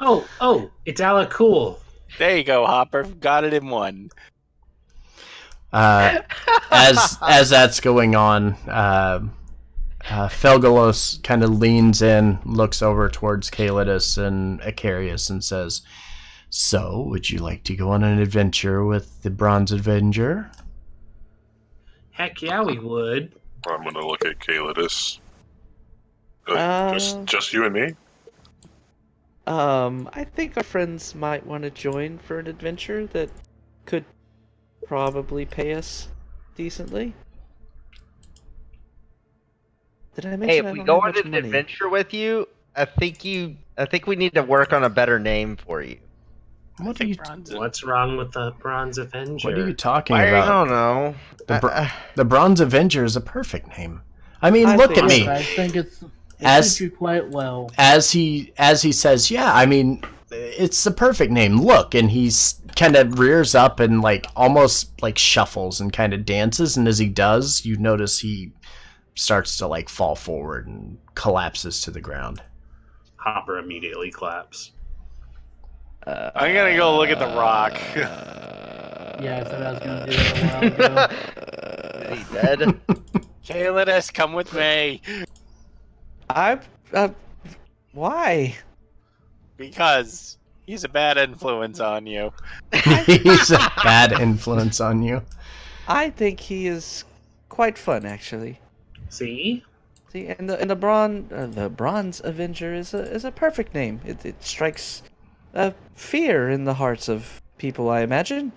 Oh, it's Alacool. There you go, Hopper. Got it in one. As that's going on, Felgalos kind of leans in, looks over towards Calidus and Icarius and says, "So, would you like to go on an adventure with the Bronze Avenger?" Heck yeah, we would. I'm gonna look at Calidus. Uh, Just you and me? I think our friends might want to join for an adventure that could probably pay us decently. Did I mention Hey, I if we don't go have on much an money? adventure with you, I think we need to work on a better name for you. What are you What's wrong with the Bronze Avenger? What are you talking Why are you- I about? don't know. The Bronze Avenger is a perfect name. I mean, I look think at so. me. I think it As- suits you quite well. As he says, "Yeah, I mean, it's the perfect name. Look," and he's kind of rears up and like almost like shuffles and kind of dances, and as he does, you notice he starts to like fall forward and collapses to the ground. Hopper immediately claps. I'm gonna go look at the rock. Yeah, I said I was going to do that a while ago. Is he dead? Calidus, come with me. Why? Because he's a bad influence on you. He's a bad influence on you. I think he is quite fun, actually. See? See, and the Bronze Avenger is a perfect name. It strikes fear in the hearts of people, I imagine.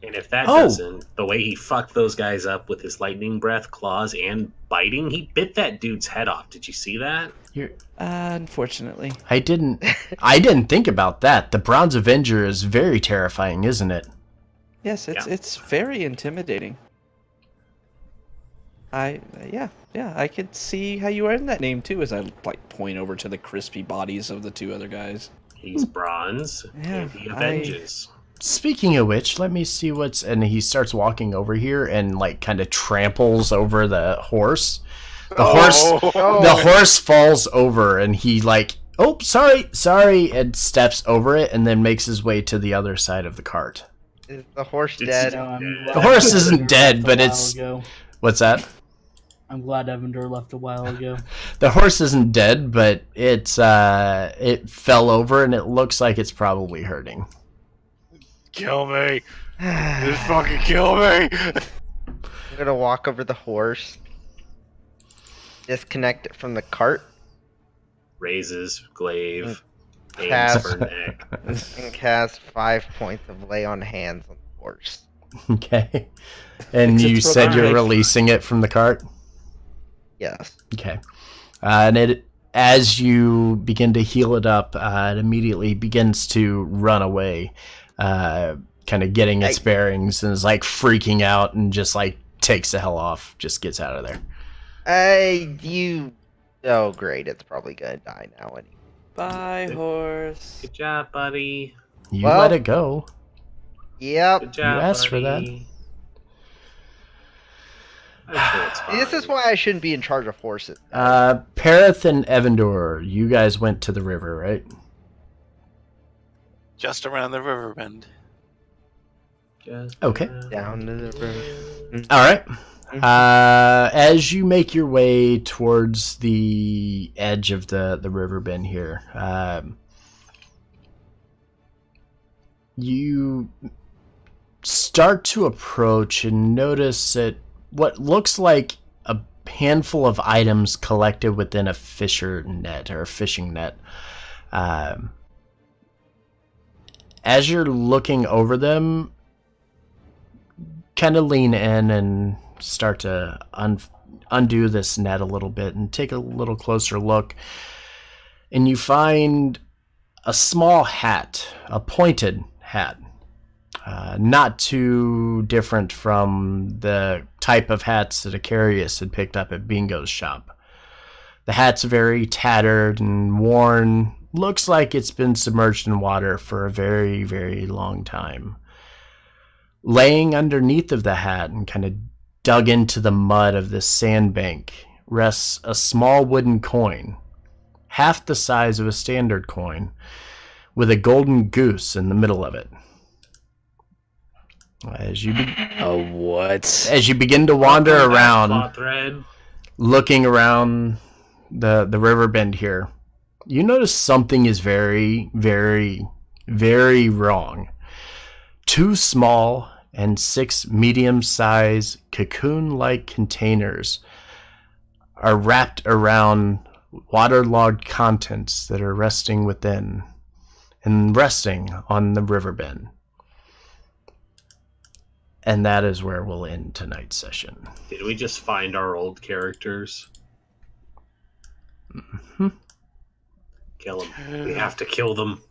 And if that Oh. doesn't, the way he fucked those guys up with his lightning breath, claws, and biting, he bit that dude's head off. Did you see that? Unfortunately. I didn't think about that. The Bronze Avenger is very terrifying, isn't it? Yes, it's very intimidating. I could see how you earned that name too, as I like point over to the crispy bodies of the two other guys. He's bronze, Yeah, and he avenges. Speaking of which, let me see what's... And he starts walking over here and, like, kind of tramples over the horse. The horse falls over, and he, like, "Oh, sorry," and steps over it, and then makes his way to the other side of the cart. Is the horse It's- dead? No, I'm The horse isn't dead, but a while it's... ago. What's that? I'm glad Evander left a while ago. The horse isn't dead, but it fell over and it looks like it's probably hurting. Kill me! Just fucking kill me! I'm gonna walk over the horse, disconnect it from the cart, Raises, glaive, aims Cast. for neck. and cast 5 points of lay on hands on the horse. Okay. And Except you for said the you're knife. releasing it from the cart? Yes. Okay. And as you begin to heal it up, it immediately begins to run away, kind of getting its bearings, and is like freaking out and just like takes the hell off, just gets out of there. Oh, great. It's probably gonna die now anyway. Bye, horse. Good job, buddy. You Well- let it go. Yep. Good job, asked for that. buddy. I'm sure it's fine. This is why I shouldn't be in charge of horses. Perith and Evander, you guys went to the river, right? Just around the river bend. Just Okay. Down to the river. All right. As you make your way towards the edge of the river bend here, you start to approach and notice that what looks like a handful of items collected within a fisher net or a fishing net. As you're looking over them, kind of lean in and start to undo this net a little bit and take a little closer look. And you find a small hat, a pointed hat. Not too different from the type of hats that Acarius had picked up at Bingo's shop. The hat's very tattered and worn. Looks like it's been submerged in water for a very, very long time. Laying underneath of the hat and kind of dug into the mud of this sandbank rests a small wooden coin, half the size of a standard coin, with a golden goose in the middle of it. As you What? as you begin to wander around, Plot thread. looking around the river bend here, you notice something is very, very, very wrong. 2 small and 6 medium-sized cocoon-like containers are wrapped around waterlogged contents that are resting within and resting on the river bend. And that is where we'll end tonight's session. Did we just find our old characters? Mhm. Kill them. We have to kill them.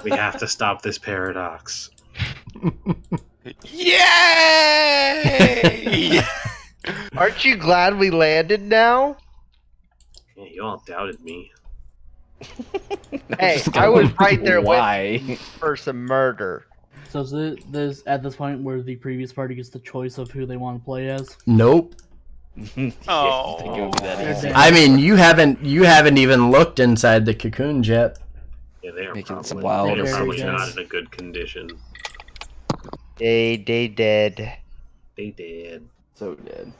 We have to stop this paradox. Yay! Aren't you glad we landed now? Yeah, you all doubted me. Hey, I was right there with Why? for some murder. So is this at this point where the previous party gets the choice of who they want to play as? Nope. Oh. Think it would be that They're easy. dead. I mean, you haven't even looked inside the cocoons yet. Yeah, they are Making probably, some wild they are probably decisions. not in a good condition. They dead. They did. So dead.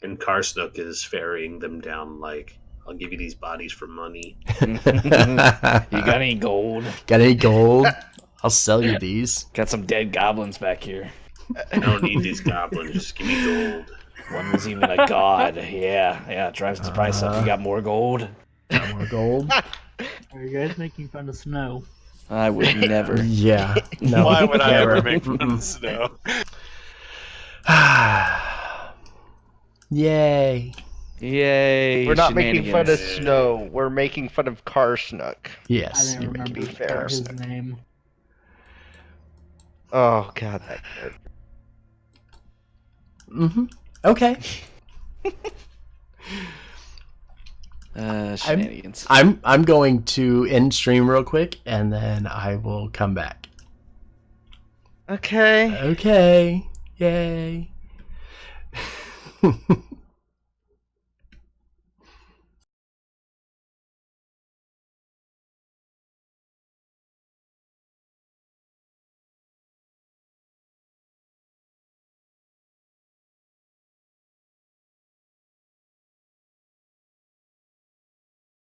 And Karsnook is ferrying them down like, I'll give you these bodies for money. You got any gold? Got any gold? I'll sell you these. Got some dead goblins back here. I don't need these goblins, just give me gold. One was even a god. Yeah, drives the price up. You got more gold? Got more gold? Are you guys making fun of Snow? I would never. Yeah. No. Why would I never. ever make fun of snow? Yay. Yay! We're not making fun of shenanigans. Snow. We're making fun of Karsnook. I Yes. didn't You're remember making be fair. his name. Oh god, that character. Mm-hmm. Okay. Shenanigans. I'm going to end stream real quick and then I will come back. Okay. Okay. Yay.